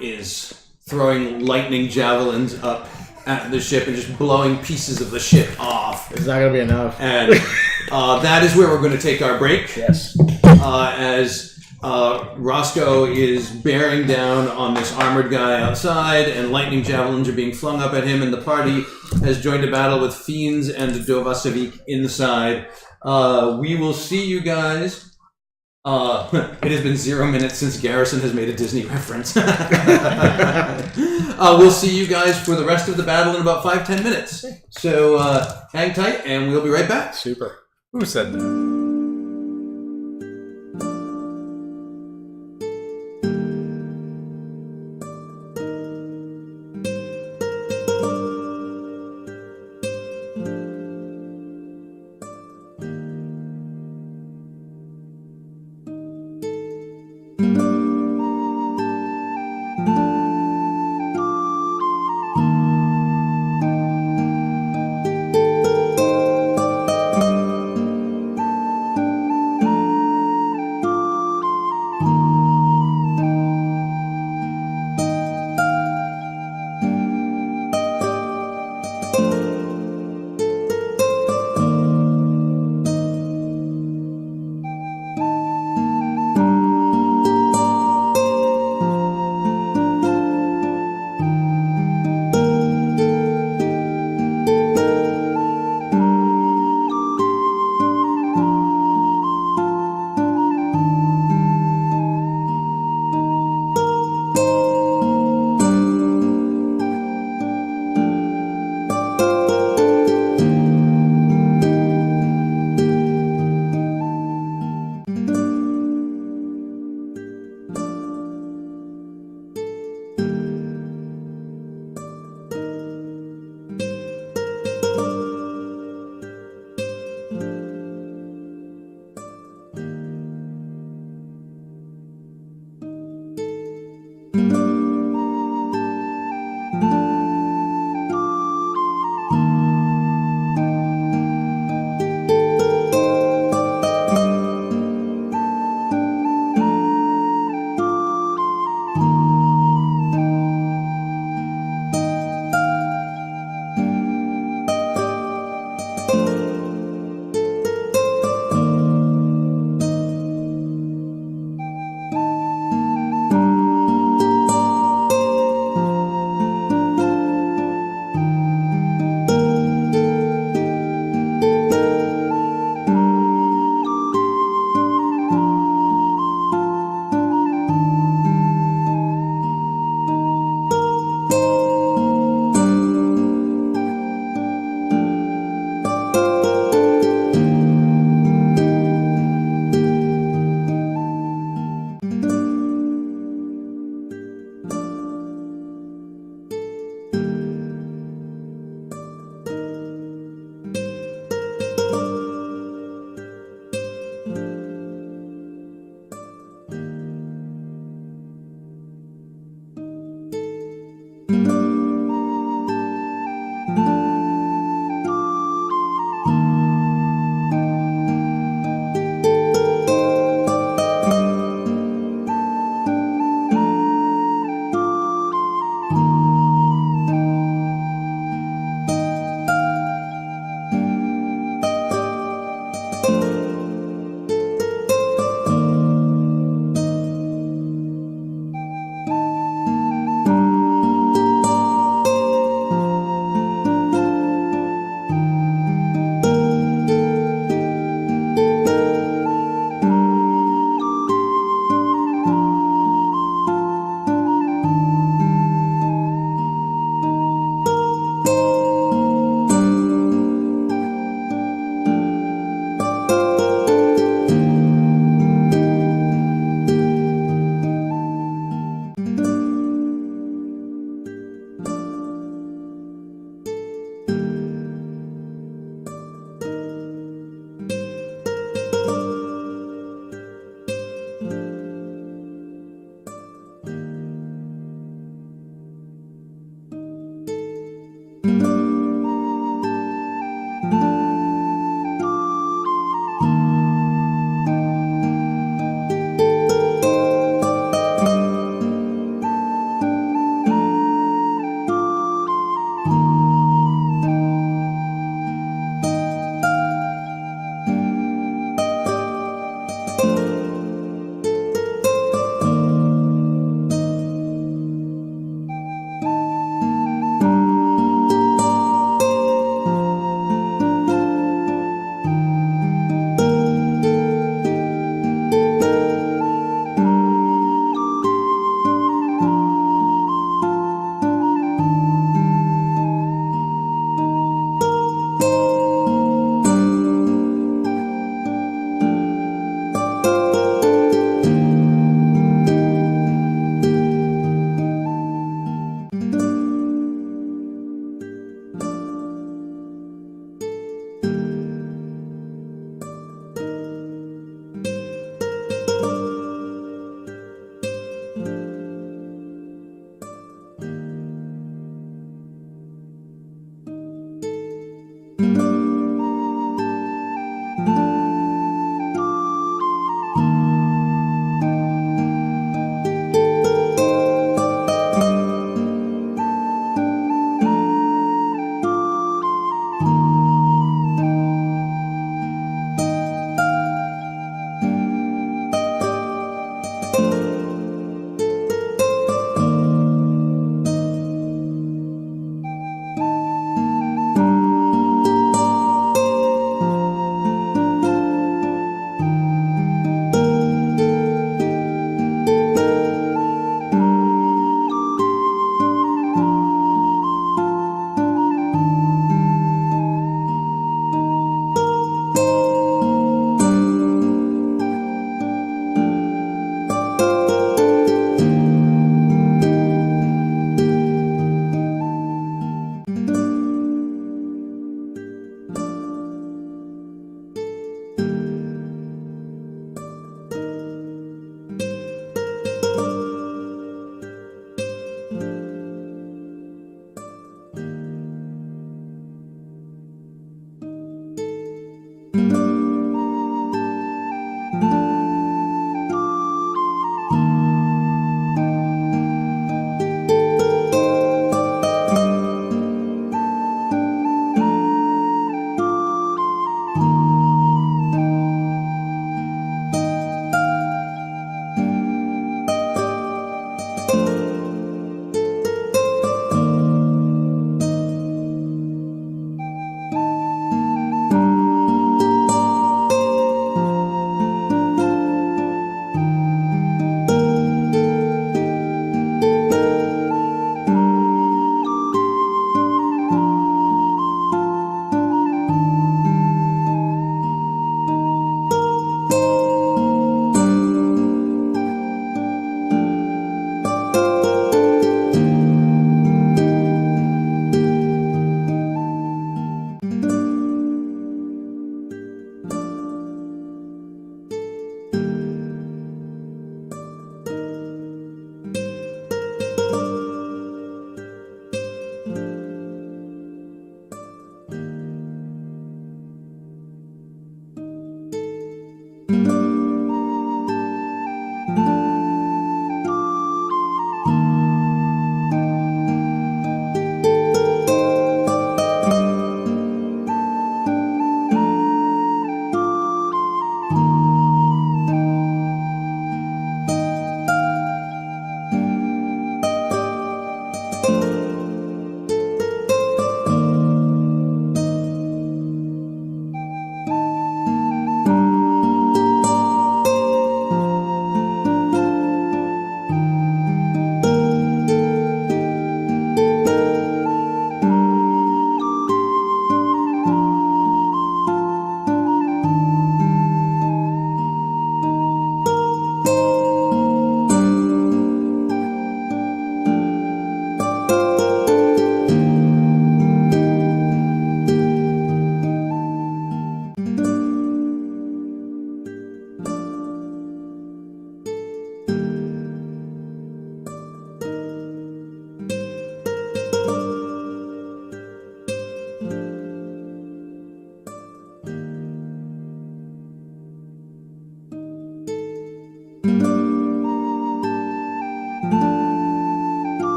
is throwing lightning javelins up at the ship and just blowing pieces of the ship off. It's not gonna be enough. And that is where we're going to take our break. Yes. As Roscoe is bearing down on this armored guy outside, and lightning javelins are being flung up at him, and the party has joined a battle with fiends and Dovasevik inside. We will see you guys. It has been 0 minutes since Garrison has made a Disney reference. We'll see you guys for the rest of the battle in about 5-10 minutes. So hang tight, and we'll be right back. Super. Who said that?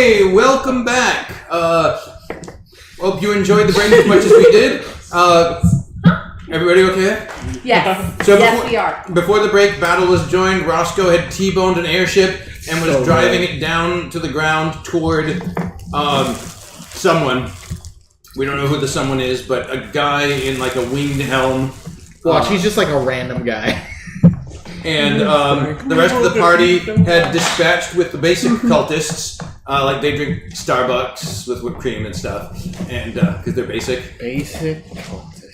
Okay, welcome back. Hope you enjoyed the break as much as we did. Everybody okay? Yes. So yes, before- we are. Before the break, Battle was joined. Roscoe had T-boned an airship and was So driving it down to the ground toward someone. We don't know who the someone is, but a guy in like a winged helm. Watch, he's just like a random guy. And the rest of the party had dispatched with the basic cultists. Like they drink Starbucks with whipped cream and stuff, and because they're basic. Basic.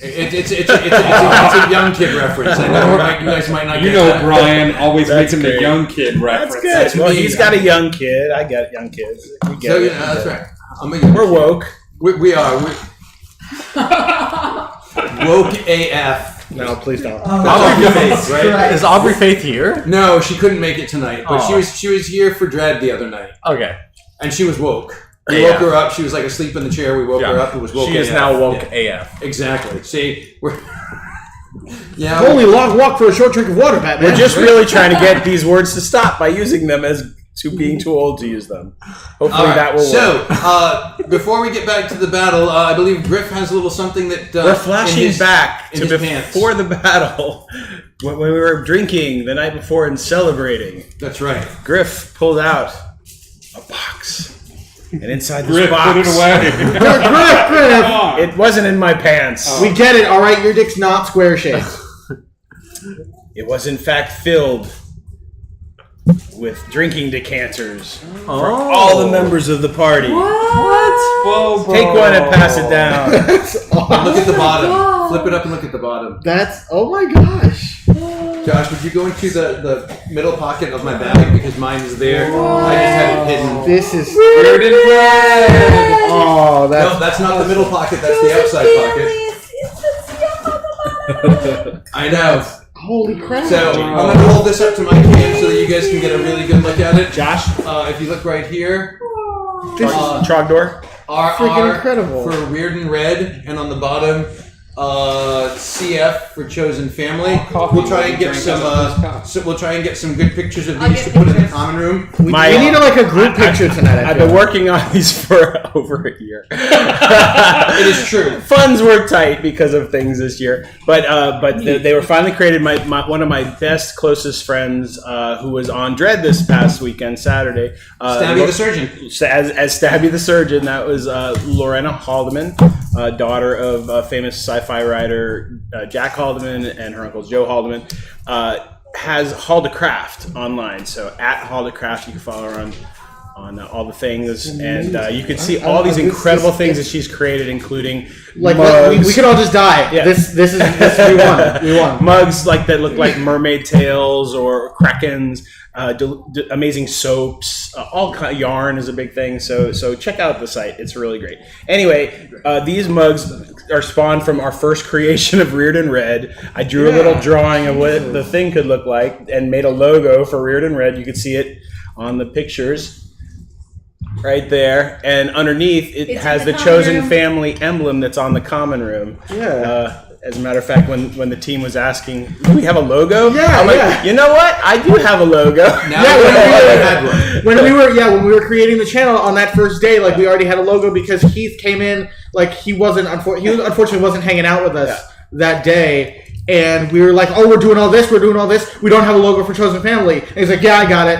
It's a young kid reference. I know you guys might not You get know, that. Brian always That's making the great. young kid reference. That's good. That's Well, me. he's got a young kid. I get young kids. We get So it. yeah, that's right. I'm a young We're kid. woke. We are. Woke AF. No, please don't. Aubrey Faith, Jesus right? Christ. Is Aubrey Faith here? No, she couldn't make it tonight, but Aw. she was here for Dread the other night, Okay. and she was woke. We Yeah. woke her up. She was like asleep in the chair. We woke her up. It was woke. She is AF. now woke Yeah, AF. exactly. See, we're yeah. Only long walk for a short drink of water, Batman. We're just really trying to get these words to stop by using them as to being too old to use them. Hopefully All right, that will work. So, before we get back to the battle, I believe Griff has a little something that We're flashing in his, back in to his pants. before the battle, when we were drinking the night before and celebrating. That's right. Griff pulled out a box, and inside this Griff, box, put it away. Griff. Come on. it wasn't in my pants. We get it, all right. Your dick's not square shaped. It was in fact filled with drinking decanters for all the members of the party. Whoa, bro. Take one and pass it down. Look at the bottom. Flip it up and look at the bottom. That's oh my gosh. Josh, would you go into the middle pocket of my bag because mine is there? I just had it hidden. This is Weird and red. oh that's No, that's not the middle pocket. That's the outside pocket. I know. holy crap. So I'm gonna hold this up to my cam so that you guys can get a really good look at it. Josh, If you look right here, this is Trogdor. freaking R incredible. for Weird and Red, and on the bottom, CF for Chosen Family. We'll try and get some. We'll try and get some good pictures of I'll these get to put in the pictures. common room. we need like a group picture tonight. I I've feel been like. working on these for over a year. It is true. Funds were tight because of things this year, but they were finally created. My one of my best closest friends, who was on Dread this past weekend, Saturday. Stabby the Surgeon. As Stabby the Surgeon, that was Lorena Haldeman, daughter of famous sci-fi writer Jack Haldeman and her uncle Joe Haldeman, has Haldecraft online. So at Haldecraft, you can follow her on all the things, and you can see all these incredible things that she's created, including Like mugs. we could all just die. Yeah. This we won. We won. Mugs like that look like mermaid tails or krakens, amazing soaps, all kind of yarn is a big thing. So check out the site; it's really great. Anyway, these mugs are spawned from our first creation of Reared and Red. I drew a little drawing of what the thing could look like and made a logo for Reared and Red. You can see it on the pictures. Right there, and underneath it It's has in the the common Chosen room. Family emblem that's on the common room. Yeah. As a matter of fact, when the team was asking, "Do we have a logo?" Yeah, I'm like, yeah. you know what? I do have a logo. Now Yeah, we when already had one. when we were creating the channel on that first day, like we already had a logo because Keith came in, like he unfortunately wasn't hanging out with us that day, and we were like, oh, we're doing all this, we don't have a logo for Chosen Family, and he's like, yeah, I got it,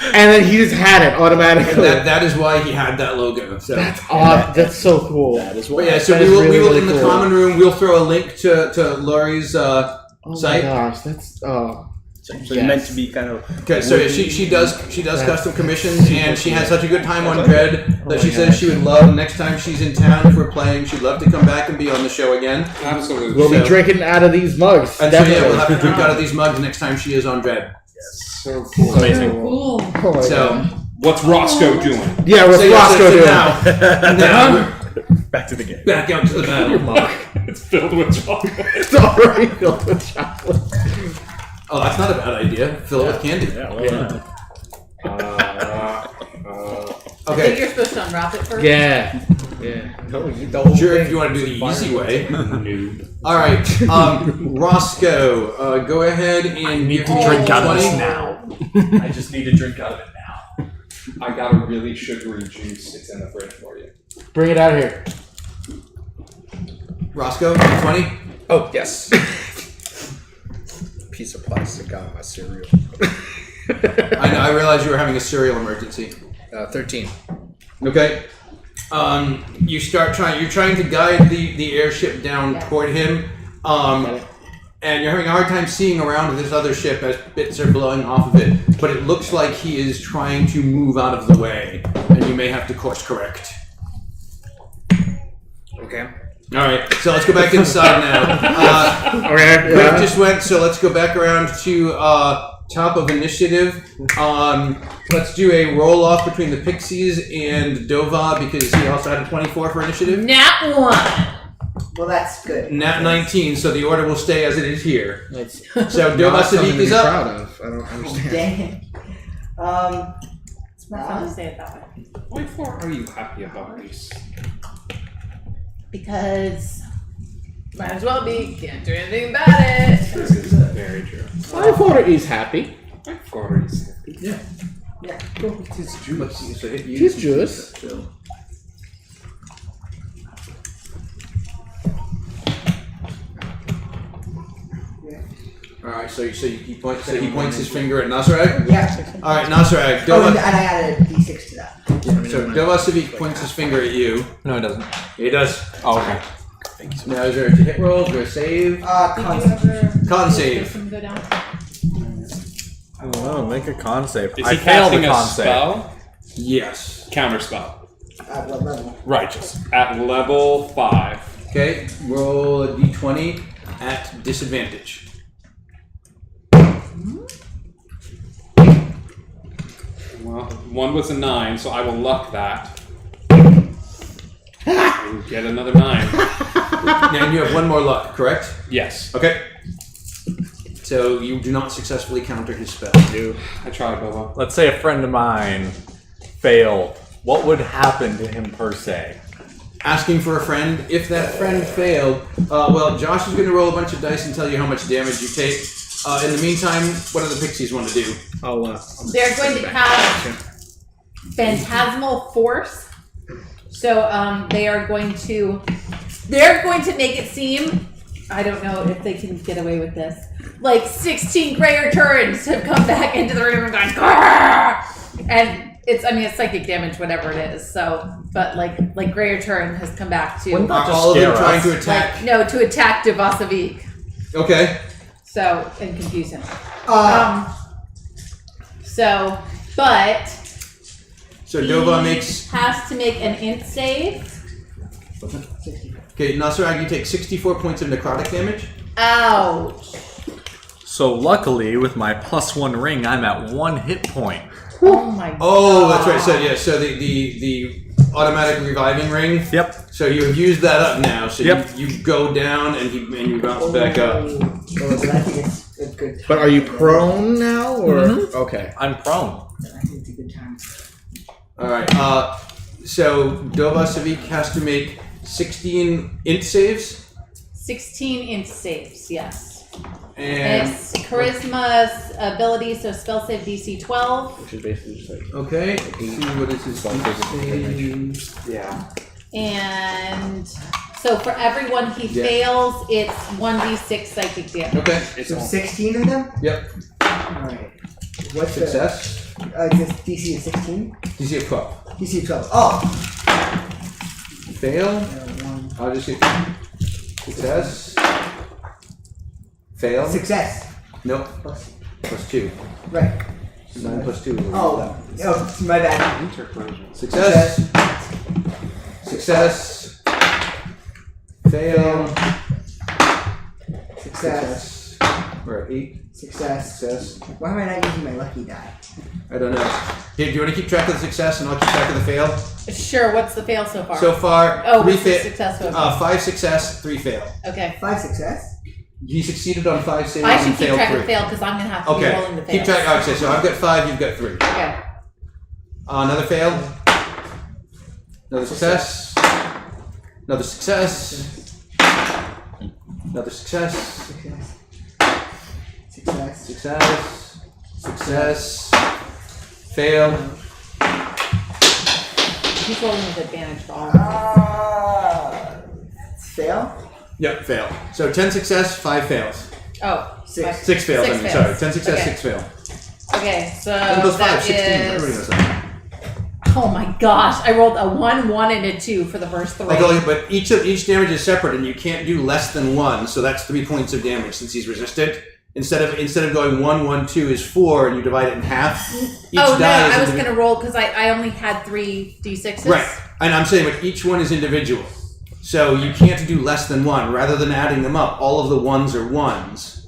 and then he just had it automatically. That is why he had that logo. So. That's odd. That's so cool. That is But what. yeah, so That we is will really, we will really in the cool. common room. We'll throw a link to Laurie's Oh my site. gosh, that's It's actually meant to be kind of. Okay, so she does custom commissions, and she has such a good time on Dread that she says she would love next time she's in town if we're playing. She'd love to come back and be on the show again. Absolutely. we'll be So- drinking out of these mugs. And so yeah, definitely. we'll have to drink out of these mugs next time she is on Dread. So cool. Amazing. Cool. Oh my So God. What's Roscoe doing? Yeah, what's so yeah, Roscoe so doing? now we're Back to the game. back out to the battle. It's filled with chocolate. It's already filled with chocolate. Oh, that's not a bad idea. Fill it with candy. Yeah, well, I think Okay, you're supposed to unwrap it first. Yeah. Yeah. No, you the whole sure. thing. If you want to do the easy way. Noob. All right, Roscoe, go ahead and I need give to me drink out of 20. this now. I just need to drink out of it now. I got a really sugary juice. It's in the fridge for you. Bring it out here. Roscoe, 20. Oh, yes. Piece of plastic out of my cereal. I know. I realized you were having a cereal emergency. 13. Okay. You start trying. You're trying to guide the airship down toward him. And you're having a hard time seeing around this other ship as bits are blowing off of it. But it looks like he is trying to move out of the way, and you may have to course correct. Okay. All right, so let's go back inside now. Okay. Quick just went, so let's go back around to top of initiative. Let's do a roll off between the Pixies and Dova because he also had a 24 for initiative. Nat 1. Well, that's good. Nat 19, so the order will stay as it is here. That's So Dova not something Savik to be is up. proud of. I don't understand. Dang it. It's more fun to say it that way. Why for are you happy about this? Because might as well be. Can't do anything about it. This is very true. My father is happy. My father is happy. Yeah. Yeah. It's his juice. So hit you. He's Jewish. So. All right, so he points his finger at Nasrag. Yeah. All right, Nasrag. Oh, and Dova, I added a d6 to that. so Dova Savik points his finger at you. No, it doesn't. He does. Oh, okay. Now is there a hit roll? Is there a save? Constitution. Con save. Go down. I don't know. Make a con save. Is I he failed the casting a con save. spell? Yes. Counter spell. At what level? Righteous. At level 5. Okay, roll a d20 at disadvantage. Well, one was a 9, so I will luck that. And get another 9. And you have one more luck, correct? Yes. Okay. So you do not successfully counter his spell. I tried, Bobo. Let's say a friend of mine failed. What would happen to him per se? Asking for a friend. If that friend failed, well, Josh is going to roll a bunch of dice and tell you how much damage you take. In the meantime, what do the Pixies want to do? They're going to cast Phantasmal Force. So they are going to. They're going to make it seem. I don't know if they can get away with this. Like 16 Greyer turrets have come back into the room and gone, "Grrr!" And it's psychic damage, whatever it is. So, but like Greyer turret has come back to. Wouldn't that Are just all of them scare trying us? to attack? Like, no, to attack Devasavik. Okay. So, and confuse him. Uh, But So he Dova makes. has to make an int save. Okay, Nasrag, you take 64 points of necrotic damage. Ouch. So luckily, with my +1 ring, I'm at 1 hit point. Oh my god. Oh, that's right. So yeah, so the automatic reviving ring. Yep. So you have used that up now. So Yep. you go down and you bounce back up. Well, but I think it's a good time. But are you prone now, or Mhm. okay? I'm prone. I think it's a good time. All right. So Dova Savik has to make 16 int saves 16 int saves, yes. and It's charisma ability, so spell save DC 12. Which is basically just like okay. Let's see what is his save. Yeah. And so for every one he Yeah. fails, it's 1d6 psychic damage. Okay. So 16 of them? Yep. Alright. What's Success. this DC is 16? DC of 12. DC is 12. Oh! Fail. One. I'll just get success. Fail. Success. Nope. Plus. Plus 2. Right. 9 plus 2. Oh, my bad. Success. Success. Fail. Success. We're at 8. Success. Success. Why am I not using my lucky die? I don't know. Here, do you want to keep track of the success and I'll keep track of the fail? Sure, what's the fail so far? So far, oh, 3 what's the fail. success so far? 5 success, 3 fail. Okay. 5 success? He succeeded on 5 saves I should and keep failed track 3. of fail because I'm going to have to be Okay. rolling the fails. Keep track. Okay, so I've got 5, you've got 3. Okay. Another fail. Another success. Another success. Another success. Success. Success. Success. Success. Fail. He's rolling with advantage for all. Fail. Yep, fail. So 10 success, 5 fails. Oh, Six. 6 fails, I mean, fails. sorry. 10 success, Okay. 6 fail. Okay, so 10 plus 5, that 16. Everybody is. knows that. Oh my gosh! I rolled a 1, 1, and a 2 for the first 3. Okay, but each damage is separate, and you can't do less than 1, so that's 3 points of damage since he's resistant. Instead of going 1, 1, 2 is 4, and you divide it in half. Each Oh no! die is I was indivi- gonna roll because I only had 3 d6s. Right, and I'm saying, but each one is individual, so you can't do less than 1. Rather than adding them up, all of the ones are ones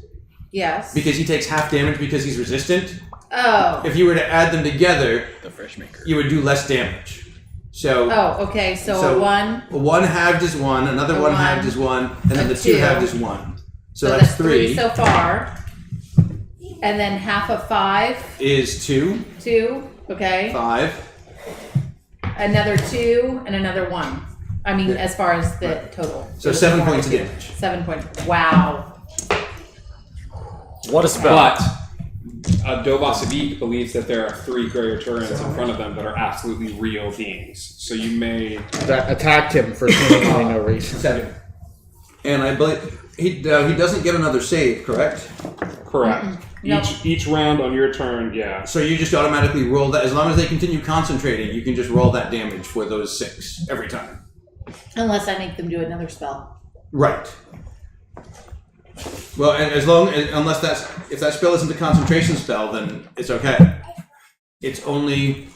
Yes. because he takes half damage because he's resistant. Oh. If you were to add them together, The fresh maker. you would do less damage. So. Oh. Okay. So, So- a 1. One halved is 1, another A one 1, halved is 1, and then a the 2 2. halved is 1. So, So that's 3 3 so far. And then half of 5. is 2, 2. Okay. 5. Another 2 and another 1. I mean, Yeah. as far as the total. So 7 points of damage. 7 points. Wow. What a spell. But Dovasivik believes that there are 3 Greater Turans in front of them that are absolutely real beings. So you may. That attacked him for seemingly no reason. 7. And I believe he doesn't get another save, correct? Correct. Nope. Each round on your turn, yeah. So you just automatically roll that. As long as they continue concentrating, you can just roll that damage for those 6 every time. Unless I make them do another spell. Right. Well, and unless if that spell isn't a concentration spell, then it's okay. It's only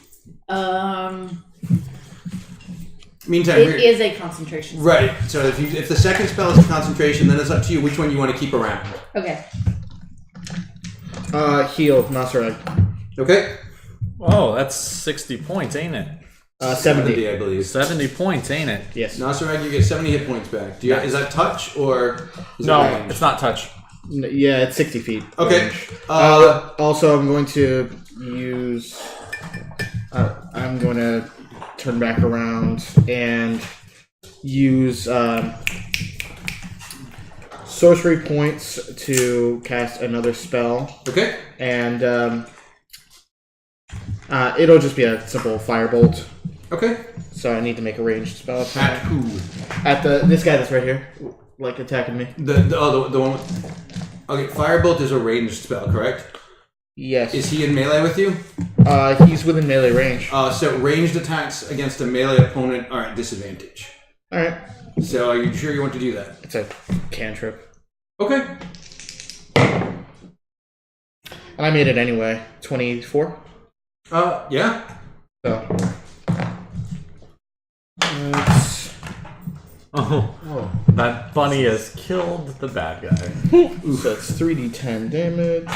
meantime. It is a concentration spell. Right. So if the second spell is a concentration, then it's up to you which one you want to keep around. Okay. Heal, Nasrag. Okay. Oh, that's 60 points, ain't it? 70. I believe. 70 points, ain't it? Yes. Nasarag, you get 70 hit points back. Is that touch or is No, it range? it's not touch. Yeah, it's 60 feet. Okay. range. Also, I'm going to use. I'm going to turn back around and use sorcery points to cast another spell, Okay. and it'll just be a simple firebolt. Okay. So I need to make a ranged spell At attack who? at this guy that's right here, like attacking me. The one with. Okay, Firebolt is a ranged spell, correct? Yes. Is he in melee with you? He's within melee range. So ranged attacks against a melee opponent are at disadvantage. All right. So are you sure you want to do that? It's a cantrip. Okay. And I made it anyway. 24. Yeah. So. It's, Oh, that bunny has killed the bad guy. so it's 3d10 damage.